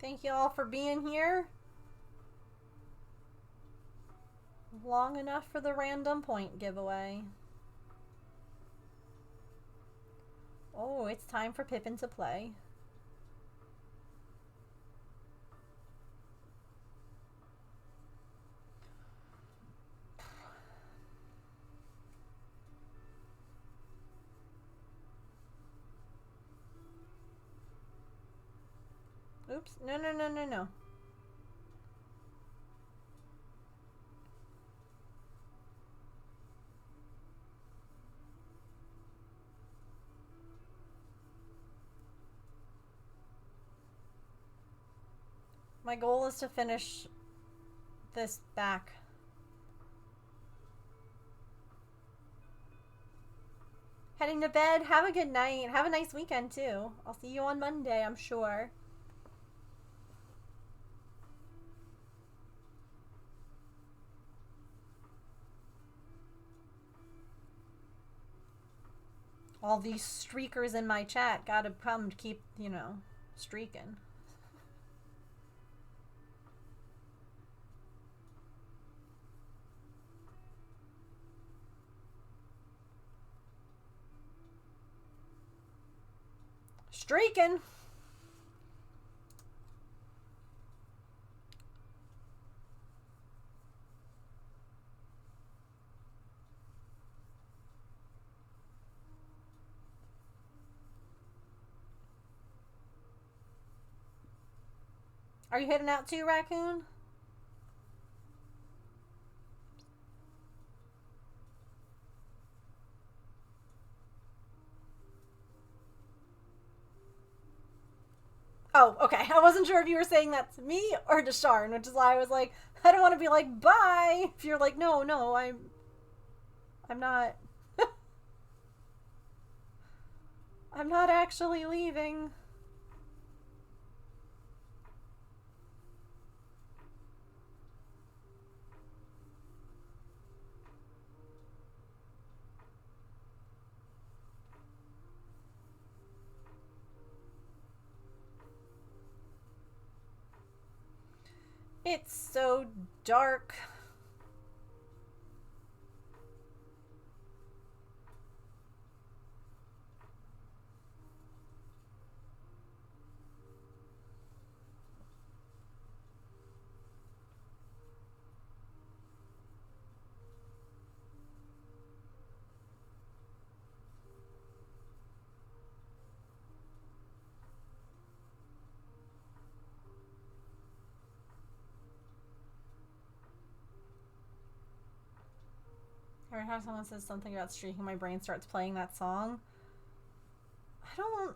Thank you all for being here. Long enough for the random point giveaway. Oh, it's time for Pippin to play. Oops. No, no, no, no, no. My goal is to finish this back. Heading to bed. Have a good night. Have a nice weekend, too. I'll see you on Monday, I'm sure. All these streakers in my chat gotta come to keep, you know, streaking. Streaking! Are you heading out too, Raccoon? Oh, okay. I wasn't sure if you were saying that to me or to Sharn, which is why I was like, I don't want to be like, bye. If you're like, no, no, I'm not. I'm not actually leaving. It's so dark. Every time someone says something about streaking, my brain starts playing that song. I don't...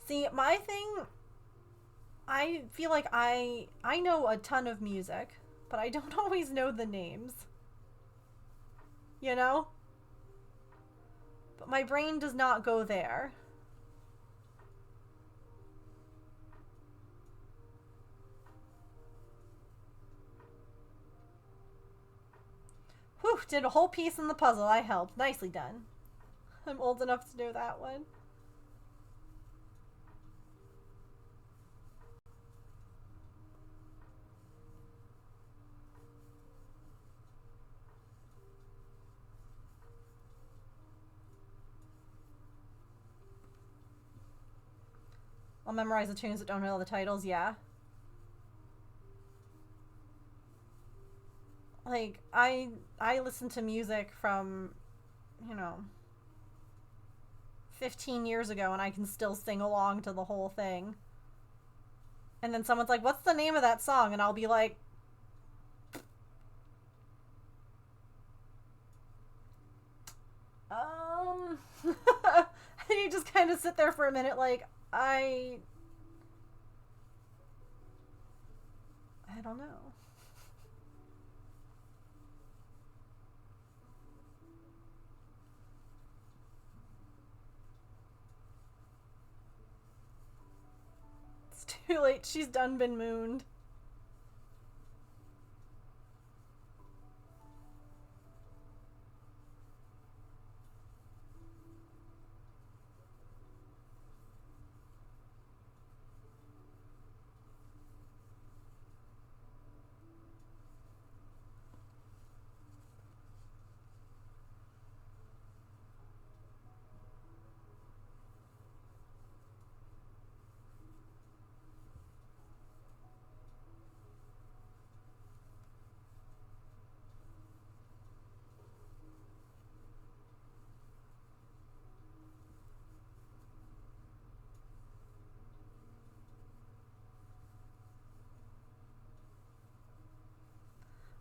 See, my thing... I feel like I know a ton of music, but I don't always know the names. You know? But my brain does not go there. Whew, did a whole piece in the puzzle. I helped. Nicely done. I'm old enough to know that one. I'll memorize the tunes that don't know the titles, yeah. Like, I listen to music from, you know, 15 years ago and I can still sing along to the whole thing. And then someone's like, what's the name of that song? And I'll be like, and you just kind of sit there for a minute like, I don't know. It's too late. She's done been mooned.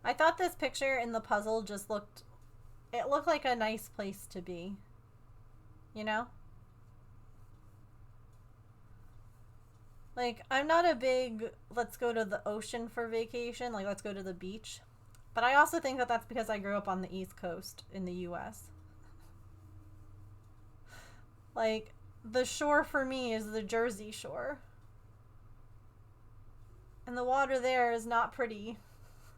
I thought this picture in the puzzle just looked... It looked like a nice place to be. You know? Like, I'm not a big, let's go to the ocean for vacation, like, let's go to the beach. But I also think that that's because I grew up on the East Coast in the U.S. Like, the shore for me is the Jersey Shore. And the water there is not pretty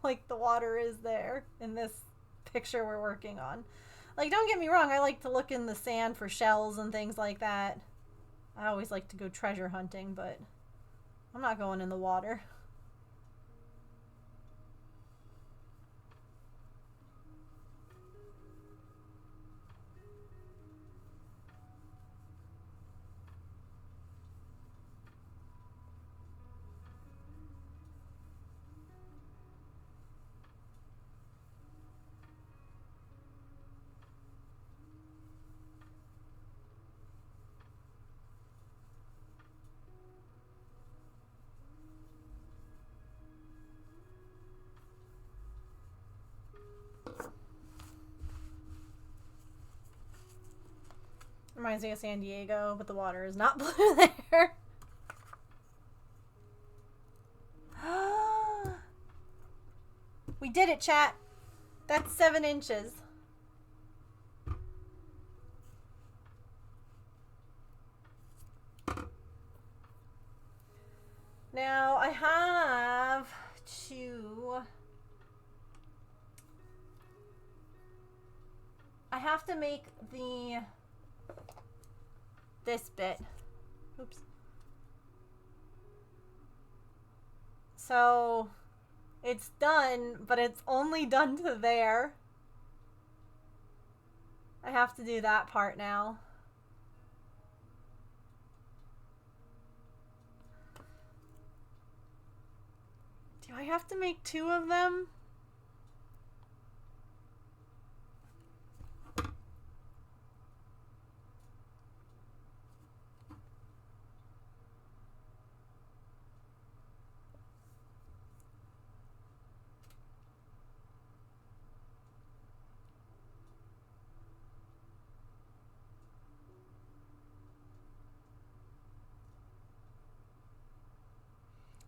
like the water is there in this picture we're working on. Like, don't get me wrong, I like to look in the sand for shells and things like that. I always like to go treasure hunting, but I'm not going in the water. Reminds me of San Diego, but the water is not blue there. We did it, chat. That's 7 inches. Now I have to make this bit. Oops. So it's done, but it's only done to there. I have to do that part now. Do I have to make 2 of them?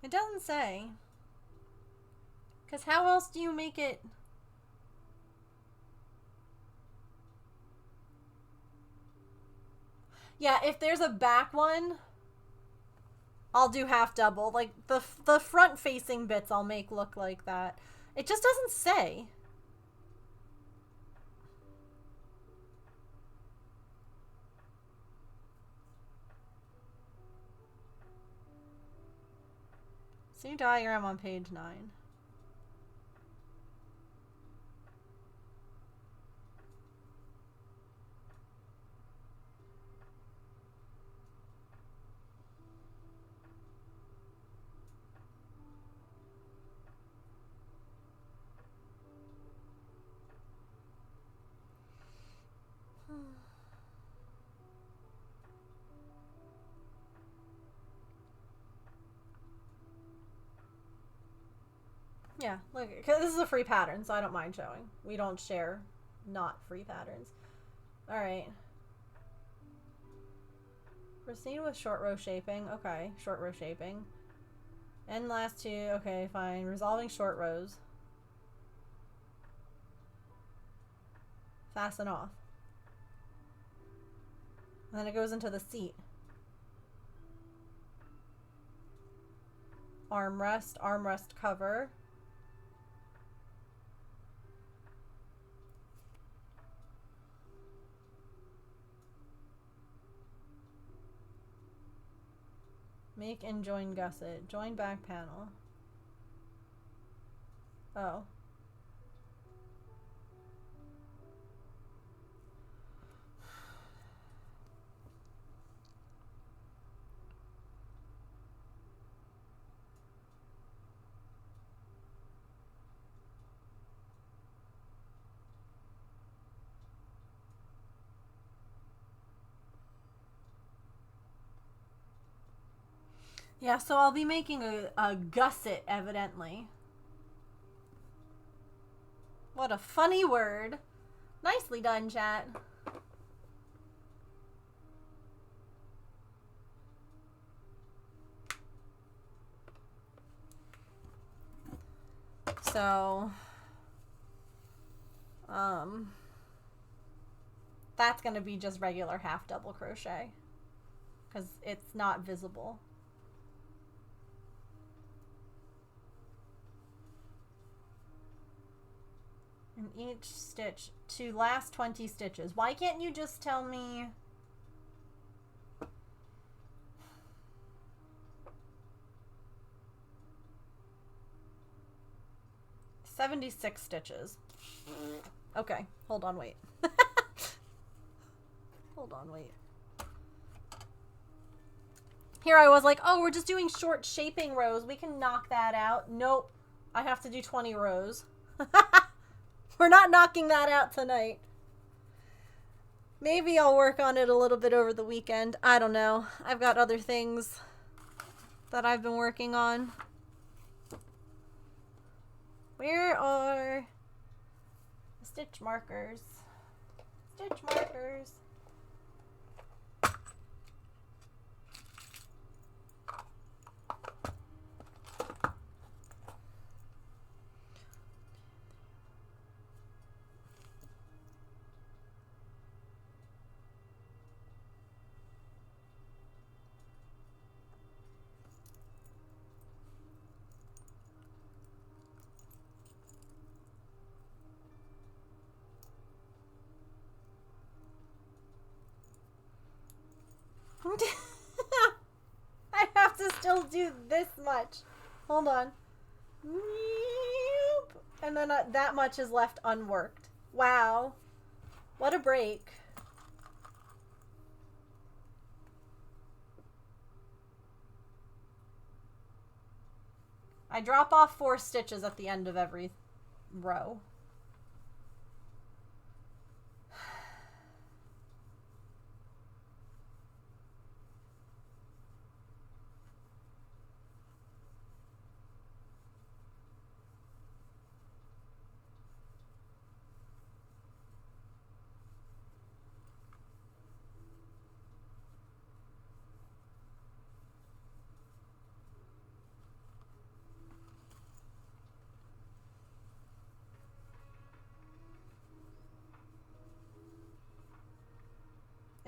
It doesn't say. Because how else do you make it? Yeah, if there's a back one, I'll do half double. Like, the front facing bits I'll make look like that. It just doesn't say. See diagram on page 9. Yeah, look, because this is a free pattern, so I don't mind showing. We don't share not free patterns. Alright. Proceed with short row shaping. Okay, short row shaping. And last 2. Okay, fine. Resolving short rows. Fasten off. And then it goes into the seat. Armrest cover. Make and join gusset. Join back panel. Oh. Yeah, so I'll be making a gusset, evidently. What a funny word. Nicely done, chat. So, that's gonna be just regular half double crochet because it's not visible. In each stitch to last 20 stitches. Why can't you just tell me? $76 stitches. Okay, hold on, wait. Hold on, wait. Here I was like, oh, we're just doing short shaping rows. We can knock that out. Nope. I have to do 20 rows. We're not knocking that out tonight. Maybe I'll work on it a little bit over the weekend. I don't know. I've got other things that I've been working on. Where are the stitch markers? Stitch markers. I have to still do this much. Hold on. And then that much is left unworked. Wow. What a break. I drop off 4 stitches at the end of every row.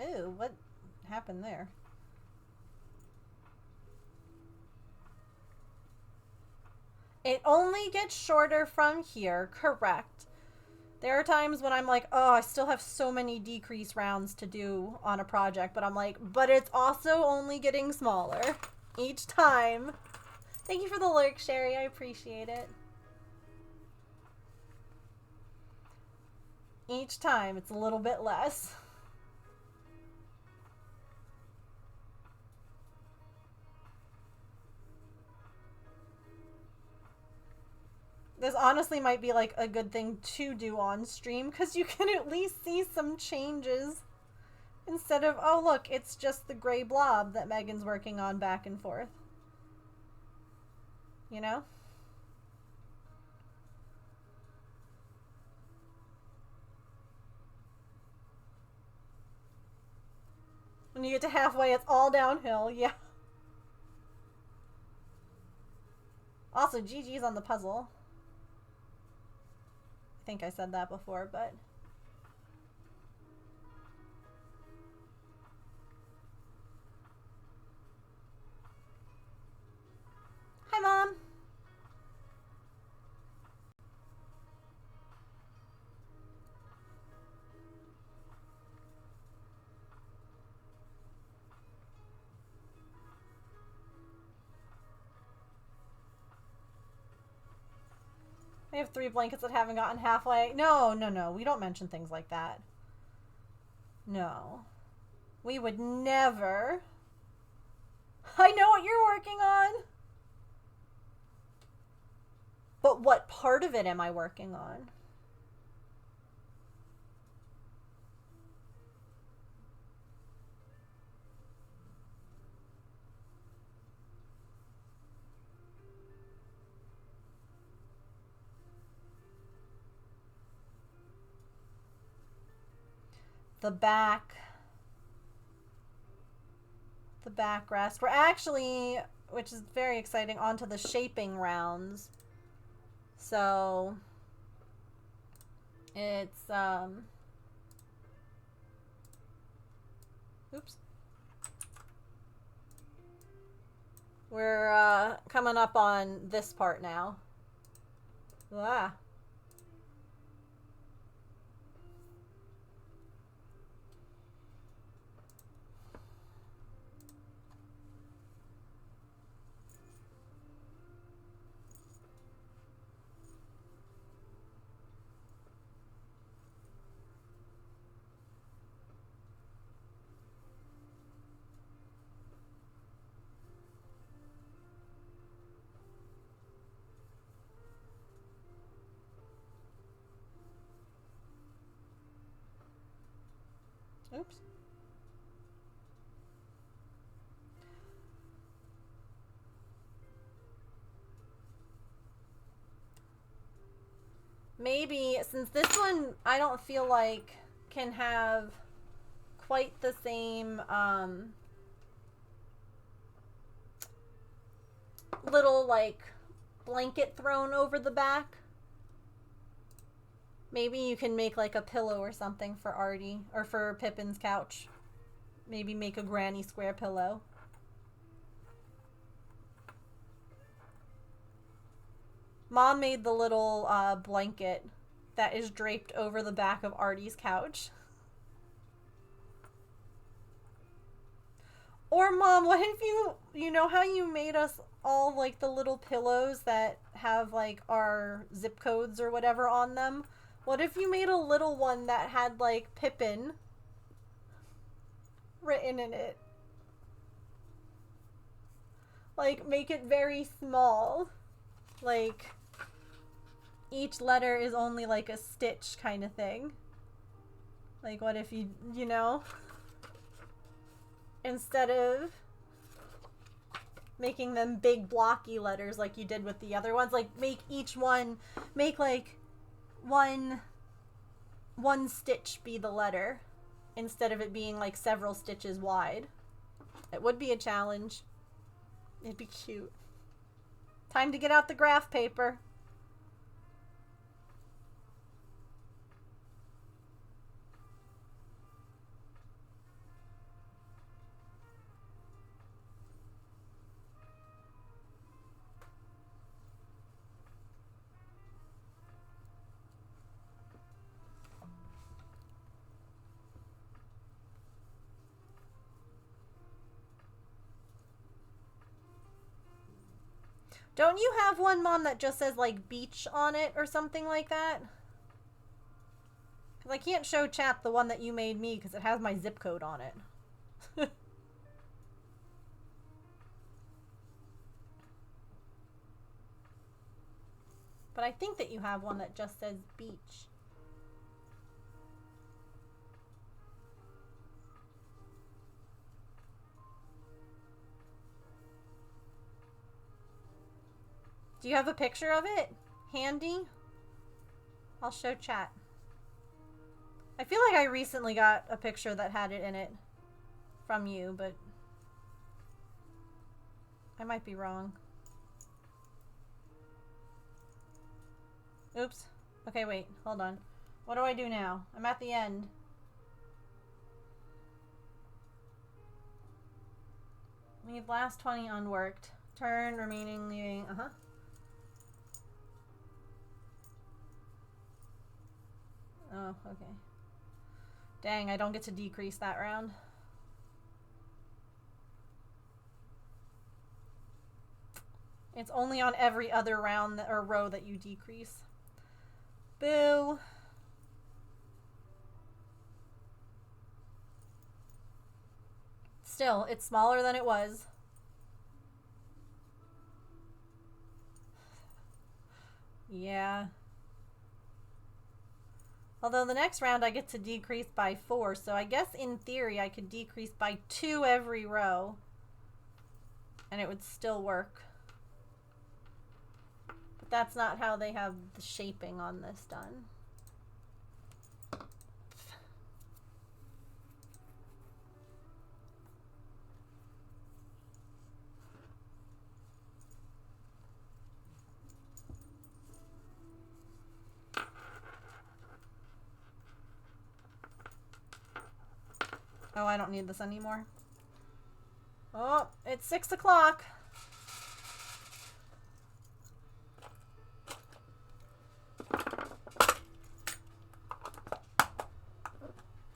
Ew, what happened there? It only gets shorter from here, correct. There are times when I'm like, oh, I still have so many decrease rounds to do on a project, but I'm like, but it's also only getting smaller each time. Thank you for the lurk, Sherry. I appreciate it. Each time, it's a little bit less. This honestly might be like a good thing to do on stream because you can at least see some changes instead of, oh look, it's just the gray blob that Megan's working on back and forth. You know? When you get to halfway, it's all downhill. Yeah. Also, GG's on the puzzle. I think I said that before, but... Hi, Mom! I have 3 blankets that haven't gotten halfway. No, no, no. We don't mention things like that. No. We would never. I know what you're working on. But what part of it am I working on? the backrest. We're actually, which is very exciting, onto the shaping rounds. So it's oops. We're coming up on this part now. Ah. Oops. Maybe, since this one I don't feel like can have quite the same little like blanket thrown over the back. Maybe you can make like a pillow or something for Artie, or for Pippin's couch. Maybe make a granny square pillow. Mom made the little blanket that is draped over the back of Artie's couch. Or Mom, what if you know how you made us all like the little pillows that have like our zip codes or whatever on them? What if you made a little one that had like Pippin written in it? Like make it very small. Like each letter is only like a stitch kind of thing. Like what if you know, instead of making them big blocky letters like you did with the other ones, like make each one, make like one stitch be the letter instead of it being like several stitches wide. It would be a challenge. It'd be cute. Time to get out the graph paper. Don't you have one, Mom, that just says, like, beach on it or something like that? Because I can't show chat the one that you made me because it has my zip code on it. But I think that you have one that just says beach. Do you have a picture of it handy? I'll show chat. I feel like I recently got a picture that had it in it from you, but I might be wrong. Oops. Okay, wait. Hold on. What do I do now? I'm at the end. Leave last 20 unworked. Turn remaining leaving. Oh, okay. Dang, I don't get to decrease that round. It's only on every other round or row that you decrease. Boo. Still, it's smaller than it was. Yeah. Although the next round I get to decrease by 4, so I guess in theory I could decrease by 2 every row. And it would still work. But that's not how they have the shaping on this done. Oh, I don't need this anymore. Oh, it's 6 o'clock.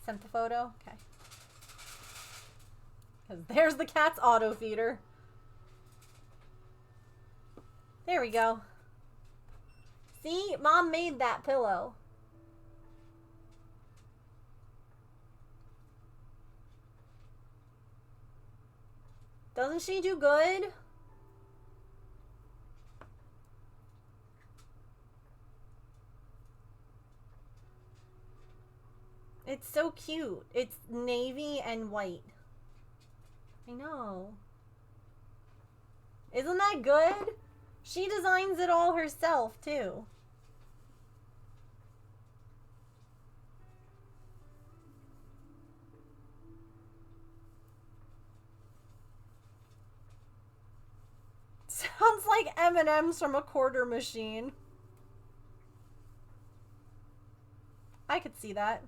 Sent the photo? Okay. Because there's the cat's auto feeder. There we go. See? Mom made that pillow. Doesn't she do good? It's so cute. It's navy and white. I know. Isn't that good? She designs it all herself, too. Sounds like M&M's from a quarter machine. I could see that.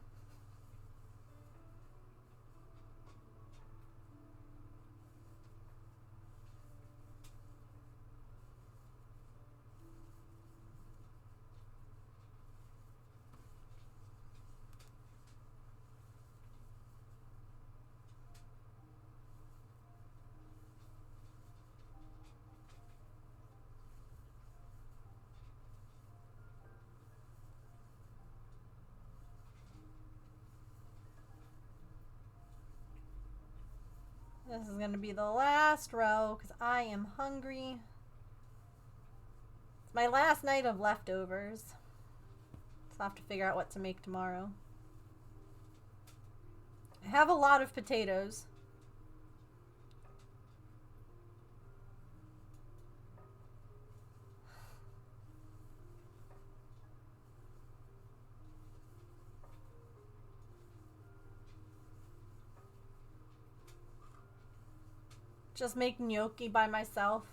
This is gonna be the last row because I am hungry. It's my last night of leftovers. So I'll have to figure out what to make tomorrow. I have a lot of potatoes. Just make gnocchi by myself.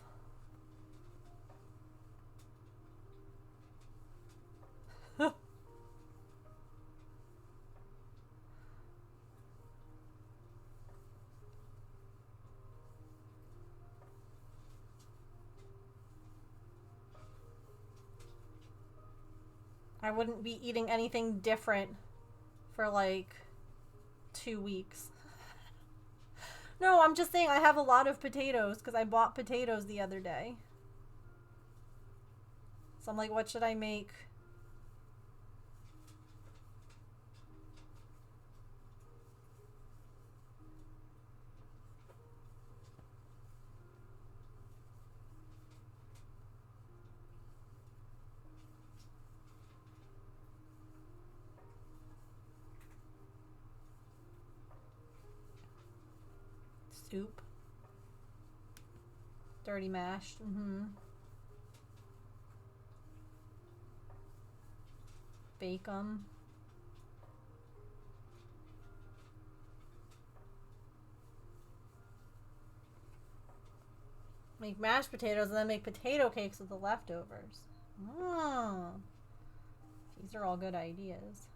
I wouldn't be eating anything different for like 2 weeks. No, I'm just saying I have a lot of potatoes because I bought potatoes the other day. So I'm like, what should I make? Soup. Dirty mashed. Bake 'em. Make mashed potatoes and then make potato cakes with the leftovers. Oh. These are all good ideas.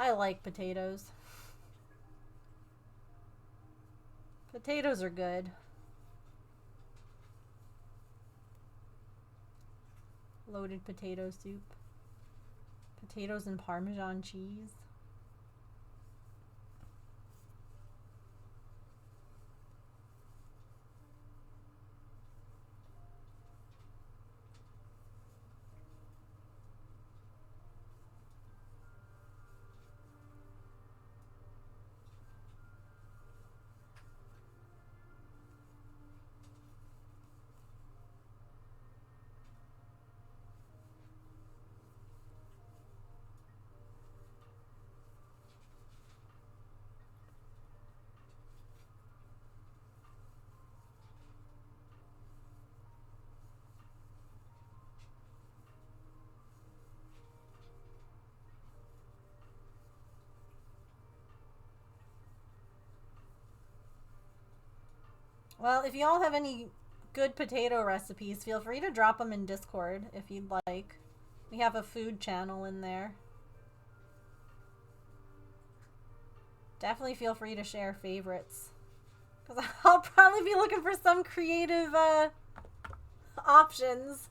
I like potatoes. Potatoes are good. Loaded potato soup. Potatoes and Parmesan cheese. Well, if y'all have any good potato recipes, feel free to drop them in Discord if you'd like. We have a food channel in there. Definitely feel free to share favorites. Because I'll probably be looking for some creative options.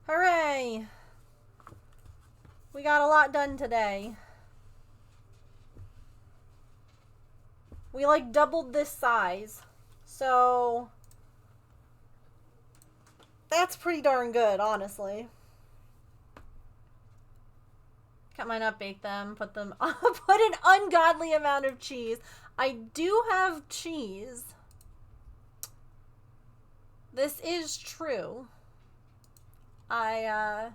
Hooray! We got a lot done today. We like doubled this size. So that's pretty darn good, honestly. Cut mine up, bake them, put them put an ungodly amount of cheese. I do have cheese. This is true. I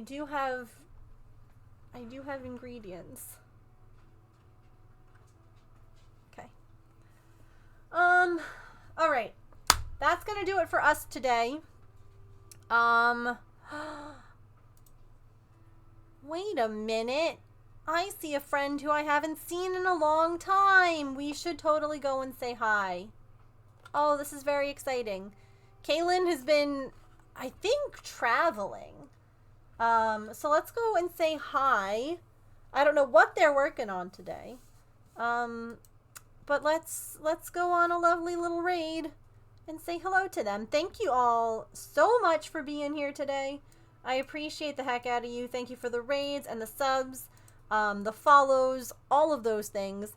do have ingredients. Okay. All right. That's going to do it for us today. Wait a minute. I see a friend who I haven't seen in a long time. We should totally go and say hi. Oh, this is very exciting. Kaylin has been, I think, traveling. So let's go and say hi. I don't know what they're working on today. But let's go on a lovely little raid and say hello to them. Thank you all so much for being here today. I appreciate the heck out of you. Thank you for the raids and the subs, the follows, all of those things.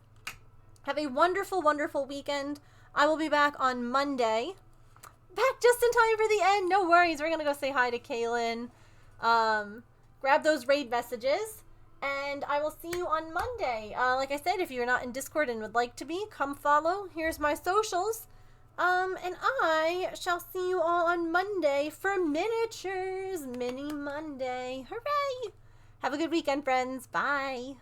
Have a wonderful, wonderful weekend. I will be back on Monday. Back just in time for the end. No worries. We're going to go say hi to Kaylin. Grab those raid messages. And I will see you on Monday. Like I said, if you're not in Discord and would like to be, come follow. Here's my socials. And I shall see you all on Monday for miniatures. Mini Monday. Hooray! Have a good weekend, friends. Bye.